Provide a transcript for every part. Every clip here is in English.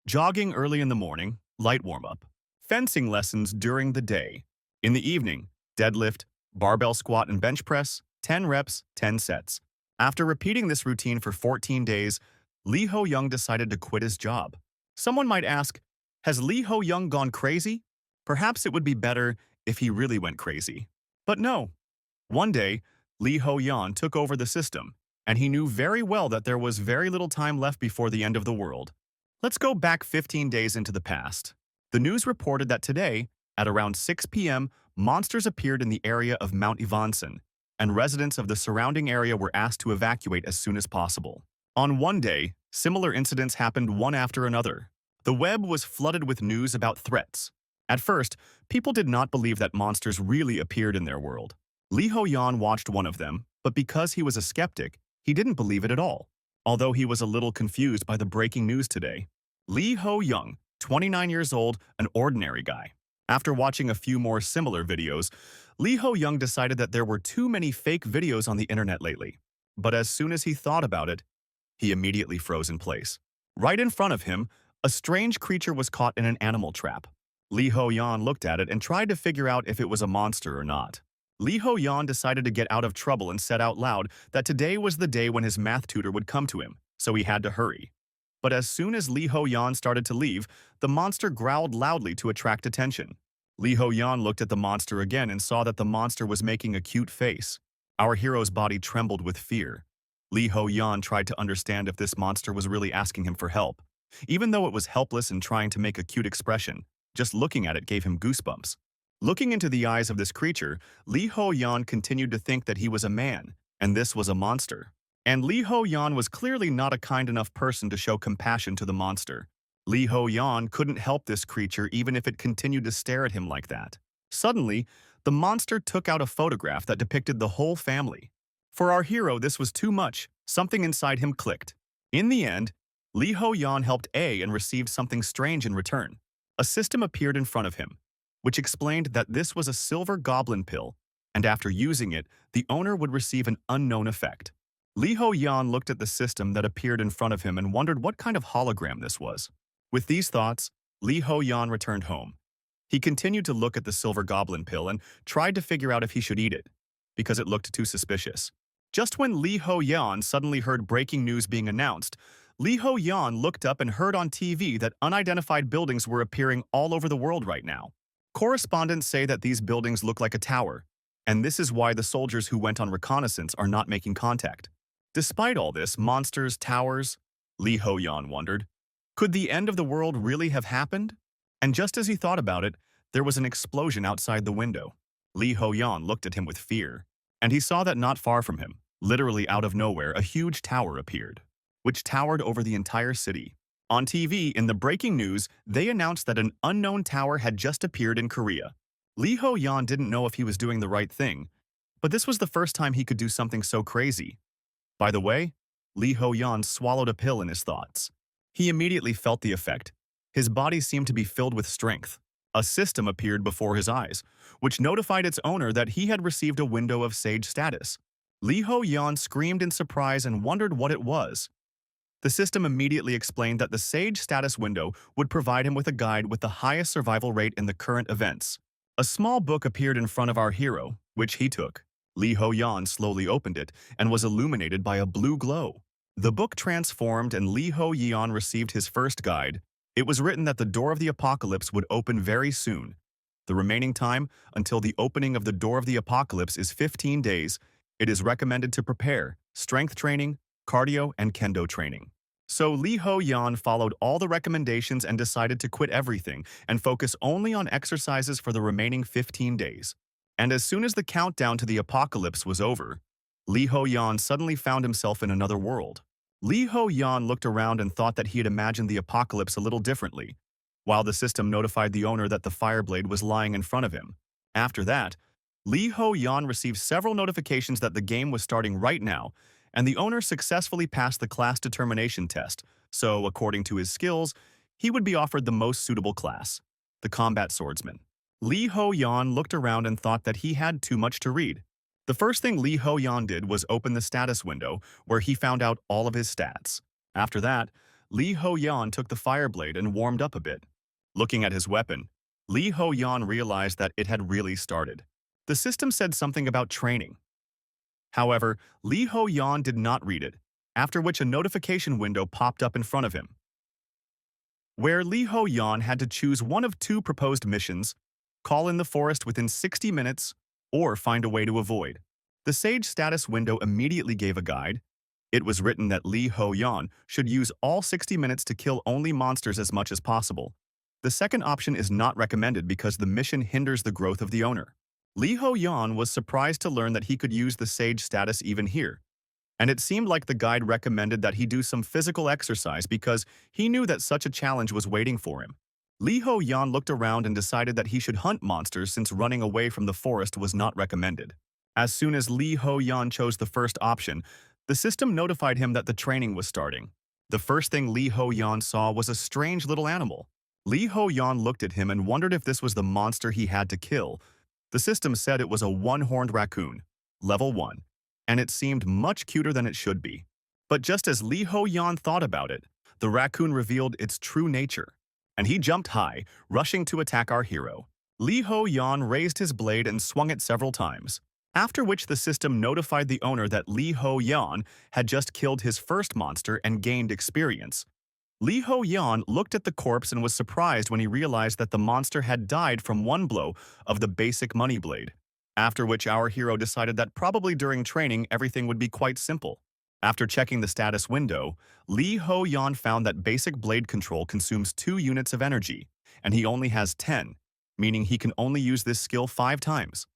Jogging early in the morning, light warm-up. Fencing lessons during the day. In the evening, deadlift, barbell squat and bench press, 10 reps, 10 sets. After repeating this routine for 14 days, Lee Ho-young decided to quit his job. Someone might ask, has Lee Ho-young gone crazy? Perhaps it would be better if he really went crazy. But no. One day, Lee Ho-young took over the system, and he knew very well that there was very little time left before the end of the world. Let's go back 15 days into the past. The news reported that today, at around 6 p.m., monsters appeared in the area of Mount Ivanson, and residents of the surrounding area were asked to evacuate as soon as possible. On one day, similar incidents happened one after another. The web was flooded with news about threats. At first, people did not believe that monsters really appeared in their world. Lee Ho-young watched one of them, but because he was a skeptic, he didn't believe it at all. Although he was a little confused by the breaking news today. Lee Ho-young, 29 years old, an ordinary guy. After watching a few more similar videos, Lee Ho-young decided that there were too many fake videos on the internet lately. But as soon as he thought about it, he immediately froze in place. Right in front of him, a strange creature was caught in an animal trap. Lee Ho-young looked at it and tried to figure out if it was a monster or not. Lee Ho-young decided to get out of trouble and said out loud that today was the day when his math tutor would come to him, so he had to hurry. But as soon as Lee Ho-young started to leave, the monster growled loudly to attract attention. Lee Ho-young looked at the monster again and saw that the monster was making a cute face. Our hero's body trembled with fear. Lee Ho-young tried to understand if this monster was really asking him for help. Even though it was helpless and trying to make a cute expression, just looking at it gave him goosebumps. Looking into the eyes of this creature, Lee Ho-young continued to think that he was a man, and this was a monster. And Lee Ho-young was clearly not a kind enough person to show compassion to the monster. Lee Ho-young couldn't help this creature even if it continued to stare at him like that. Suddenly, the monster took out a photograph that depicted the whole family. For our hero, this was too much. Something inside him clicked. In the end, Lee Ho-young helped A and received something strange in return. A system appeared in front of him, which explained that this was a silver goblin pill, and after using it, the owner would receive an unknown effect. Lee Ho-young looked at the system that appeared in front of him and wondered what kind of hologram this was. With these thoughts, Lee Ho-young returned home. He continued to look at the silver goblin pill and tried to figure out if he should eat it, because it looked too suspicious. Just when Lee Ho-young suddenly heard breaking news being announced, Lee Ho-young looked up and heard on TV that unidentified buildings were appearing all over the world right now. Correspondents say that these buildings look like a tower, and this is why the soldiers who went on reconnaissance are not making contact. Despite all this, monsters, towers, Lee Ho-young wondered, could the end of the world really have happened? And just as he thought about it, there was an explosion outside the window. Lee Ho-young looked at him with fear, and he saw that not far from him, literally out of nowhere, a huge tower appeared, which towered over the entire city. On TV, in the breaking news, they announced that an unknown tower had just appeared in Korea. Lee Ho-young didn't know if he was doing the right thing, but this was the first time he could do something so crazy. By the way, Lee Ho-young swallowed a pill in his thoughts. He immediately felt the effect. His body seemed to be filled with strength. A system appeared before his eyes, which notified its owner that he had received a window of sage status. Lee Ho-young screamed in surprise and wondered what it was. The system immediately explained that the sage status window would provide him with a guide with the highest survival rate in the current events. A small book appeared in front of our hero, which he took. Lee Ho-young slowly opened it and was illuminated by a blue glow. The book transformed and Lee Ho-young received his first guide. It was written that the door of the apocalypse would open very soon. The remaining time until the opening of the door of the apocalypse is 15 days. It is recommended to prepare strength training, cardio, and kendo training. So Lee Ho-young followed all the recommendations and decided to quit everything and focus only on exercises for the remaining 15 days. And as soon as the countdown to the apocalypse was over, Lee Ho-young suddenly found himself in another world. Lee Ho-young looked around and thought that he had imagined the apocalypse a little differently, while the system notified the owner that the fireblade was lying in front of him. After that, Lee Ho-young received several notifications that the game was starting right now, and the owner successfully passed the class determination test, so according to his skills, he would be offered the most suitable class, the combat swordsman. Lee Ho-young looked around and thought that he had too much to read. The first thing Lee Ho-young did was open the status window, where he found out all of his stats. After that, Li Ho-yan took the fire blade and warmed up a bit. Looking at his weapon, Li Ho-yan realized that it had really started. The system said something about training. However, Li Ho-yan did not read it, after which a notification window popped up in front of him, where Li Ho-yan had to choose one of two proposed missions: call in the forest within 60 minutes or find a way to avoid. The Sage status window immediately gave a guide. It was written that Li Ho-yan should use all 60 minutes to kill only monsters as much as possible. The second option is not recommended because the mission hinders the growth of the owner. Li Ho-yan was surprised to learn that he could use the Sage status even here, and it seemed like the guide recommended that he do some physical exercise because he knew that such a challenge was waiting for him. Li Ho-yan looked around and decided that he should hunt monsters since running away from the forest was not recommended. As soon as Li Ho-yan chose the first option, the system notified him that the training was starting. The first thing Li Ho-yan saw was a strange little animal. Li Ho-yan looked at him and wondered if this was the monster he had to kill. The system said it was a one-horned raccoon, level 1, and it seemed much cuter than it should be. But just as Li Ho-yan thought about it, the raccoon revealed its true nature, and he jumped high, rushing to attack our hero. Li Ho-yan raised his blade and swung it several times, after which the system notified the owner that Li Ho-yan had just killed his first monster and gained experience. Li Ho-yan looked at the corpse and was surprised when he realized that the monster had died from one blow of the basic money blade, after which our hero decided that probably during training everything would be quite simple. After checking the status window, Li Ho-yan found that basic blade control consumes 2 units of energy, and he only has 10, meaning he can only use this skill 5 times.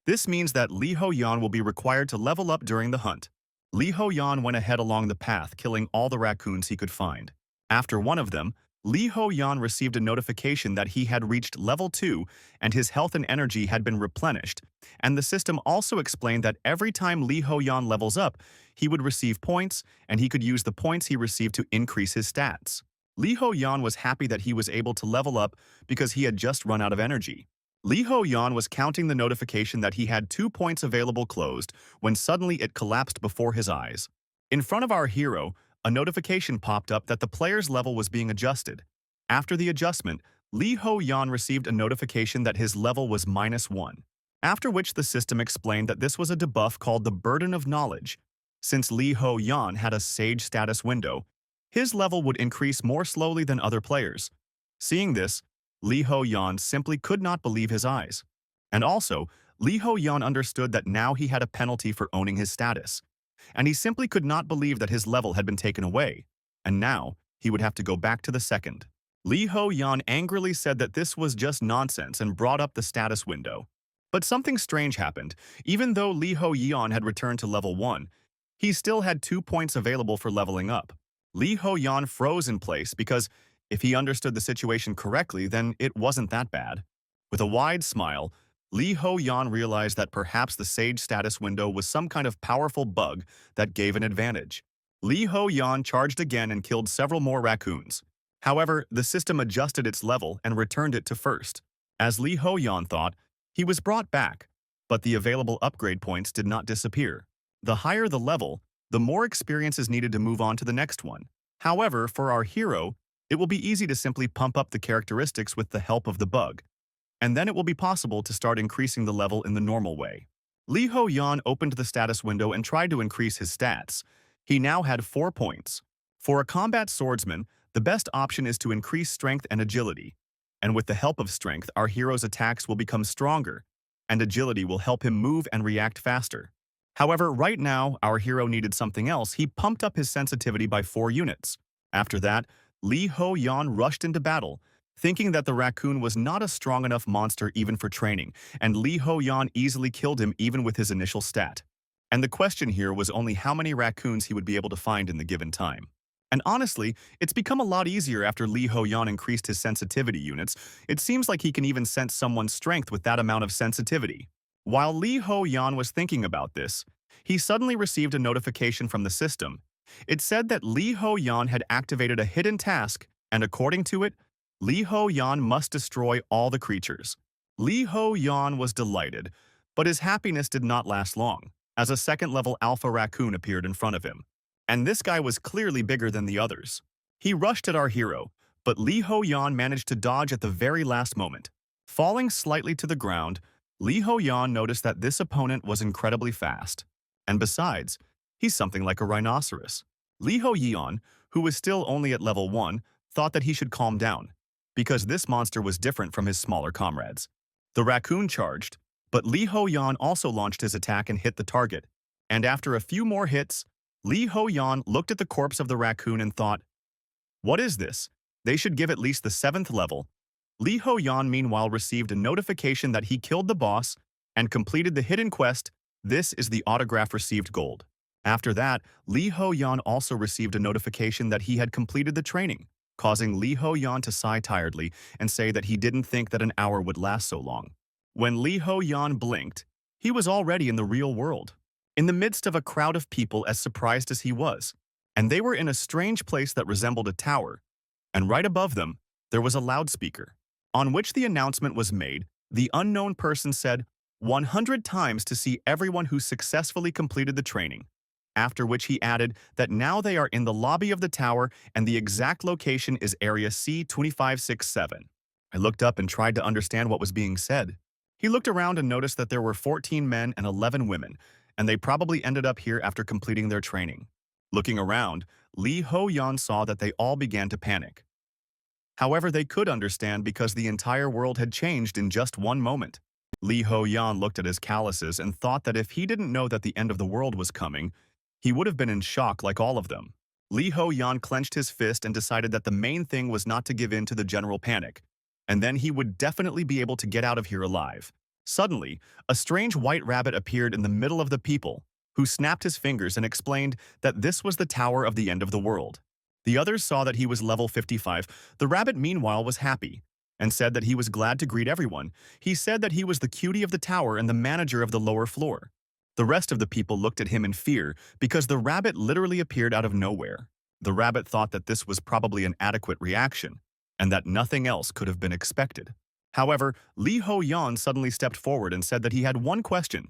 This means that Li Ho-yan will be required to level up during the hunt. Li Ho-yan went ahead along the path, killing all the raccoons he could find. After one of them, Li Ho-yan received a notification that he had reached level 2 and his health and energy had been replenished, and the system also explained that every time Li Ho-yan levels up, he would receive points, and he could use the points he received to increase his stats. Li Ho-yan was happy that he was able to level up because he had just run out of energy. Li Ho-yan was counting the notification that he had 2 points available closed when suddenly it collapsed before his eyes. In front of our hero, a notification popped up that the player's level was being adjusted. After the adjustment, Li Ho-yan received a notification that his level was -1, after which the system explained that this was a debuff called the Burden of Knowledge. Since Li Ho-yan had a Sage status window, his level would increase more slowly than other players. Seeing this, Li Ho-yan simply could not believe his eyes. And also, Li Ho-yan understood that now he had a penalty for owning his status, and he simply could not believe that his level had been taken away, and now he would have to go back to the second. Li Ho-yan angrily said that this was just nonsense and brought up the status window. But something strange happened. Even though Li Ho-yan had returned to level 1, he still had 2 points available for leveling up. Li Ho-yan froze in place because if he understood the situation correctly, then it wasn't that bad. With a wide smile, Li Ho-yan realized that perhaps the Sage status window was some kind of powerful bug that gave an advantage. Li Ho-yan charged again and killed several more raccoons. However, the system adjusted its level and returned it to first. As Li Ho-yan thought, he was brought back, but the available upgrade points did not disappear. The higher the level, the more experience is needed to move on to the next one. However, for our hero, it will be easy to simply pump up the characteristics with the help of the bug, and then it will be possible to start increasing the level in the normal way. Li Ho-yan opened the status window and tried to increase his stats. He now had 4 points. For a combat swordsman, the best option is to increase strength and agility, and with the help of strength, our hero's attacks will become stronger, and agility will help him move and react faster. However, right now, our hero needed something else. He pumped up his sensitivity by 4 units. After that, Li Ho-yan rushed into battle, thinking that the raccoon was not a strong enough monster even for training, and Li Ho-yan easily killed him even with his initial stat. And the question here was only how many raccoons he would be able to find in the given time. And honestly, it's become a lot easier after Li Ho-yan increased his sensitivity units. It seems like he can even sense someone's strength with that amount of sensitivity. While Li Ho-yan was thinking about this, he suddenly received a notification from the system. It said that Li Ho-yan had activated a hidden task, and according to it, Li Ho-yan must destroy all the creatures. Li Ho-yan was delighted, but his happiness did not last long, as a second-level alpha raccoon appeared in front of him. And this guy was clearly bigger than the others. He rushed at our hero, but Li Ho Yan managed to dodge at the very last moment. Falling slightly to the ground, Li Ho Yan noticed that this opponent was incredibly fast. And besides, he's something like a rhinoceros. Li Ho Yan, who was still only at level 1, thought that he should calm down, because this monster was different from his smaller comrades. The raccoon charged, but Li Ho Yan also launched his attack and hit the target. And after a few more hits, Li Ho Yan looked at the corpse of the raccoon and thought, "What is this? They should give at least the 7th level." Li Ho Yan meanwhile received a notification that he killed the boss and completed the hidden quest. This is the autograph received gold. After that, Li Ho Yan also received a notification that he had completed the training, causing Li Ho Yan to sigh tiredly and say that he didn't think that an hour would last so long. When Li Ho Yan blinked, he was already in the real world, in the midst of a crowd of people as surprised as he was, and they were in a strange place that resembled a tower, and right above them, there was a loudspeaker, on which the announcement was made. The unknown person said 100 times to see everyone who successfully completed the training, after which he added that now they are in the lobby of the tower and the exact location is area C2567. I looked up and tried to understand what was being said. He looked around and noticed that there were 14 men and 11 women, and they probably ended up here after completing their training. Looking around, Li Ho Yan saw that they all began to panic. However, they could understand because the entire world had changed in just one moment. Li Ho Yan looked at his calluses and thought that if he didn't know that the end of the world was coming, he would have been in shock like all of them. Li Ho Yan clenched his fist and decided that the main thing was not to give in to the general panic, and then he would definitely be able to get out of here alive. Suddenly, a strange white rabbit appeared in the middle of the people, who snapped his fingers and explained that this was the Tower of the End of the World. The others saw that he was level 55. The rabbit meanwhile was happy, and said that he was glad to greet everyone. He said that he was the cutie of the tower and the manager of the lower floor. The rest of the people looked at him in fear because the rabbit literally appeared out of nowhere. The rabbit thought that this was probably an adequate reaction, and that nothing else could have been expected. However, Li Ho Yan suddenly stepped forward and said that he had one question,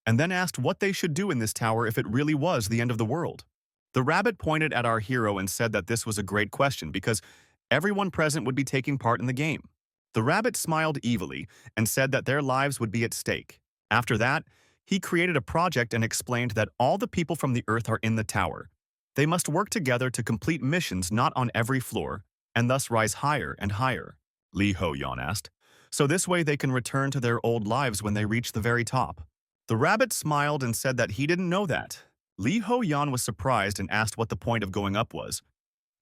and then asked what they should do in this tower if it really was the end of the world. The rabbit pointed at our hero and said that this was a great question because everyone present would be taking part in the game. The rabbit smiled evilly and said that their lives would be at stake. After that, he created a project and explained that all the people from the Earth are in the tower. They must work together to complete missions not on every floor, and thus rise higher and higher. Li Ho Yan asked, so this way they can return to their old lives when they reach the very top. The rabbit smiled and said that he didn't know that. Li Ho Yan was surprised and asked what the point of going up was.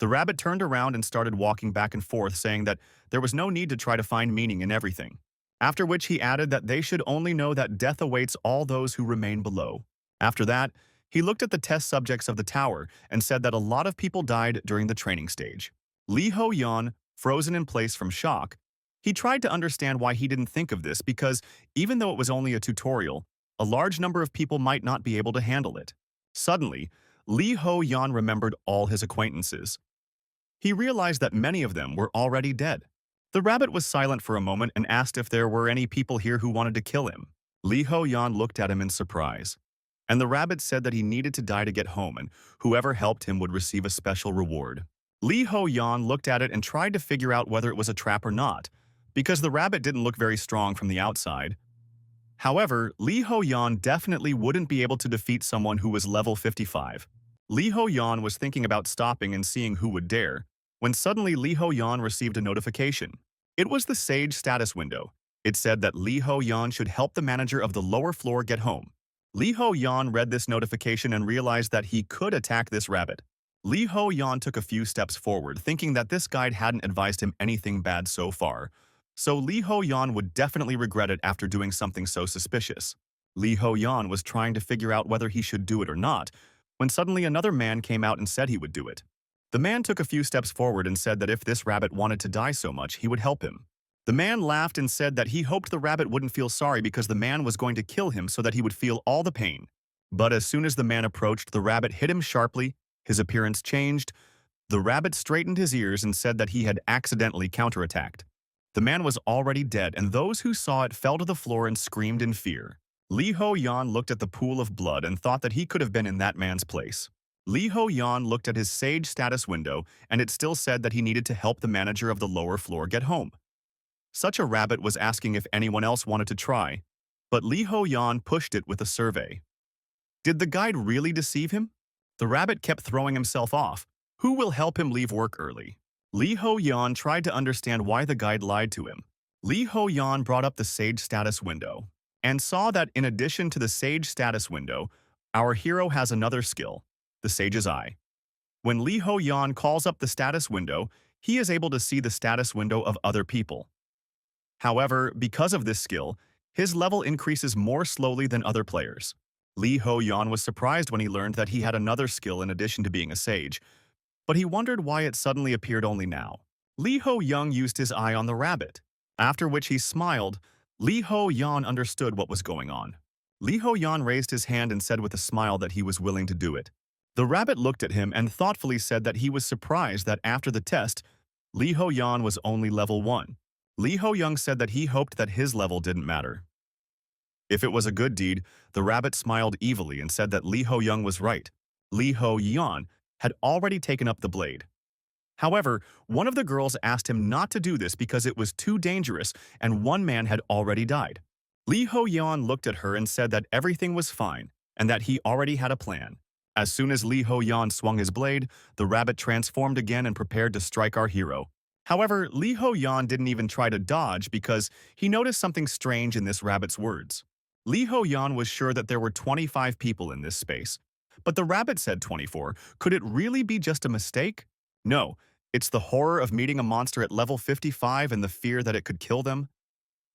The rabbit turned around and started walking back and forth, saying that there was no need to try to find meaning in everything. After which he added that they should only know that death awaits all those who remain below. After that, he looked at the test subjects of the tower and said that a lot of people died during the training stage. Li Ho Yan, frozen in place from shock, he tried to understand why he didn't think of this because, even though it was only a tutorial, a large number of people might not be able to handle it. Suddenly, Li Ho Yan remembered all his acquaintances. He realized that many of them were already dead. The rabbit was silent for a moment and asked if there were any people here who wanted to kill him. Li Ho Yan looked at him in surprise, and the rabbit said that he needed to die to get home and whoever helped him would receive a special reward. Li Ho Yan looked at it and tried to figure out whether it was a trap or not, because the rabbit didn't look very strong from the outside. However, Li Ho Yan definitely wouldn't be able to defeat someone who was level 55. Li Ho Yan was thinking about stopping and seeing who would dare, when suddenly Li Ho Yan received a notification. It was the Sage status window. It said that Li Ho Yan should help the manager of the lower floor get home. Li Ho Yan read this notification and realized that he could attack this rabbit. Li Ho Yan took a few steps forward, thinking that this guide hadn't advised him anything bad so far. So Li Ho Yan would definitely regret it after doing something so suspicious. Li Ho Yan was trying to figure out whether he should do it or not, when suddenly another man came out and said he would do it. The man took a few steps forward and said that if this rabbit wanted to die so much, he would help him. The man laughed and said that he hoped the rabbit wouldn't feel sorry because the man was going to kill him so that he would feel all the pain. But as soon as the man approached, the rabbit hit him sharply, his appearance changed. The rabbit straightened his ears and said that he had accidentally counterattacked. The man was already dead, and those who saw it fell to the floor and screamed in fear. Li Ho Yan looked at the pool of blood and thought that he could have been in that man's place. Lee Ho-yan looked at his Sage status window, and it still said that he needed to help the manager of the lower floor get home. Such a rabbit was asking if anyone else wanted to try, but Lee Ho-yan pushed it with a survey. Did the guide really deceive him? The rabbit kept throwing himself off. Who will help him leave work early? Lee Ho-yan tried to understand why the guide lied to him. Lee Ho-yan brought up the Sage status window and saw that in addition to the Sage status window, our hero has another skill, the Sage's Eye. When Lee Ho-yan calls up the status window, he is able to see the status window of other people. However, because of this skill, his level increases more slowly than other players. Lee Ho-yan was surprised when he learned that he had another skill in addition to being a sage, but he wondered why it suddenly appeared only now. Lee Ho-young used his eye on the rabbit, after which he smiled. Lee Ho-yan understood what was going on. Lee Ho-yan raised his hand and said with a smile that he was willing to do it. The rabbit looked at him and thoughtfully said that he was surprised that after the test, Lee Ho-yan was only level 1. Lee Ho-young said that he hoped that his level didn't matter. If it was a good deed, the rabbit smiled evilly and said that Lee Ho-young was right. Lee Ho-yan had already taken up the blade. However, one of the girls asked him not to do this because it was too dangerous and one man had already died. Lee Ho-yan looked at her and said that everything was fine and that he already had a plan. As soon as Lee Ho-yan swung his blade, the rabbit transformed again and prepared to strike our hero. However, Lee Ho-yan didn't even try to dodge because he noticed something strange in this rabbit's words. Lee Ho-yan was sure that there were 25 people in this space, but the rabbit said 24. Could it really be just a mistake? No, it's the horror of meeting a monster at level 55 and the fear that it could kill them.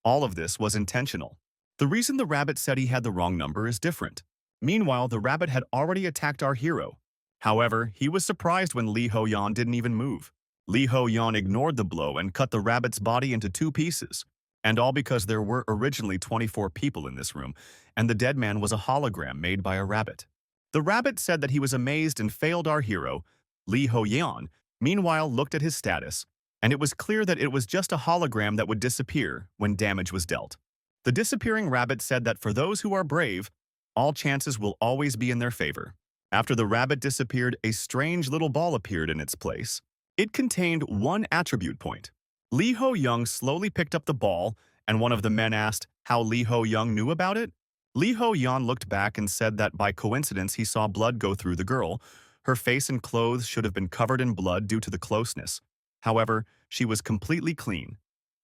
All of this was intentional. The reason the rabbit said he had the wrong number is different. Meanwhile, the rabbit had already attacked our hero. However, he was surprised when Lee Ho-yan didn't even move. Lee Ho-yan ignored the blow and cut the rabbit's body into 2 pieces. And all because there were originally 24 people in this room, and the dead man was a hologram made by a rabbit. The rabbit said that he was amazed and failed our hero. Lee Ho-yan, meanwhile, looked at his status, and it was clear that it was just a hologram that would disappear when damage was dealt. The disappearing rabbit said that for those who are brave, all chances will always be in their favor. After the rabbit disappeared, a strange little ball appeared in its place. It contained 1 attribute point. Lee Ho-young slowly picked up the ball, and one of the men asked how Lee Ho-young knew about it. Lee Ho-yan looked back and said that by coincidence he saw blood go through the girl. Her face and clothes should have been covered in blood due to the closeness. However, she was completely clean.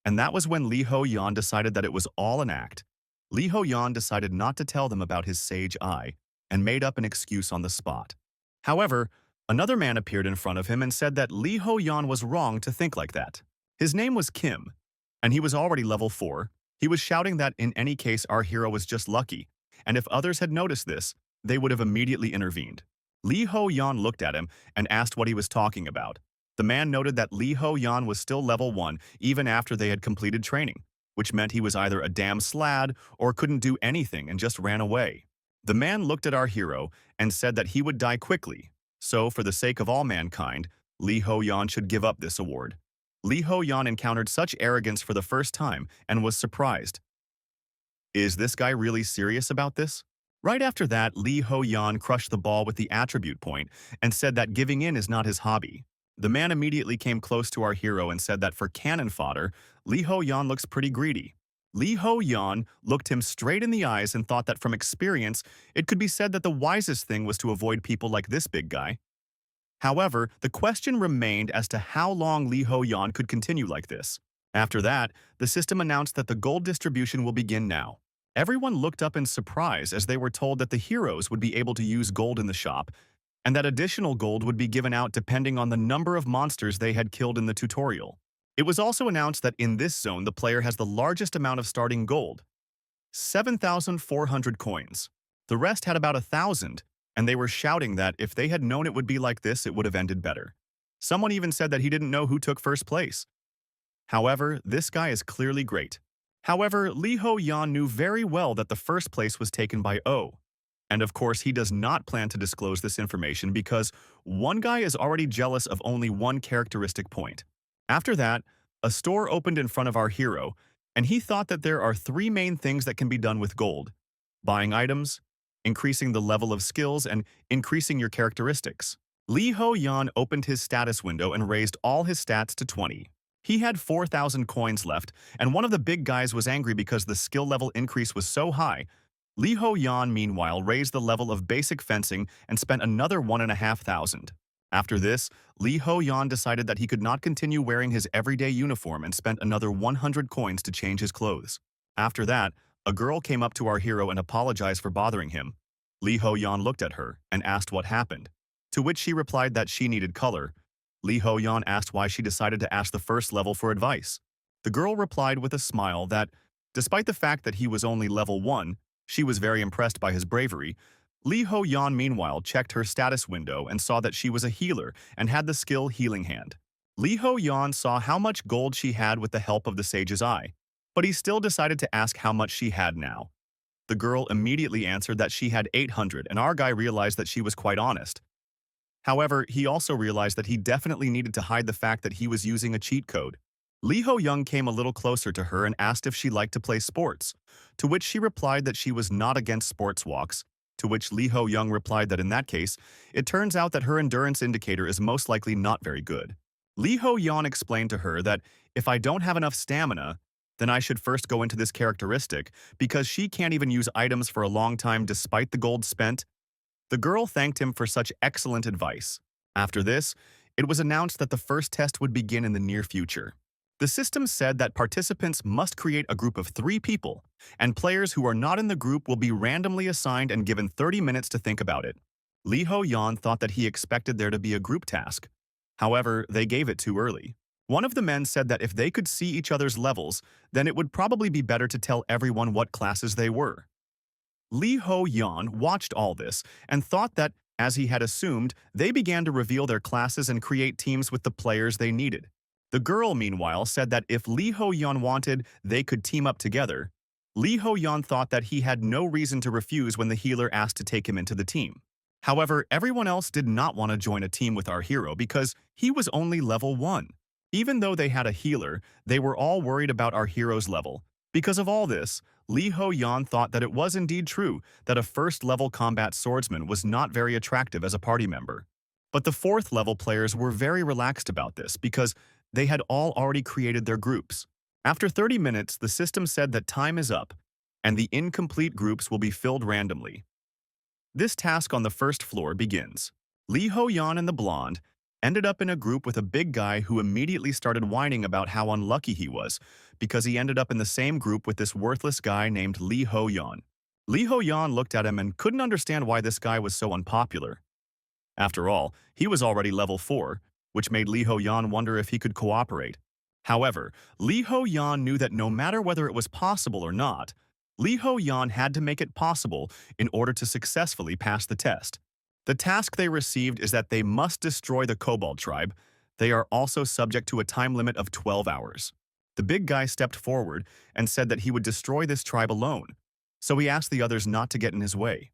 And that was when Lee Ho-yan decided that it was all an act. Lee Ho-yan decided not to tell them about his sage eye and made up an excuse on the spot. However, another man appeared in front of him and said that Lee Ho-yan was wrong to think like that. His name was Kim, and he was already level 4. He was shouting that in any case our hero was just lucky, and if others had noticed this, they would have immediately intervened. Lee Ho-yan looked at him and asked what he was talking about. The man noted that Lee Ho-yan was still level 1 even after they had completed training, which meant he was either a damn slad or couldn't do anything and just ran away. The man looked at our hero and said that he would die quickly, so for the sake of all mankind, Lee Ho-yan should give up this award. Lee Ho-yan encountered such arrogance for the first time and was surprised. Is this guy really serious about this? Right after that, Lee Ho-yan crushed the ball with the attribute point and said that giving in is not his hobby. The man immediately came close to our hero and said that for cannon fodder, Lee Ho-yan looks pretty greedy. Lee Ho-yan looked him straight in the eyes and thought that from experience, it could be said that the wisest thing was to avoid people like this big guy. However, the question remained as to how long Lee Ho-yan could continue like this. After that, the system announced that the gold distribution will begin now. Everyone looked up in surprise as they were told that the heroes would be able to use gold in the shop, and that additional gold would be given out depending on the number of monsters they had killed in the tutorial. It was also announced that in this zone the player has the largest amount of starting gold, 7,400 coins. The rest had about 1,000, and they were shouting that if they had known it would be like this, it would have ended better. Someone even said that he didn't know who took first place. However, this guy is clearly great. However, Lee Ho-yan knew very well that the first place was taken by O. And of course, he does not plan to disclose this information because one guy is already jealous of only one characteristic point. After that, a store opened in front of our hero, and he thought that there are 3 main things that can be done with gold: buying items, increasing the level of skills and increasing your characteristics. Lee Ho-yan opened his status window and raised all his stats to 20. He had 4,000 coins left, and one of the big guys was angry because the skill level increase was so high. Lee Ho-yan, meanwhile, raised the level of basic fencing and spent another 1,500. After this, Lee Ho-yan decided that he could not continue wearing his everyday uniform and spent another 100 coins to change his clothes. After that, a girl came up to our hero and apologized for bothering him. Lee Ho-yan looked at her and asked what happened, to which she replied that she needed color. Lee Ho-yan asked why she decided to ask the first level for advice. The girl replied with a smile that, despite the fact that he was only level 1, she was very impressed by his bravery. Lee Ho-yan meanwhile checked her status window and saw that she was a healer and had the skill Healing Hand. Lee Ho-yan saw how much gold she had with the help of the Sage's Eye, but he still decided to ask how much she had now. The girl immediately answered that she had 800, and our guy realized that she was quite honest. However, he also realized that he definitely needed to hide the fact that he was using a cheat code. Lee Ho-young came a little closer to her and asked if she liked to play sports, to which she replied that she was not against sports walks, to which Lee Ho-young replied that in that case, it turns out that her endurance indicator is most likely not very good. Lee Ho-yeon explained to her that if I don't have enough stamina, then I should first go into this characteristic because she can't even use items for a long time despite the gold spent. The girl thanked him for such excellent advice. After this, it was announced that the first test would begin in the near future. The system said that participants must create a group of 3 people, and players who are not in the group will be randomly assigned and given 30 minutes to think about it. Lee Ho-yeon thought that he expected there to be a group task. However, they gave it too early. One of the men said that if they could see each other's levels, then it would probably be better to tell everyone what classes they were. Lee Ho-yeon watched all this and thought that, as he had assumed, they began to reveal their classes and create teams with the players they needed. The girl, meanwhile, said that if Lee Ho-yeon wanted, they could team up together. Lee Ho-yeon thought that he had no reason to refuse when the healer asked to take him into the team. However, everyone else did not want to join a team with our hero because he was only level 1. Even though they had a healer, they were all worried about our hero's level. Because of all this, Lee Ho-yeon thought that it was indeed true that a first-level combat swordsman was not very attractive as a party member. But the 4th-level players were very relaxed about this because they had all already created their groups. After 30 minutes, the system said that time is up, and the incomplete groups will be filled randomly. This task on the first floor begins. Lee Ho-yeon and the blonde ended up in a group with a big guy who immediately started whining about how unlucky he was because he ended up in the same group with this worthless guy named Lee Ho-yeon. Lee Ho-yeon looked at him and couldn't understand why this guy was so unpopular. After all, he was already level 4, which made Lee Ho-yeon wonder if he could cooperate. However, Lee Ho-yeon knew that no matter whether it was possible or not, Lee Ho-yeon had to make it possible in order to successfully pass the test. The task they received is that they must destroy the Kobold tribe. They are also subject to a time limit of 12 hours. The big guy stepped forward and said that he would destroy this tribe alone, so he asked the others not to get in his way.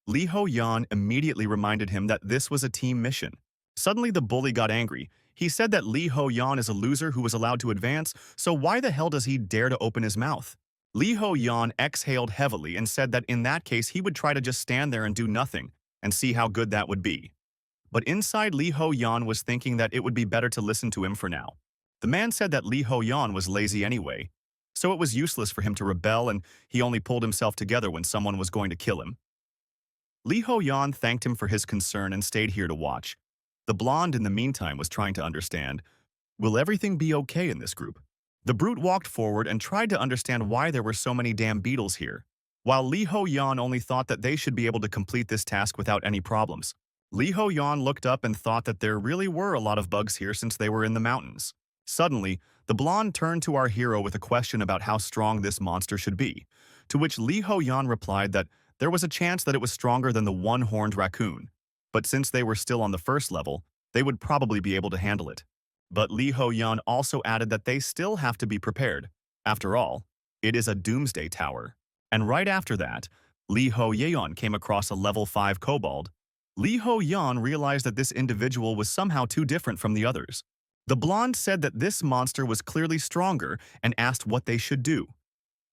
Lee Ho-yeon immediately reminded him that this was a team mission. Suddenly the bully got angry. He said that Lee Ho-yeon is a loser who was allowed to advance, so why the hell does he dare to open his mouth? Lee Ho-yeon exhaled heavily and said that in that case he would try to just stand there and do nothing, and see how good that would be. But inside Lee Ho-yeon was thinking that it would be better to listen to him for now. The man said that Lee Ho-yeon was lazy anyway, so it was useless for him to rebel and he only pulled himself together when someone was going to kill him. Lee Ho-yeon thanked him for his concern and stayed here to watch. The blonde in the meantime was trying to understand, will everything be okay in this group? The brute walked forward and tried to understand why there were so many damn beetles here, while Lee Ho-yeon only thought that they should be able to complete this task without any problems. Lee Ho-yeon looked up and thought that there really were a lot of bugs here since they were in the mountains. Suddenly, the blonde turned to our hero with a question about how strong this monster should be, to which Lee Ho-yeon replied that there was a chance that it was stronger than the one-horned raccoon, but since they were still on the first level, they would probably be able to handle it. But Lee Ho-yeon also added that they still have to be prepared. After all, it is a doomsday tower. And right after that, Lee Ho-yeon came across a level 5 kobold. Lee Ho-yeon realized that this individual was somehow too different from the others. The blonde said that this monster was clearly stronger and asked what they should do.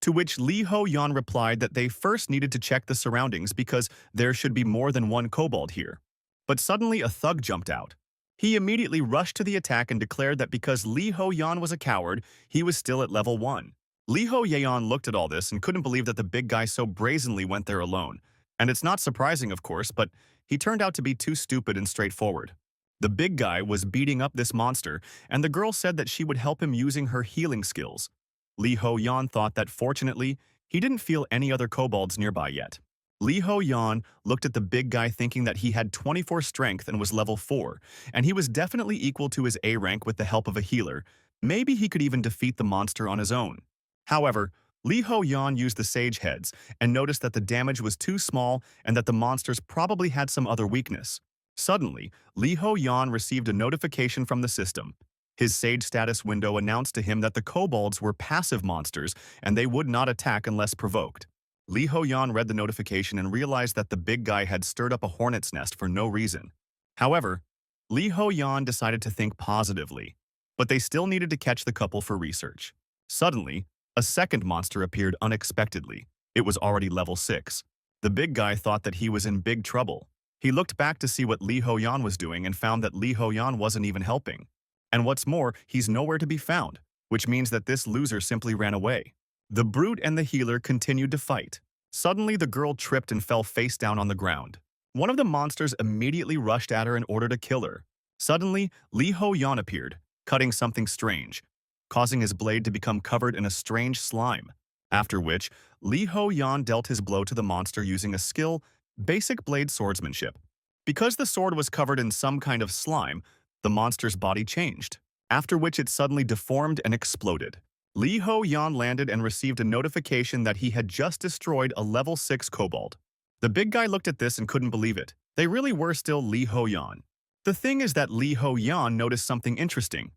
To which Lee Ho-yan replied that they first needed to check the surroundings because there should be more than one kobold here. But suddenly a thug jumped out. He immediately rushed to the attack and declared that because Lee Ho-yan was a coward, he was still at level 1. Lee Ho-yeon looked at all this and couldn't believe that the big guy so brazenly went there alone. And it's not surprising, of course, but he turned out to be too stupid and straightforward. The big guy was beating up this monster, and the girl said that she would help him using her healing skills. Lee Ho-yan thought that fortunately, he didn't feel any other kobolds nearby yet. Lee Ho-yan looked at the big guy thinking that he had 24 strength and was level 4, and he was definitely equal to his A rank with the help of a healer. Maybe he could even defeat the monster on his own. However, Lee Ho-yan used the sage heads and noticed that the damage was too small and that the monsters probably had some other weakness. Suddenly, Lee Ho-yan received a notification from the system. His sage status window announced to him that the kobolds were passive monsters and they would not attack unless provoked. Lee Ho-yan read the notification and realized that the big guy had stirred up a hornet's nest for no reason. However, Lee Ho-yan decided to think positively, but they still needed to catch the couple for research. Suddenly, a second monster appeared unexpectedly. It was already level 6. The big guy thought that he was in big trouble. He looked back to see what Lee Ho-yan was doing and found that Lee Ho-yan wasn't even helping. And what's more, he's nowhere to be found, which means that this loser simply ran away. The brute and the healer continued to fight. Suddenly, the girl tripped and fell face down on the ground. One of the monsters immediately rushed at her in order to kill her. Suddenly, Lee Ho-yan appeared, cutting something strange, causing his blade to become covered in a strange slime. After which, Lee Ho-yan dealt his blow to the monster using a skill, basic blade swordsmanship. Because the sword was covered in some kind of slime, the monster's body changed, after which it suddenly deformed and exploded. Lee Ho-yan landed and received a notification that he had just destroyed a level 6 kobold. The big guy looked at this and couldn't believe it. They really were still Lee Ho-yan. The thing is that Lee Ho-yan noticed something interesting.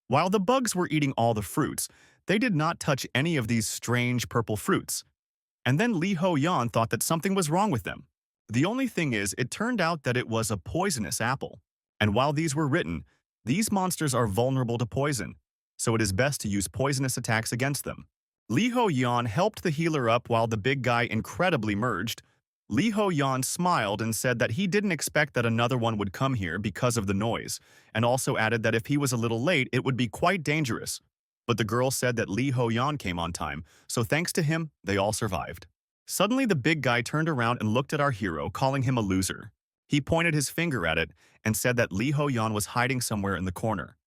While the bugs were eating all the fruits, they did not touch any of these strange purple fruits. And then Lee Ho-yan thought that something was wrong with them. The only thing is, it turned out that it was a poisonous apple. And while these were written, these monsters are vulnerable to poison, so it is best to use poisonous attacks against them. Lee Ho-yan helped the healer up while the big guy incredibly merged. Lee Ho-yan smiled and said that he didn't expect that another one would come here because of the noise, and also added that if he was a little late, it would be quite dangerous. But the girl said that Lee Ho-yan came on time, so thanks to him, they all survived. Suddenly, the big guy turned around and looked at our hero, calling him a loser. He pointed his finger at it and said that Lee Ho-yan was hiding somewhere in the corner.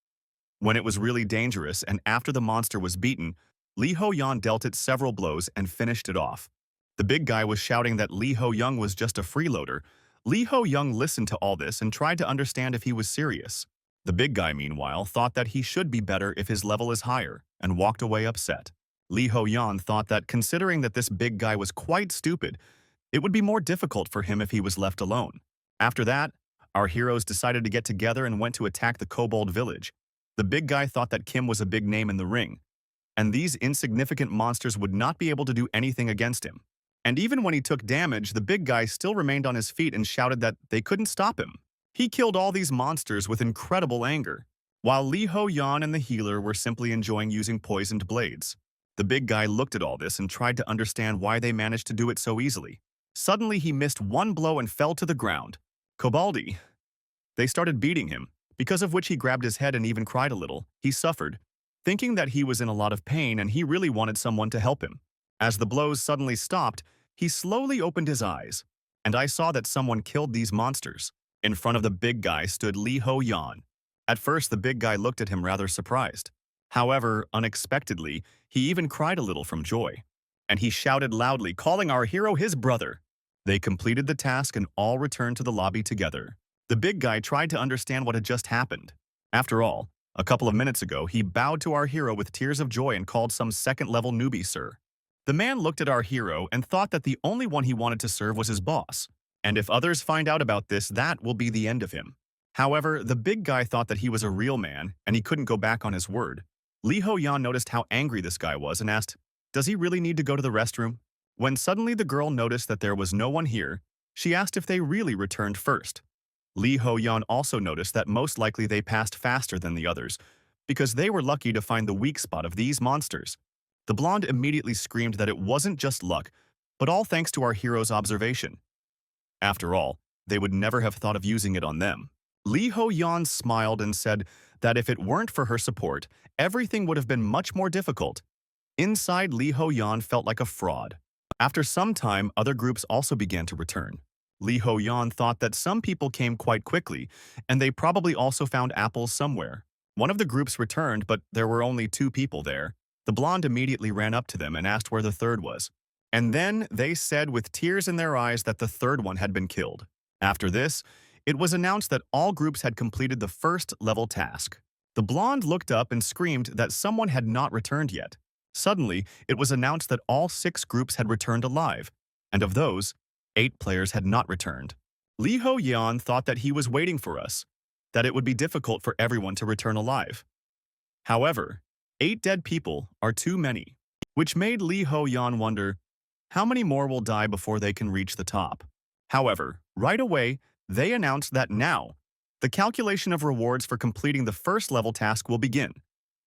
When it was really dangerous and after the monster was beaten, Lee Ho-yan dealt it several blows and finished it off. The big guy was shouting that Lee Ho-young was just a freeloader. Lee Ho-young listened to all this and tried to understand if he was serious. The big guy, meanwhile, thought that he should be better if his level is higher, and walked away upset. Lee Ho-yan thought that considering that this big guy was quite stupid, it would be more difficult for him if he was left alone. After that, our heroes decided to get together and went to attack the kobold village. The big guy thought that Kim was a big name in the ring, and these insignificant monsters would not be able to do anything against him. And even when he took damage, the big guy still remained on his feet and shouted that they couldn't stop him. He killed all these monsters with incredible anger, while Lee Ho-yan and the healer were simply enjoying using poisoned blades. The big guy looked at all this and tried to understand why they managed to do it so easily. Suddenly, he missed one blow and fell to the ground. Koboldi. They started beating him, because of which he grabbed his head and even cried a little. He suffered, thinking that he was in a lot of pain and he really wanted someone to help him. As the blows suddenly stopped, he slowly opened his eyes, and I saw that someone killed these monsters. In front of the big guy stood Lee Ho-yan. At first, the big guy looked at him rather surprised. However, unexpectedly, he even cried a little from joy. And he shouted loudly, calling our hero his brother. They completed the task and all returned to the lobby together. The big guy tried to understand what had just happened. After all, a couple of minutes ago, he bowed to our hero with tears of joy and called some second-level newbie sir. The man looked at our hero and thought that the only one he wanted to serve was his boss. And if others find out about this, that will be the end of him. However, the big guy thought that he was a real man and he couldn't go back on his word. Lee Ho-yan noticed how angry this guy was and asked, "Does he really need to go to the restroom?" When suddenly the girl noticed that there was no one here, she asked if they really returned first. Lee Ho-yan also noticed that most likely they passed faster than the others, because they were lucky to find the weak spot of these monsters. The blonde immediately screamed that it wasn't just luck, but all thanks to our hero's observation. After all, they would never have thought of using it on them. Lee Ho-yeon smiled and said that if it weren't for her support, everything would have been much more difficult. Inside, Lee Ho-yeon felt like a fraud. After some time, other groups also began to return. Lee Ho-yeon thought that some people came quite quickly, and they probably also found apples somewhere. One of the groups returned, but there were only 2 people there. The blonde immediately ran up to them and asked where the third was. And then they said with tears in their eyes that the third one had been killed. After this, it was announced that all groups had completed the first level task. The blonde looked up and screamed that someone had not returned yet. Suddenly, it was announced that all 6 groups had returned alive, and of those, 8 players had not returned. Lee Ho-yeon thought that he was waiting for us, that it would be difficult for everyone to return alive. However, 8 dead people are too many, which made Lee Ho-yeon wonder, how many more will die before they can reach the top? However, right away, they announced that now, the calculation of rewards for completing the first level task will begin,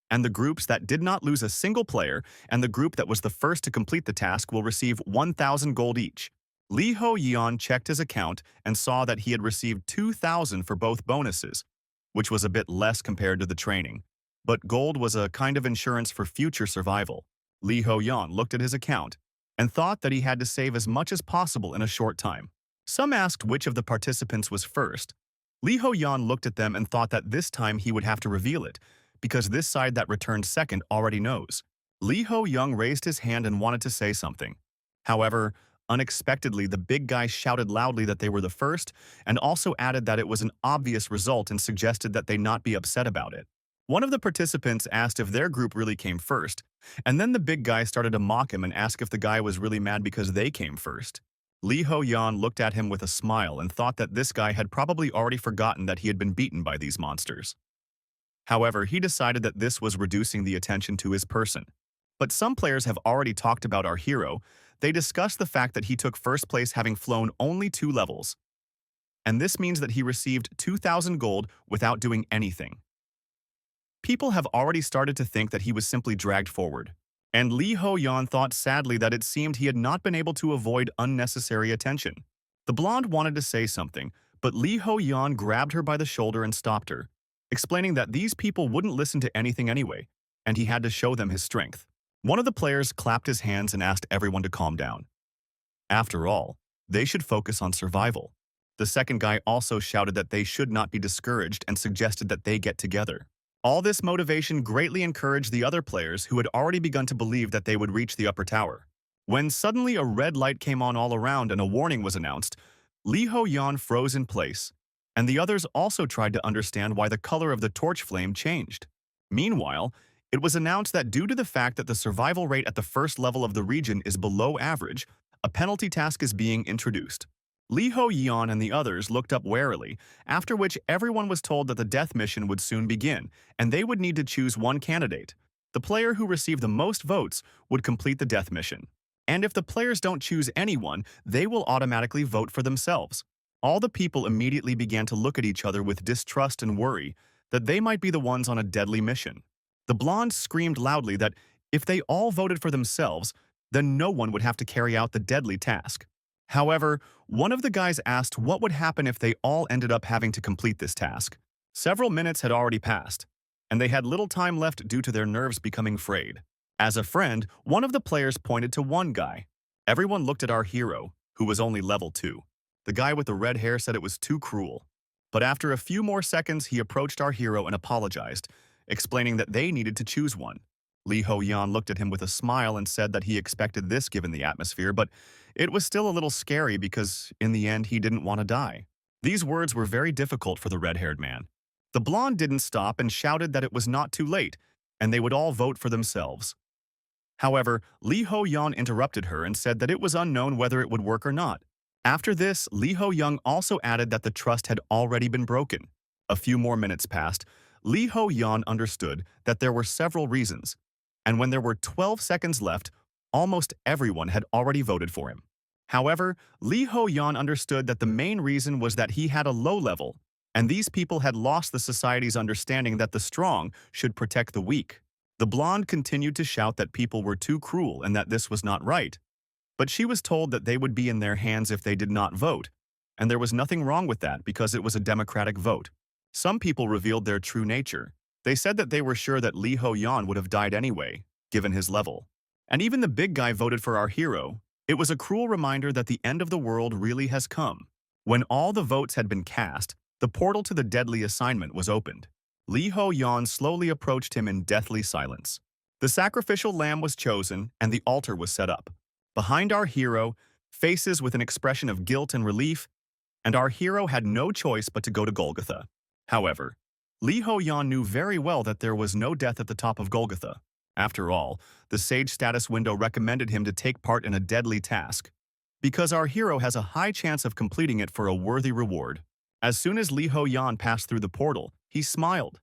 and the groups that did not lose a single player and the group that was the first to complete the task will receive 1,000 gold each. Lee Ho-yeon checked his account and saw that he had received 2,000 for both bonuses, which was a bit less compared to the training. But gold was a kind of insurance for future survival. Lee Ho-yeon looked at his account and thought that he had to save as much as possible in a short time. Some asked which of the participants was first. Lee Ho-yeon looked at them and thought that this time he would have to reveal it, because this side that returned second already knows. Lee Ho-yeon raised his hand and wanted to say something. However, unexpectedly, the big guy shouted loudly that they were the first and also added that it was an obvious result and suggested that they not be upset about it. One of the participants asked if their group really came first, and then the big guy started to mock him and ask if the guy was really mad because they came first. Lee Ho-yeon looked at him with a smile and thought that this guy had probably already forgotten that he had been beaten by these monsters. However, he decided that this was reducing the attention to his person. But some players have already talked about our hero. They discussed the fact that he took first place having flown only 2 levels. And this means that he received 2,000 gold without doing anything. People have already started to think that he was simply dragged forward. And Lee Ho-yeon thought sadly that it seemed he had not been able to avoid unnecessary attention. The blonde wanted to say something, but Lee Ho-yeon grabbed her by the shoulder and stopped her, explaining that these people wouldn't listen to anything anyway, and he had to show them his strength. One of the players clapped his hands and asked everyone to calm down. After all, they should focus on survival. The second guy also shouted that they should not be discouraged and suggested that they get together. All this motivation greatly encouraged the other players who had already begun to believe that they would reach the upper tower. When suddenly a red light came on all around and a warning was announced, Lee Ho-yeon froze in place, and the others also tried to understand why the color of the torch flame changed. Meanwhile, it was announced that due to the fact that the survival rate at the first level of the region is below average, a penalty task is being introduced. Lee Ho-yeon and the others looked up warily, after which everyone was told that the death mission would soon begin, and they would need to choose one candidate. The player who received the most votes would complete the death mission. And if the players don't choose anyone, they will automatically vote for themselves. All the people immediately began to look at each other with distrust and worry that they might be the ones on a deadly mission. The blonde screamed loudly that if they all voted for themselves, then no one would have to carry out the deadly task. However, one of the guys asked what would happen if they all ended up having to complete this task. Several minutes had already passed, and they had little time left due to their nerves becoming frayed. As a friend, one of the players pointed to one guy. Everyone looked at our hero, who was only level 2. The guy with the red hair said it was too cruel. But after a few more seconds, he approached our hero and apologized, explaining that they needed to choose one. Lee Ho-yeon looked at him with a smile and said that he expected this given the atmosphere, but it was still a little scary because, in the end, he didn't want to die. These words were very difficult for the red-haired man. The blonde didn't stop and shouted that it was not too late, and they would all vote for themselves. However, Lee Ho-yeon interrupted her and said that it was unknown whether it would work or not. After this, Lee Ho-yeon also added that the trust had already been broken. A few more minutes passed. Lee Ho-yeon understood that there were several reasons, and when there were 12 seconds left, almost everyone had already voted for him. However, Lee Ho-yeon understood that the main reason was that he had a low level, and these people had lost the society's understanding that the strong should protect the weak. The blonde continued to shout that people were too cruel and that this was not right, but she was told that they would be in their hands if they did not vote, and there was nothing wrong with that because it was a democratic vote. Some people revealed their true nature. They said that they were sure that Lee Ho-yeon would have died anyway, given his level. And even the big guy voted for our hero. It was a cruel reminder that the end of the world really has come. When all the votes had been cast, the portal to the deadly assignment was opened. Lee Ho-yeon slowly approached him in deathly silence. The sacrificial lamb was chosen, and the altar was set up. Behind our hero, faces with an expression of guilt and relief, and our hero had no choice but to go to Golgotha. However, Lee Ho-yeon knew very well that there was no death at the top of Golgotha. After all, the sage status window recommended him to take part in a deadly task, because our hero has a high chance of completing it for a worthy reward. As soon as Lee Ho-yeon passed through the portal, he smiled.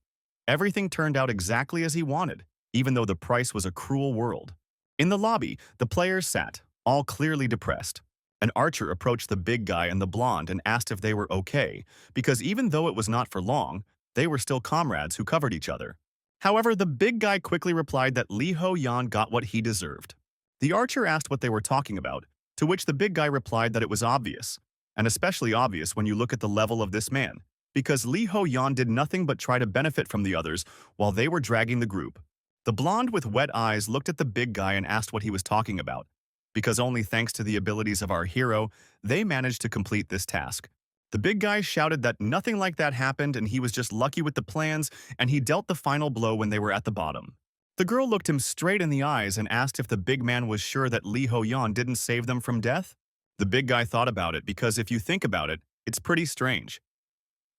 Everything turned out exactly as he wanted, even though the price was a cruel world. In the lobby, the players sat, all clearly depressed. An archer approached the big guy and the blonde and asked if they were okay, because even though it was not for long, they were still comrades who covered each other. However, the big guy quickly replied that Lee Ho-yeon got what he deserved. The archer asked what they were talking about, to which the big guy replied that it was obvious, and especially obvious when you look at the level of this man, because Lee Ho-yeon did nothing but try to benefit from the others while they were dragging the group. The blonde with wet eyes looked at the big guy and asked what he was talking about, because only thanks to the abilities of our hero, they managed to complete this task. The big guy shouted that nothing like that happened and he was just lucky with the plans, and he dealt the final blow when they were at the bottom. The girl looked him straight in the eyes and asked if the big man was sure that Lee Ho-yeon didn't save them from death. The big guy thought about it because if you think about it, it's pretty strange.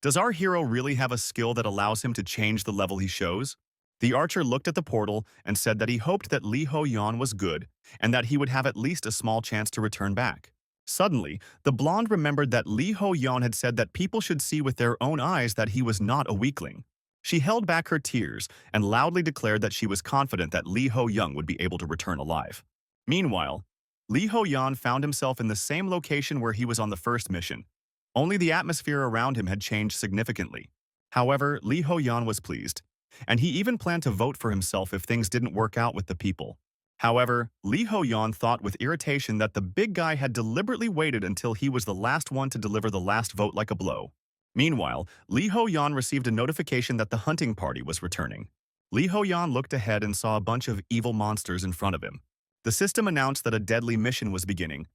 Does our hero really have a skill that allows him to change the level he shows? The archer looked at the portal and said that he hoped that Lee Ho-yeon was good and that he would have at least a small chance to return back. Suddenly, the blonde remembered that Lee Ho-yeon had said that people should see with their own eyes that he was not a weakling. She held back her tears and loudly declared that she was confident that Lee Ho-yeon would be able to return alive. Meanwhile, Lee Ho-yeon found himself in the same location where he was on the first mission. Only the atmosphere around him had changed significantly. However, Lee Ho-yeon was pleased, and he even planned to vote for himself if things didn't work out with the people. However, Lee Ho-yeon thought with irritation that the big guy had deliberately waited until he was the last one to deliver the last vote like a blow. Meanwhile, Lee Ho-yeon received a notification that the hunting party was returning. Lee Ho-yeon looked ahead and saw a bunch of evil monsters in front of him. The system announced that a deadly mission was beginning.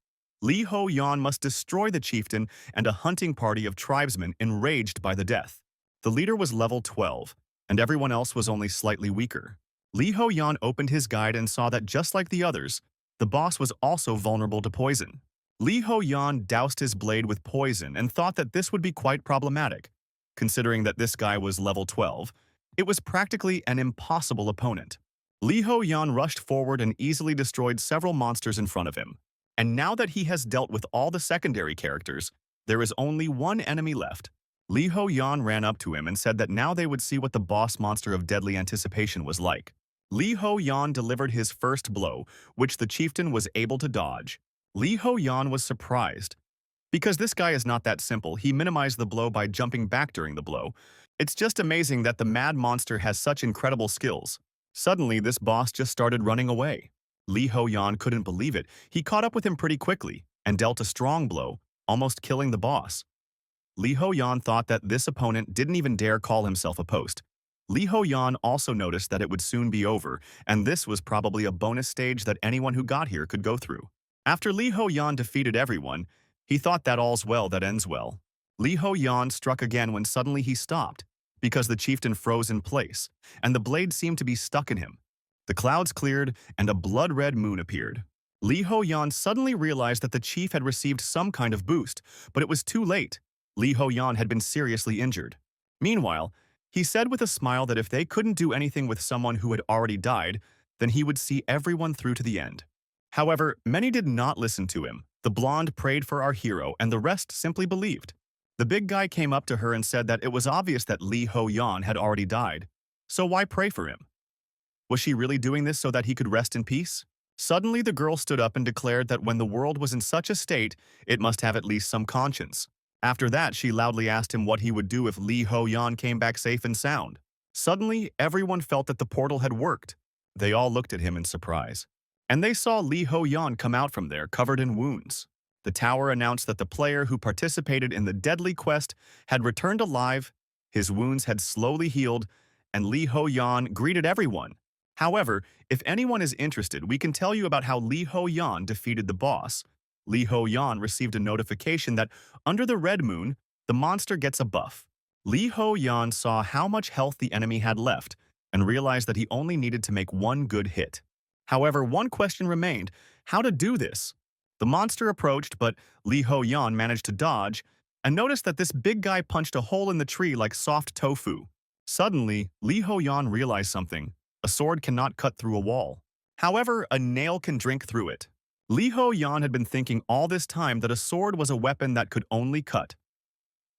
Lee Ho-yeon must destroy the chieftain and a hunting party of tribesmen enraged by the death. The leader was level 12, and everyone else was only slightly weaker. Lee Ho-yeon opened his guide and saw that just like the others, the boss was also vulnerable to poison. Lee Ho-yeon doused his blade with poison and thought that this would be quite problematic. Considering that this guy was level 12, it was practically an impossible opponent. Lee Ho-yeon rushed forward and easily destroyed several monsters in front of him. And now that he has dealt with all the secondary characters, there is only one enemy left. Lee Ho-yeon ran up to him and said that now they would see what the boss monster of deadly anticipation was like. Lee Ho-yeon delivered his first blow, which the chieftain was able to dodge. Lee Ho-yeon was surprised. Because this guy is not that simple, he minimized the blow by jumping back during the blow. It's just amazing that the mad monster has such incredible skills. Suddenly, this boss just started running away. Lee Ho-yeon couldn't believe it. He caught up with him pretty quickly and dealt a strong blow, almost killing the boss. Lee Ho-yeon thought that this opponent didn't even dare call himself a post. Lee Ho-yeon also noticed that it would soon be over, and this was probably a bonus stage that anyone who got here could go through. After Lee Ho-yeon defeated everyone, he thought that all's well that ends well. Lee Ho-yeon struck again when suddenly he stopped, because the chieftain froze in place, and the blade seemed to be stuck in him. The clouds cleared, and a blood-red moon appeared. Lee Ho-yeon suddenly realized that the chief had received some kind of boost, but it was too late. Lee Ho-yeon had been seriously injured. Meanwhile, he said with a smile that if they couldn't do anything with someone who had already died, then he would see everyone through to the end. However, many did not listen to him. The blonde prayed for our hero, and the rest simply believed. The big guy came up to her and said that it was obvious that Lee Ho-yeon had already died, so why pray for him? Was she really doing this so that he could rest in peace? Suddenly, the girl stood up and declared that when the world was in such a state, it must have at least some conscience. After that, she loudly asked him what he would do if Lee Ho-yeon came back safe and sound. Suddenly, everyone felt that the portal had worked. They all looked at him in surprise. And they saw Li Ho Yan come out from there covered in wounds. The tower announced that the player who participated in the deadly quest had returned alive, his wounds had slowly healed, and Li Ho Yan greeted everyone. However, if anyone is interested, we can tell you about how Li Ho Yan defeated the boss. Li Ho Yan received a notification that, under the red moon, the monster gets a buff. Li Ho Yan saw how much health the enemy had left and realized that he only needed to make one good hit. However, one question remained: how to do this? The monster approached, but Li Ho Yan managed to dodge and noticed that this big guy punched a hole in the tree like soft tofu. Suddenly, Li Ho Yan realized something. A sword cannot cut through a wall. However, a nail can drink through it. Li Ho Yan had been thinking all this time that a sword was a weapon that could only cut.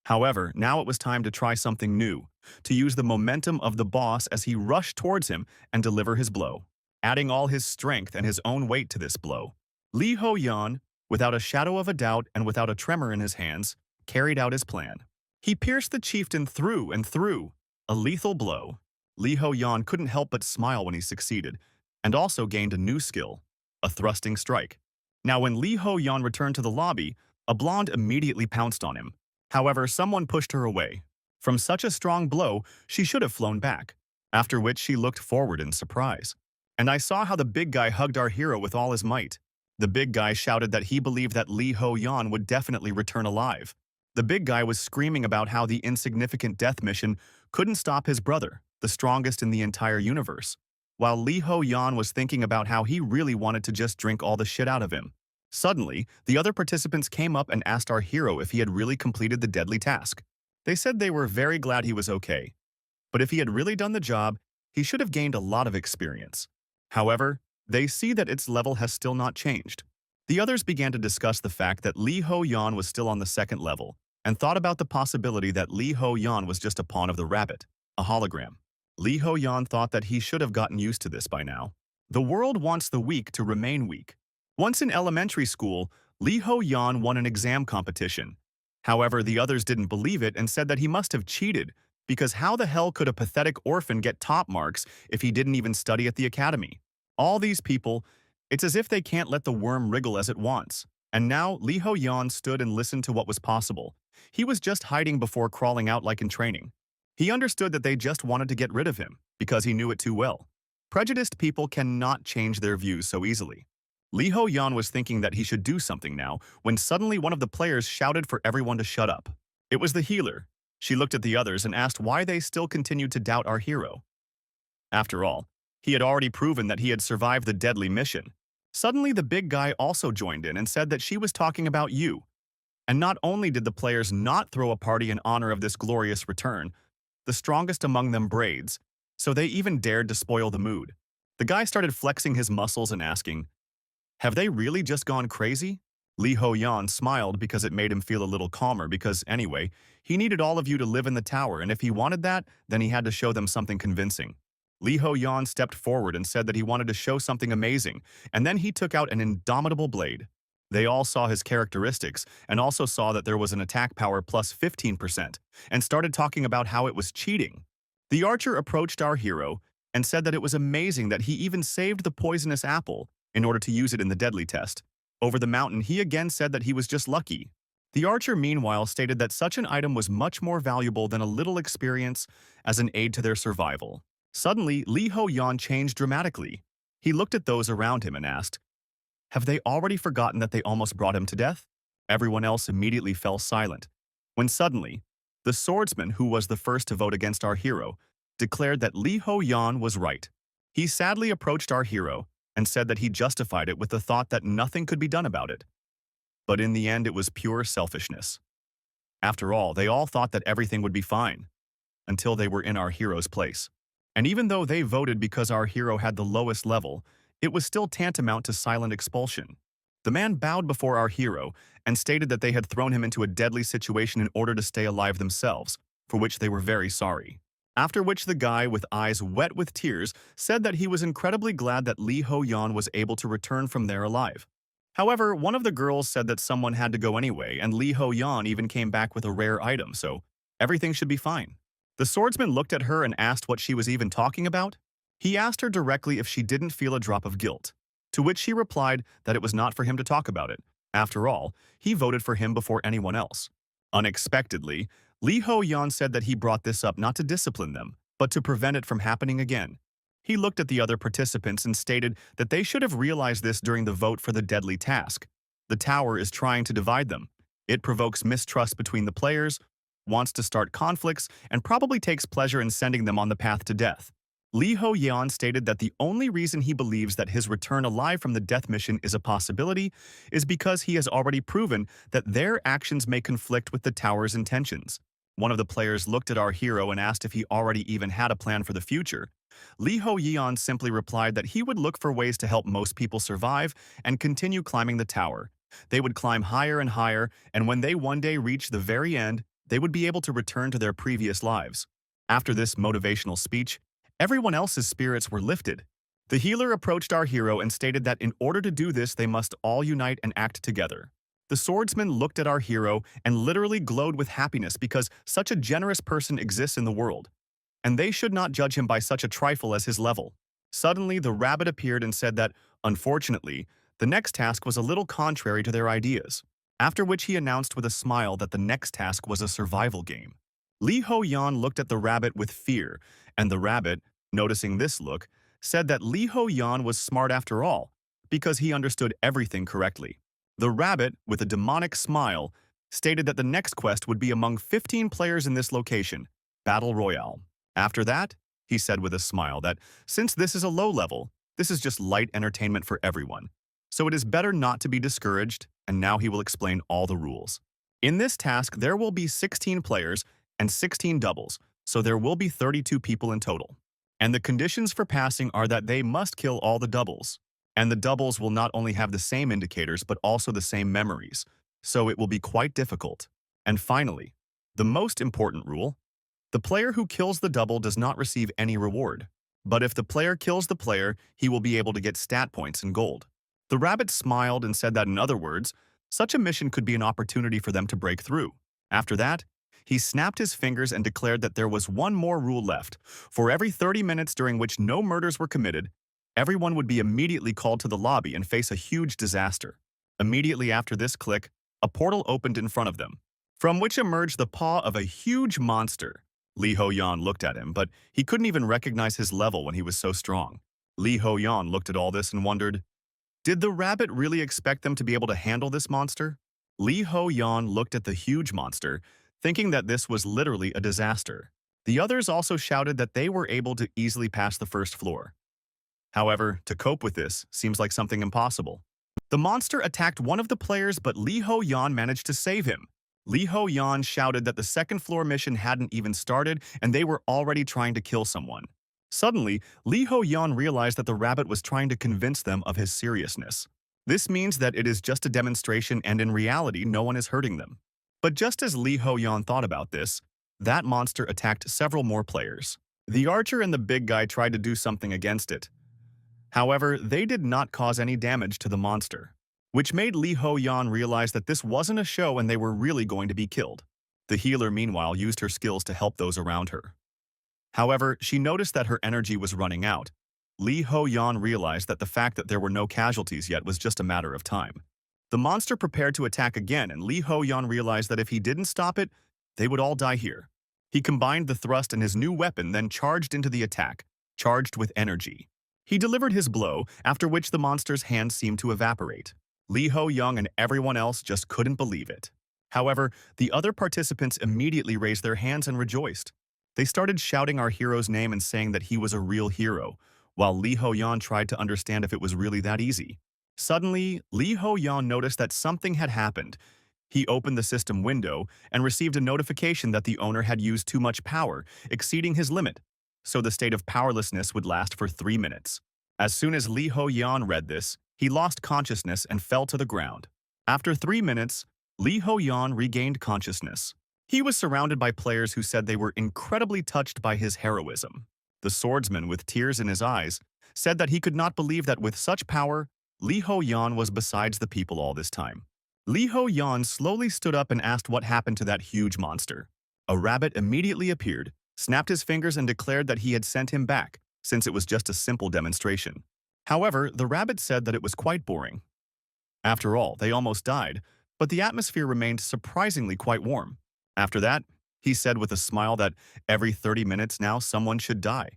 However, now it was time to try something new, to use the momentum of the boss as he rushed towards him and deliver his blow, adding all his strength and his own weight to this blow. Li Ho Yan, without a shadow of a doubt and without a tremor in his hands, carried out his plan. He pierced the chieftain through and through, a lethal blow. Li Ho Yan couldn't help but smile when he succeeded, and also gained a new skill, a thrusting strike. Now when Li Ho Yan returned to the lobby, a blonde immediately pounced on him. However, someone pushed her away. From such a strong blow, she should have flown back, after which she looked forward in surprise. And I saw how the big guy hugged our hero with all his might. The big guy shouted that he believed that Li Ho Yan would definitely return alive. The big guy was screaming about how the insignificant death mission couldn't stop his brother, the strongest in the entire universe, while Li Ho Yan was thinking about how he really wanted to just drink all the shit out of him. Suddenly, the other participants came up and asked our hero if he had really completed the deadly task. They said they were very glad he was okay, but if he had really done the job, he should have gained a lot of experience. However, they see that its level has still not changed. The others began to discuss the fact that Li Ho Yan was still on the second level, and thought about the possibility that Li Ho Yan was just a pawn of the rabbit, a hologram. Li Ho Yan thought that he should have gotten used to this by now. The world wants the weak to remain weak. Once in elementary school, Li Ho Yan won an exam competition. However, the others didn't believe it and said that he must have cheated, because how the hell could a pathetic orphan get top marks if he didn't even study at the academy? All these people, it's as if they can't let the worm wriggle as it wants. And now, Li Ho Yan stood and listened to what was possible. He was just hiding before crawling out like in training. He understood that they just wanted to get rid of him, because he knew it too well. Prejudiced people cannot change their views so easily. Li Ho Yan was thinking that he should do something now, when suddenly one of the players shouted for everyone to shut up. It was the healer. She looked at the others and asked why they still continued to doubt our hero. After all, he had already proven that he had survived the deadly mission. Suddenly, the big guy also joined in and said that she was talking about you. And not only did the players not throw a party in honor of this glorious return, the strongest among them braids, so they even dared to spoil the mood. The guy started flexing his muscles and asking, "Have they really just gone crazy?" Li Ho Yan smiled because it made him feel a little calmer because, anyway, he needed all of you to live in the tower, and if he wanted that, then he had to show them something convincing. Li Ho Yan stepped forward and said that he wanted to show something amazing, and then he took out an indomitable blade. They all saw his characteristics and also saw that there was an attack power plus 15% and started talking about how it was cheating. The archer approached our hero and said that it was amazing that he even saved the poisonous apple in order to use it in the deadly test. Over the mountain, he again said that he was just lucky. The archer meanwhile stated that such an item was much more valuable than a little experience as an aid to their survival. Suddenly, Li Ho Yan changed dramatically. He looked at those around him and asked, "Have they already forgotten that they almost brought him to death?" Everyone else immediately fell silent, when suddenly, the swordsman who was the first to vote against our hero declared that Li Ho Yan was right. He sadly approached our hero and said that he justified it with the thought that nothing could be done about it. But in the end, it was pure selfishness. After all, they all thought that everything would be fine, until they were in our hero's place. And even though they voted because our hero had the lowest level, it was still tantamount to silent expulsion. The man bowed before our hero and stated that they had thrown him into a deadly situation in order to stay alive themselves, for which they were very sorry. After which the guy, with eyes wet with tears, said that he was incredibly glad that Li Ho Yan was able to return from there alive. However, one of the girls said that someone had to go anyway, and Li Ho Yan even came back with a rare item, so everything should be fine. The swordsman looked at her and asked what she was even talking about. He asked her directly if she didn't feel a drop of guilt, to which she replied that it was not for him to talk about it. After all, he voted for him before anyone else. Unexpectedly, Lee Ho-yeon said that he brought this up not to discipline them, but to prevent it from happening again. He looked at the other participants and stated that they should have realized this during the vote for the deadly task. The tower is trying to divide them. It provokes mistrust between the players, wants to start conflicts, and probably takes pleasure in sending them on the path to death. Lee Ho-yeon stated that the only reason he believes that his return alive from the death mission is a possibility is because he has already proven that their actions may conflict with the tower's intentions. One of the players looked at our hero and asked if he already even had a plan for the future. Lee Ho-yeon simply replied that he would look for ways to help most people survive and continue climbing the tower. They would climb higher and higher, and when they one day reach the very end, they would be able to return to their previous lives. After this motivational speech, everyone else's spirits were lifted. The healer approached our hero and stated that in order to do this, they must all unite and act together. The swordsman looked at our hero and literally glowed with happiness because such a generous person exists in the world, and they should not judge him by such a trifle as his level. Suddenly, the rabbit appeared and said that, unfortunately, the next task was a little contrary to their ideas, after which he announced with a smile that the next task was a survival game. Lee Ho-yeon looked at the rabbit with fear, and the rabbit, noticing this look, said that Lee Ho-yeon was smart after all, because he understood everything correctly. The rabbit, with a demonic smile, stated that the next quest would be among 15 players in this location, Battle Royale. After that, he said with a smile that, since this is a low level, this is just light entertainment for everyone. So it is better not to be discouraged, and now he will explain all the rules. In this task, there will be 16 players and 16 doubles, so there will be 32 people in total. And the conditions for passing are that they must kill all the doubles. And the doubles will not only have the same indicators but also the same memories, so it will be quite difficult. And finally, the most important rule: the player who kills the double does not receive any reward. But if the player kills the player, he will be able to get stat points and gold. The rabbit smiled and said that in other words, such a mission could be an opportunity for them to break through. After that, he snapped his fingers and declared that there was one more rule left. For every 30 minutes during which no murders were committed, everyone would be immediately called to the lobby and face a huge disaster. Immediately after this click, a portal opened in front of them, from which emerged the paw of a huge monster. Lee Ho-yeon looked at him, but he couldn't even recognize his level when he was so strong. Lee Ho-yeon looked at all this and wondered, did the rabbit really expect them to be able to handle this monster? Lee Ho-yeon looked at the huge monster, thinking that this was literally a disaster. The others also shouted that they were able to easily pass the first floor. However, to cope with this seems like something impossible. The monster attacked one of the players, but Lee Ho-yeon managed to save him. Lee Ho-yeon shouted that the second floor mission hadn't even started and they were already trying to kill someone. Suddenly, Lee Ho-yeon realized that the rabbit was trying to convince them of his seriousness. This means that it is just a demonstration and in reality no one is hurting them. But just as Lee Ho-yeon thought about this, that monster attacked several more players. The archer and the big guy tried to do something against it. However, they did not cause any damage to the monster, which made Lee Ho-yeon realize that this wasn't a show and they were really going to be killed. The healer, meanwhile, used her skills to help those around her. However, she noticed that her energy was running out. Lee Ho-yeon realized that the fact that there were no casualties yet was just a matter of time. The monster prepared to attack again, and Lee Ho-yeon realized that if he didn't stop it, they would all die here. He combined the thrust and his new weapon, then charged into the attack, charged with energy. He delivered his blow, after which the monster's hand seemed to evaporate. Lee Ho-yeon and everyone else just couldn't believe it. However, the other participants immediately raised their hands and rejoiced. They started shouting our hero's name and saying that he was a real hero, while Lee Ho-yeon tried to understand if it was really that easy. Suddenly, Lee Ho-yeon noticed that something had happened. He opened the system window and received a notification that the owner had used too much power, exceeding his limit, so the state of powerlessness would last for 3 minutes. As soon as Lee Ho-yeon read this, he lost consciousness and fell to the ground. After 3 minutes, Lee Ho-yeon regained consciousness. He was surrounded by players who said they were incredibly touched by his heroism. The swordsman, with tears in his eyes, said that he could not believe that with such power, Lee Ho-yeon was besides the people all this time. Lee Ho-yeon slowly stood up and asked what happened to that huge monster. A rabbit immediately appeared, snapped his fingers and declared that he had sent him back, since it was just a simple demonstration. However, the rabbit said that it was quite boring. After all, they almost died, but the atmosphere remained surprisingly quite warm. After that, he said with a smile that every 30 minutes now someone should die.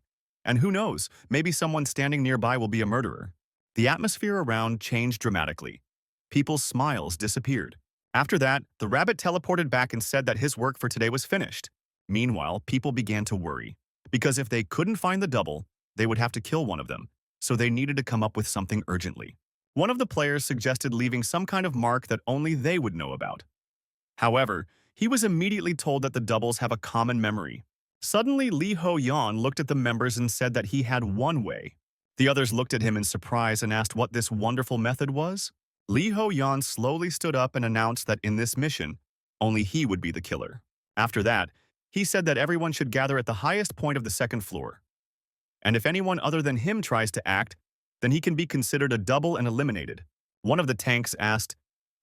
And who knows, maybe someone standing nearby will be a murderer. The atmosphere around changed dramatically. People's smiles disappeared. After that, the rabbit teleported back and said that his work for today was finished. Meanwhile, people began to worry, because if they couldn't find the double, they would have to kill one of them, so they needed to come up with something urgently. One of the players suggested leaving some kind of mark that only they would know about. However, he was immediately told that the doubles have a common memory. Suddenly, Lee Ho-yeon looked at the members and said that he had one way. The others looked at him in surprise and asked what this wonderful method was. Lee Ho-yeon slowly stood up and announced that in this mission, only he would be the killer. After that, he said that everyone should gather at the highest point of the second floor. And if anyone other than him tries to act, then he can be considered a double and eliminated. One of the tanks asked,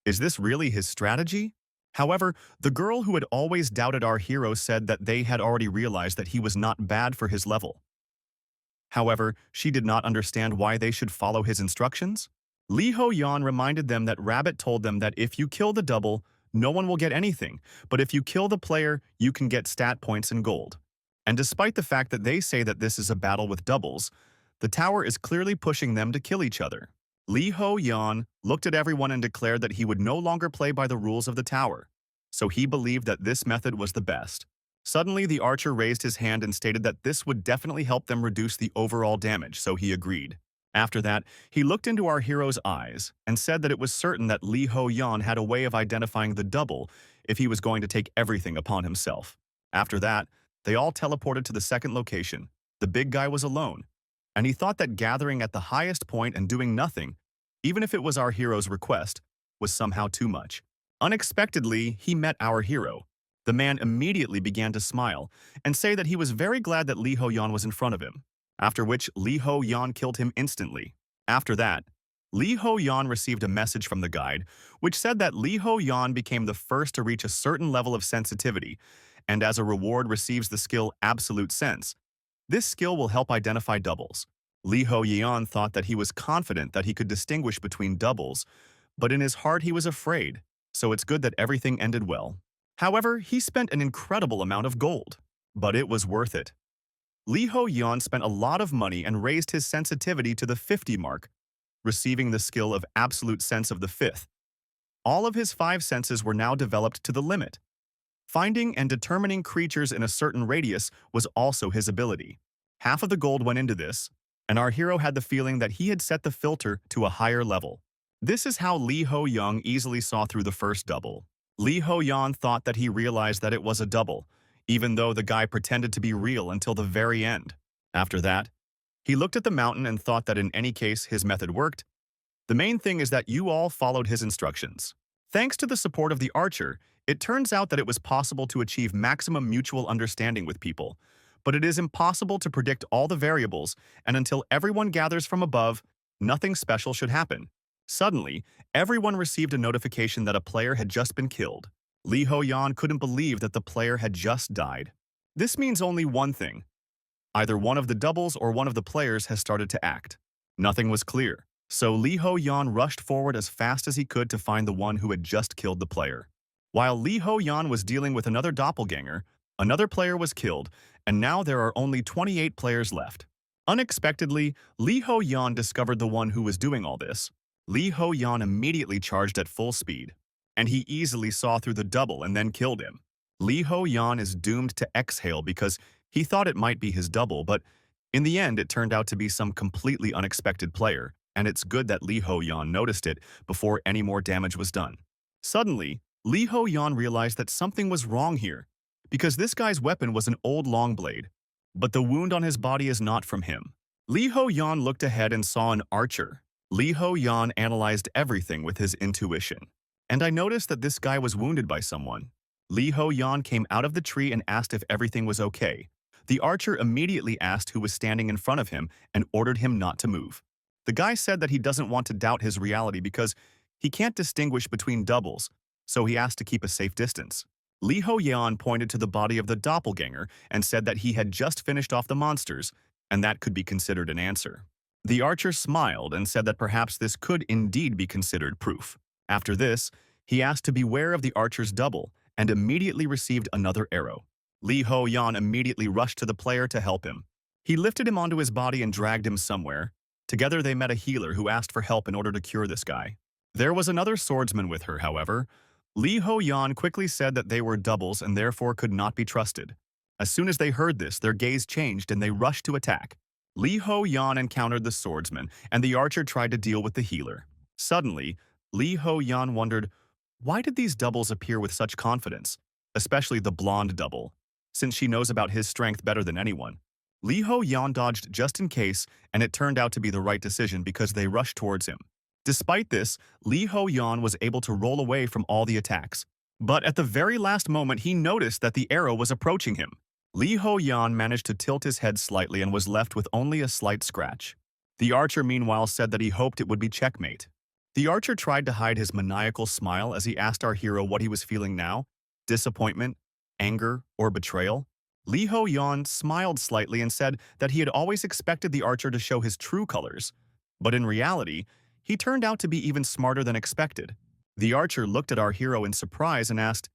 "Is this really his strategy?" However, the girl who had always doubted our hero said that they had already realized that he was not bad for his level. However, she did not understand why they should follow his instructions. Lee Ho-yeon reminded them that Rabbit told them that if you kill the double, no one will get anything, but if you kill the player, you can get stat points and gold. And despite the fact that they say that this is a battle with doubles, the tower is clearly pushing them to kill each other. Lee Ho-yeon looked at everyone and declared that he would no longer play by the rules of the tower, so he believed that this method was the best. Suddenly, the archer raised his hand and stated that this would definitely help them reduce the overall damage, so he agreed. After that, he looked into our hero's eyes and said that it was certain that Lee Ho-yeon had a way of identifying the double if he was going to take everything upon himself. After that, they all teleported to the second location. The big guy was alone, and he thought that gathering at the highest point and doing nothing, even if it was our hero's request, was somehow too much. Unexpectedly, he met our hero. The man immediately began to smile and say that he was very glad that Lee Ho-yeon was in front of him, after which Lee Ho-yeon killed him instantly. After that, Lee Ho-yeon received a message from the guide, which said that Lee Ho-yeon became the first to reach a certain level of sensitivity, and as a reward receives the skill Absolute Sense. This skill will help identify doubles. Lee Ho-yeon thought that he was confident that he could distinguish between doubles, but in his heart he was afraid, so it's good that everything ended well. However, he spent an incredible amount of gold, but it was worth it. Lee Ho-yeon spent a lot of money and raised his sensitivity to the 50 mark, receiving the skill of Absolute Sense of the 5th. All of his 5 senses were now developed to the limit. Finding and determining creatures in a certain radius was also his ability. Half of the gold went into this, and our hero had the feeling that he had set the filter to a higher level. This is how Lee Ho-yeon easily saw through the first double. Lee Ho-yeon thought that he realized that it was a double, even though the guy pretended to be real until the very end. After that, he looked at the mountain and thought that in any case his method worked. The main thing is that you all followed his instructions. Thanks to the support of the archer, it turns out that it was possible to achieve maximum mutual understanding with people, but it is impossible to predict all the variables, and until everyone gathers from above, nothing special should happen. Suddenly, everyone received a notification that a player had just been killed. Lee Ho-yeon couldn't believe that the player had just died. This means only one thing. Either one of the doubles or one of the players has started to act. Nothing was clear, so Lee Ho-yeon rushed forward as fast as he could to find the one who had just killed the player. While Lee Ho-yeon was dealing with another doppelganger, another player was killed, and now there are only 28 players left. Unexpectedly, Lee Ho-yeon discovered the one who was doing all this. Lee Ho-yeon immediately charged at full speed, and he easily saw through the double and then killed him. Lee Ho-yeon is doomed to exhale because he thought it might be his double, but in the end it turned out to be some completely unexpected player, and it's good that Lee Ho-yeon noticed it before any more damage was done. Suddenly, Lee Ho-yeon realized that something was wrong here, because this guy's weapon was an old long blade, but the wound on his body is not from him. Lee Ho-yeon looked ahead and saw an archer. Lee Ho-yeon analyzed everything with his intuition, and I noticed that this guy was wounded by someone. Lee Ho-yeon came out of the tree and asked if everything was okay. The archer immediately asked who was standing in front of him and ordered him not to move. The guy said that he doesn't want to doubt his reality because he can't distinguish between doubles, so he asked to keep a safe distance. Lee Ho-yeon pointed to the body of the doppelganger and said that he had just finished off the monsters, and that could be considered an answer. The archer smiled and said that perhaps this could indeed be considered proof. After this, he asked to beware of the archer's double and immediately received another arrow. Lee Ho-yan immediately rushed to the player to help him. He lifted him onto his body and dragged him somewhere. Together they met a healer who asked for help in order to cure this guy. There was another swordsman with her, however. Lee Ho-yan quickly said that they were doubles and therefore could not be trusted. As soon as they heard this, their gaze changed and they rushed to attack. Lee Ho-yan encountered the swordsman, and the archer tried to deal with the healer. Suddenly, Lee Ho-yan wondered, why did these doubles appear with such confidence, especially the blonde double, since she knows about his strength better than anyone. Lee Ho-yan dodged just in case, and it turned out to be the right decision because they rushed towards him. Despite this, Lee Ho-yan was able to roll away from all the attacks. But at the very last moment, he noticed that the arrow was approaching him. Lee Ho-yan managed to tilt his head slightly and was left with only a slight scratch. The archer meanwhile said that he hoped it would be checkmate. The archer tried to hide his maniacal smile as he asked our hero what he was feeling now: disappointment, anger, or betrayal. Lee Ho-yan smiled slightly and said that he had always expected the archer to show his true colors. But in reality, he turned out to be even smarter than expected. The archer looked at our hero in surprise and asked,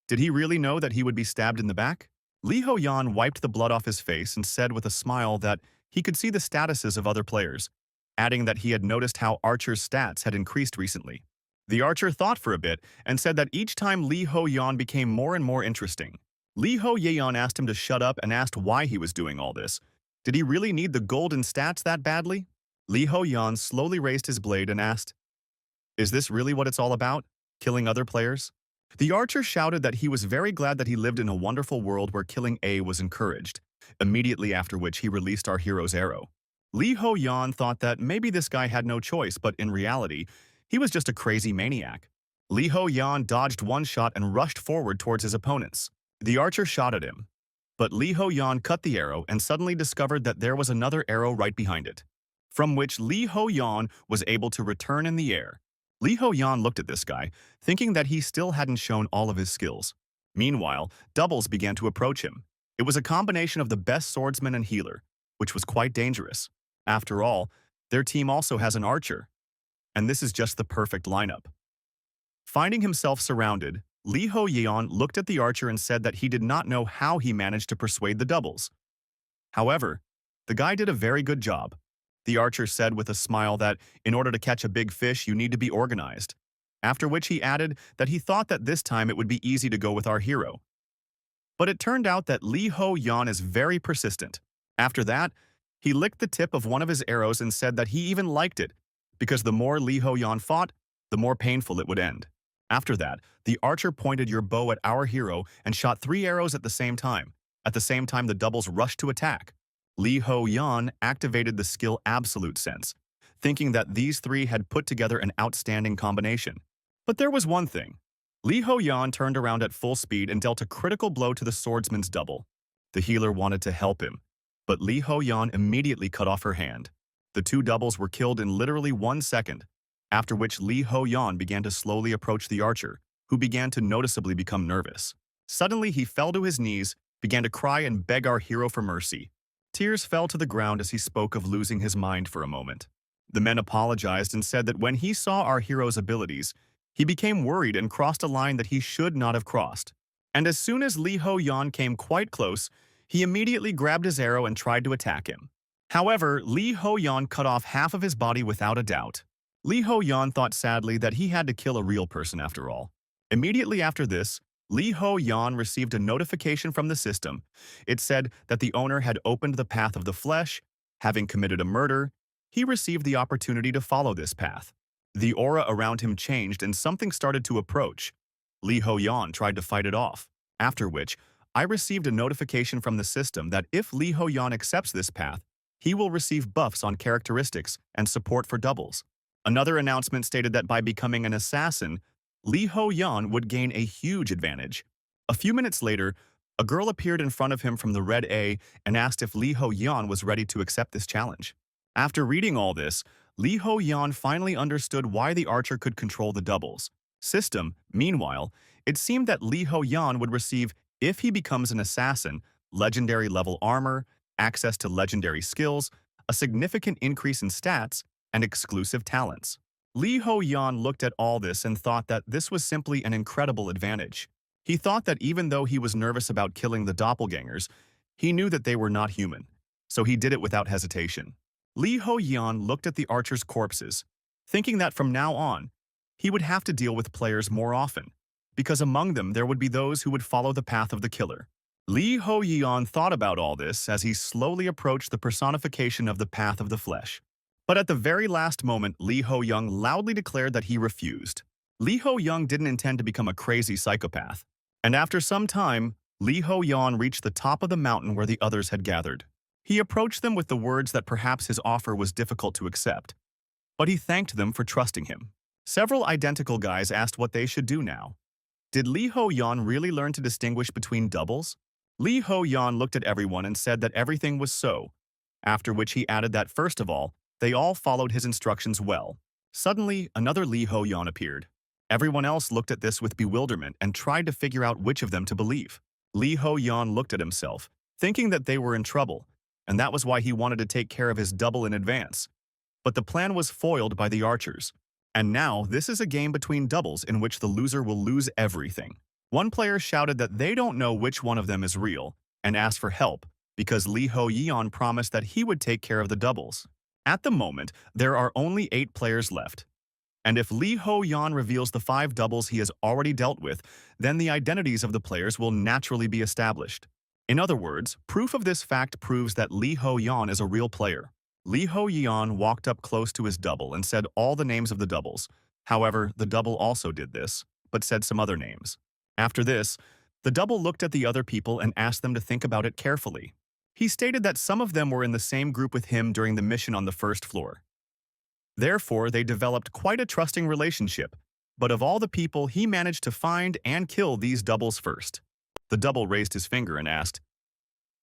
did he really know that he would be stabbed in the back? Lee Ho-yan wiped the blood off his face and said with a smile that he could see the statuses of other players, adding that he had noticed how Archer's stats had increased recently. The archer thought for a bit and said that each time Lee Ho-yan became more and more interesting. Lee Ho-yan asked him to shut up and asked why he was doing all this. Did he really need the golden stats that badly? Lee Ho-yan slowly raised his blade and asked, is this really what it's all about? Killing other players? The archer shouted that he was very glad that he lived in a wonderful world where killing A was encouraged, immediately after which he released our hero's arrow. Lee Ho-yan thought that maybe this guy had no choice, but in reality, he was just a crazy maniac. Lee Ho-yan dodged one shot and rushed forward towards his opponents. The archer shot at him, but Lee Ho-yan cut the arrow and suddenly discovered that there was another arrow right behind it, from which Lee Ho-yan was able to return in the air. Lee Ho-yan looked at this guy, thinking that he still hadn't shown all of his skills. Meanwhile, doubles began to approach him. It was a combination of the best swordsman and healer, which was quite dangerous. After all, their team also has an archer, and this is just the perfect lineup. Finding himself surrounded, Lee Ho-yan looked at the archer and said that he did not know how he managed to persuade the doubles. However, the guy did a very good job. The archer said with a smile that in order to catch a big fish, you need to be organized. After which he added that he thought that this time it would be easy to go with our hero. But it turned out that Lee Ho-yan is very persistent. After that, he licked the tip of one of his arrows and said that he even liked it, because the more Lee Ho-yan fought, the more painful it would end. After that, the archer pointed your bow at our hero and shot 3 arrows at the same time. At the same time, the doubles rushed to attack. Lee Ho-yan activated the skill Absolute Sense, thinking that these 3 had put together an outstanding combination. But there was one thing. Lee Ho-yan turned around at full speed and dealt a critical blow to the swordsman's double. The healer wanted to help him, but Lee Ho-yan immediately cut off her hand. The 2 doubles were killed in literally 1 second, after which Lee Ho-yan began to slowly approach the archer, who began to noticeably become nervous. Suddenly, he fell to his knees, began to cry and beg our hero for mercy. Tears fell to the ground as he spoke of losing his mind for a moment. The men apologized and said that when he saw our hero's abilities, he became worried and crossed a line that he should not have crossed. And as soon as Lee Ho-yan came quite close, he immediately grabbed his arrow and tried to attack him. However, Lee Ho-yan cut off half of his body without a doubt. Lee Ho-yan thought sadly that he had to kill a real person after all. Immediately after this, Lee Ho-yan received a notification from the system. It said that the owner had opened the path of the flesh. Having committed a murder, he received the opportunity to follow this path. The aura around him changed and something started to approach. Lee Ho-yan tried to fight it off, after which I received a notification from the system that if Lee Ho-yan accepts this path, he will receive buffs on characteristics and support for doubles. Another announcement stated that by becoming an assassin, Lee Ho-yan would gain a huge advantage. A few minutes later, a girl appeared in front of him from the Red A and asked if Lee Ho-yan was ready to accept this challenge. After reading all this, Lee Ho-yan finally understood why the archer could control the doubles. System, meanwhile, it seemed that Lee Ho-yan would receive, if he becomes an assassin, legendary level armor, access to legendary skills, a significant increase in stats, and exclusive talents. Li Ho-yan looked at all this and thought that this was simply an incredible advantage. He thought that even though he was nervous about killing the doppelgangers, he knew that they were not human, so he did it without hesitation. Li Ho-yan looked at the archers' corpses, thinking that from now on, he would have to deal with players more often, because among them there would be those who would follow the path of the killer. Li Ho-yan thought about all this as he slowly approached the personification of the path of the flesh. But at the very last moment, Li Ho-young loudly declared that he refused. Li Ho-young didn't intend to become a crazy psychopath. And after some time, Li Ho-yan reached the top of the mountain where the others had gathered. He approached them with the words that perhaps his offer was difficult to accept, but he thanked them for trusting him. Several identical guys asked what they should do now. Did Li Ho-yan really learn to distinguish between doubles? Li Ho-yan looked at everyone and said that everything was so, after which he added that first of all, they all followed his instructions well. Suddenly, another Li Ho-yan appeared. Everyone else looked at this with bewilderment and tried to figure out which of them to believe. Li Ho-yan looked at himself, thinking that they were in trouble, and that was why he wanted to take care of his double in advance. But the plan was foiled by the archers. And now, this is a game between doubles in which the loser will lose everything. One player shouted that they don't know which one of them is real, and asked for help, because Li Ho-yan promised that he would take care of the doubles. At the moment, there are only 8 players left. And if Li Ho-yan reveals the 5 doubles he has already dealt with, then the identities of the players will naturally be established. In other words, proof of this fact proves that Li Ho-yan is a real player. Li Ho-yan walked up close to his double and said all the names of the doubles. However, the double also did this, but said some other names. After this, the double looked at the other people and asked them to think about it carefully. He stated that some of them were in the same group with him during the mission on the first floor. Therefore, they developed quite a trusting relationship, but of all the people, he managed to find and kill these doubles first. The double raised his finger and asked,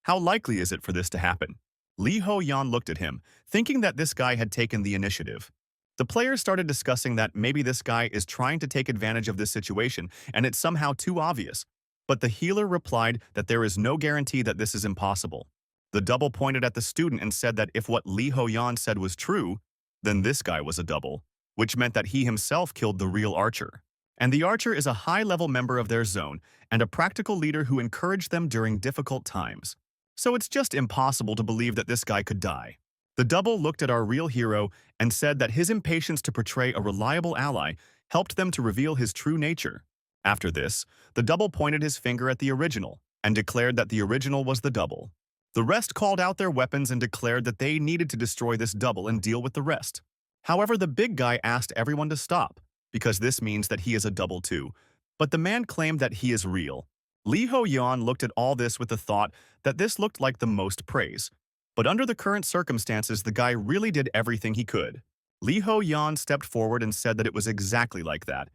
"How likely is it for this to happen?" Li Ho-yan looked at him, thinking that this guy had taken the initiative. The players started discussing that maybe this guy is trying to take advantage of this situation and it's somehow too obvious. But the healer replied that there is no guarantee that this is impossible. The double pointed at the student and said that if what Li Ho-yan said was true, then this guy was a double, which meant that he himself killed the real archer. And the archer is a high-level member of their zone and a practical leader who encouraged them during difficult times. So it's just impossible to believe that this guy could die. The double looked at our real hero and said that his impatience to portray a reliable ally helped them to reveal his true nature. After this, the double pointed his finger at the original and declared that the original was the double. The rest called out their weapons and declared that they needed to destroy this double and deal with the rest. However, the big guy asked everyone to stop, because this means that he is a double too, but the man claimed that he is real. Li Ho-yan looked at all this with the thought that this looked like the most praise. But under the current circumstances, the guy really did everything he could. Li Ho-yan stepped forward and said that it was exactly like that.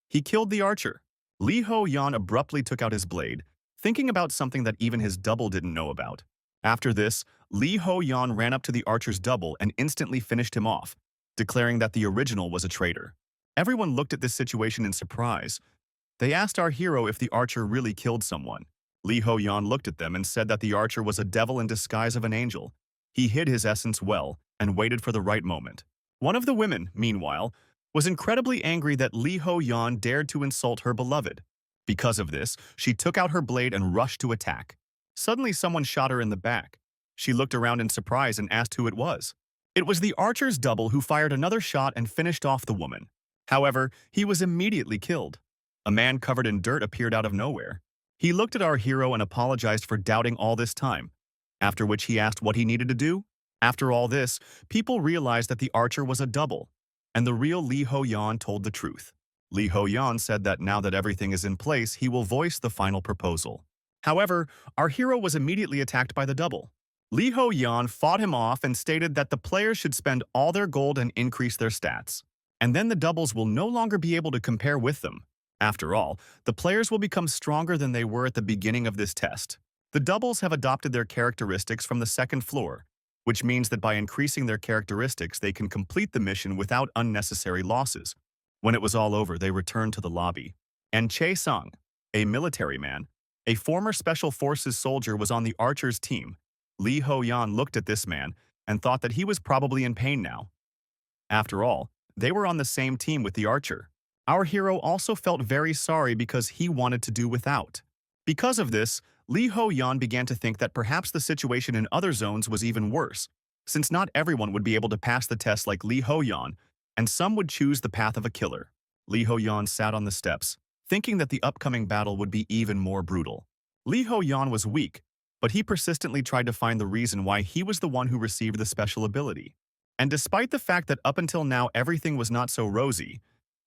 He killed the archer. Li Ho-yan abruptly took out his blade, thinking about something that even his double didn't know about. After this, Li Ho-yan ran up to the archer's double and instantly finished him off, declaring that the original was a traitor. Everyone looked at this situation in surprise. They asked our hero if the archer really killed someone. Li Ho-yan looked at them and said that the archer was a devil in disguise of an angel. He hid his essence well and waited for the right moment. One of the women, meanwhile, was incredibly angry that Li Ho-yan dared to insult her beloved. Because of this, she took out her blade and rushed to attack. Suddenly, someone shot her in the back. She looked around in surprise and asked who it was. It was the archer's double who fired another shot and finished off the woman. However, he was immediately killed. A man covered in dirt appeared out of nowhere. He looked at our hero and apologized for doubting all this time, after which he asked what he needed to do. After all this, people realized that the archer was a double, and the real Li Ho-yan told the truth. Li Ho-yan said that now that everything is in place, he will voice the final proposal. However, our hero was immediately attacked by the double. Li Ho-yan fought him off and stated that the players should spend all their gold and increase their stats, and then the doubles will no longer be able to compare with them. After all, the players will become stronger than they were at the beginning of this test. The doubles have adopted their characteristics from the second floor, which means that by increasing their characteristics, they can complete the mission without unnecessary losses. When it was all over, they returned to the lobby. And Chae Sung, a military man, a former Special Forces soldier, was on the archers' team. Lee Ho-yan looked at this man and thought that he was probably in pain now. After all, they were on the same team with the archer. Our hero also felt very sorry because he wanted to do without. Because of this, Lee Ho-yan began to think that perhaps the situation in other zones was even worse, since not everyone would be able to pass the test like Lee Ho-yan, and some would choose the path of a killer. Lee Ho-yan sat on the steps, thinking that the upcoming battle would be even more brutal. Lee Ho-yan was weak, but he persistently tried to find the reason why he was the one who received the special ability. And despite the fact that up until now everything was not so rosy,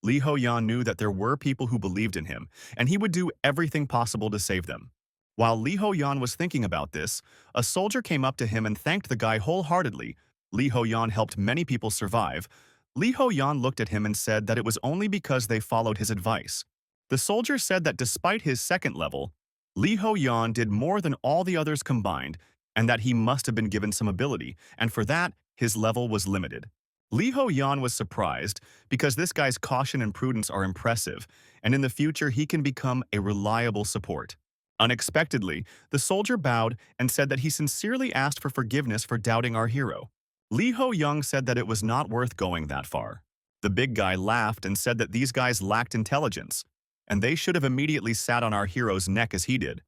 Lee Ho-yan knew that there were people who believed in him, and he would do everything possible to save them. While Lee Ho-yan was thinking about this, a soldier came up to him and thanked the guy wholeheartedly. Lee Ho-yan helped many people survive. Lee Ho-yan looked at him and said that it was only because they followed his advice. The soldier said that despite his second level, Lee Ho-yan did more than all the others combined, and that he must have been given some ability, and for that, his level was limited. Lee Ho-yan was surprised because this guy's caution and prudence are impressive, and in the future he can become a reliable support. Unexpectedly, the soldier bowed and said that he sincerely asked for forgiveness for doubting our hero. Lee Ho-young said that it was not worth going that far. The big guy laughed and said that these guys lacked intelligence, and they should have immediately sat on our hero's neck as he did.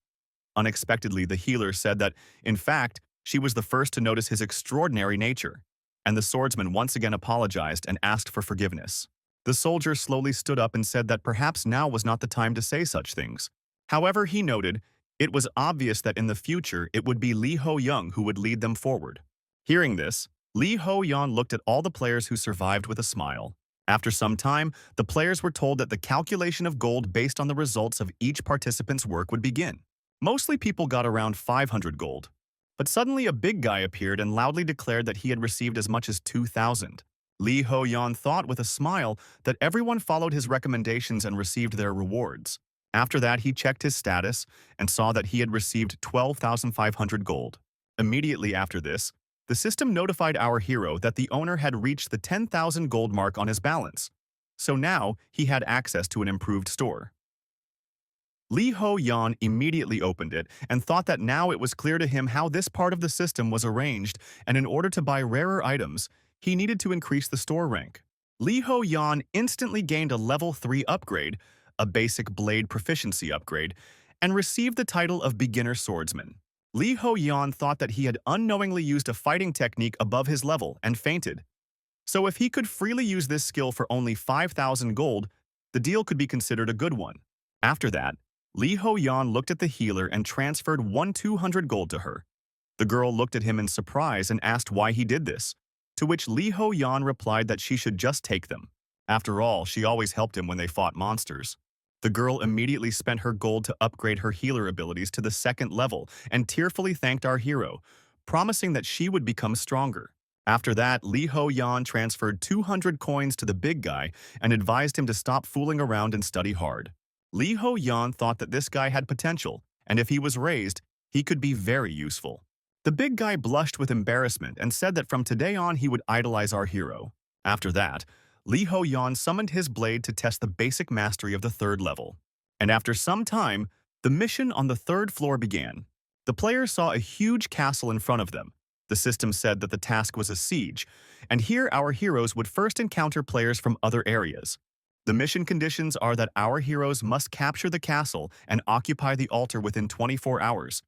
Unexpectedly, the healer said that, in fact, she was the first to notice his extraordinary nature, and the swordsman once again apologized and asked for forgiveness. The soldier slowly stood up and said that perhaps now was not the time to say such things. However, he noted, it was obvious that in the future it would be Lee Ho-young who would lead them forward. Hearing this, Lee Ho-yan looked at all the players who survived with a smile. After some time, the players were told that the calculation of gold based on the results of each participant's work would begin. Mostly people got around 500 gold. But suddenly a big guy appeared and loudly declared that he had received as much as 2,000. Lee Ho-yan thought with a smile that everyone followed his recommendations and received their rewards. After that, he checked his status and saw that he had received 12,500 gold. Immediately after this, the system notified our hero that the owner had reached the 10,000 gold mark on his balance. So now, he had access to an improved store. Lee Ho-yan immediately opened it and thought that now it was clear to him how this part of the system was arranged, and in order to buy rarer items, he needed to increase the store rank. Lee Ho-yan instantly gained a level 3 upgrade, a basic blade proficiency upgrade, and received the title of beginner swordsman. Lee Ho-yan thought that he had unknowingly used a fighting technique above his level and fainted. So if he could freely use this skill for only 5,000 gold, the deal could be considered a good one. After that, Lee Ho-yan looked at the healer and transferred 200 gold to her. The girl looked at him in surprise and asked why he did this, to which Lee Ho-yan replied that she should just take them. After all, she always helped him when they fought monsters. The girl immediately spent her gold to upgrade her healer abilities to the second level and tearfully thanked our hero, promising that she would become stronger. After that, Lee Ho-yan transferred 200 coins to the big guy and advised him to stop fooling around and study hard. Lee Ho-yan thought that this guy had potential, and if he was raised, he could be very useful. The big guy blushed with embarrassment and said that from today on he would idolize our hero. After that, Lee Ho-yan summoned his blade to test the basic mastery of the third level. And after some time, the mission on the third floor began. The players saw a huge castle in front of them. The system said that the task was a siege, and here our heroes would first encounter players from other areas. The mission conditions are that our heroes must capture the castle and occupy the altar within 24 hours,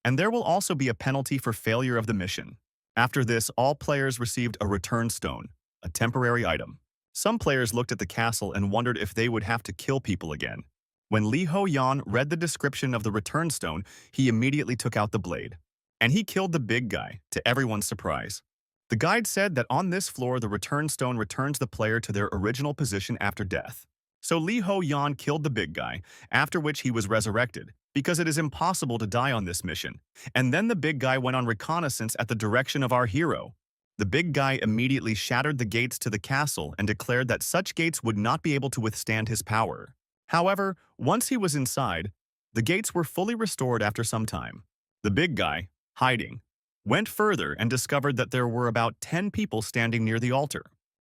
and there will also be a penalty for failure of the mission. After this, all players received a return stone, a temporary item. Some players looked at the castle and wondered if they would have to kill people again. When Lee Ho-yan read the description of the return stone, he immediately took out the blade. And he killed the big guy, to everyone's surprise. The guide said that on this floor the return stone returns the player to their original position after death. So Lee Ho-yan killed the big guy, after which he was resurrected, because it is impossible to die on this mission. And then the big guy went on reconnaissance at the direction of our hero. The big guy immediately shattered the gates to the castle and declared that such gates would not be able to withstand his power. However, once he was inside, the gates were fully restored after some time. The big guy, hiding, went further and discovered that there were about 10 people standing near the altar.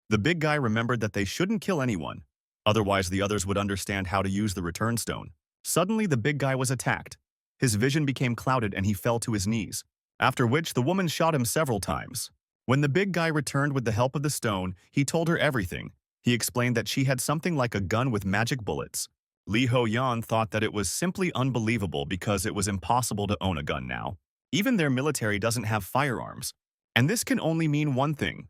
The big guy remembered that they shouldn't kill anyone, otherwise the others would understand how to use the return stone. Suddenly, the big guy was attacked. His vision became clouded and he fell to his knees. after which the woman shot him several times. When the big guy returned with the help of the stone, he told her everything. He explained that she had something like a gun with magic bullets. Lee Ho-yan thought that it was simply unbelievable because it was impossible to own a gun now. Even their military doesn't have firearms. And this can only mean one thing.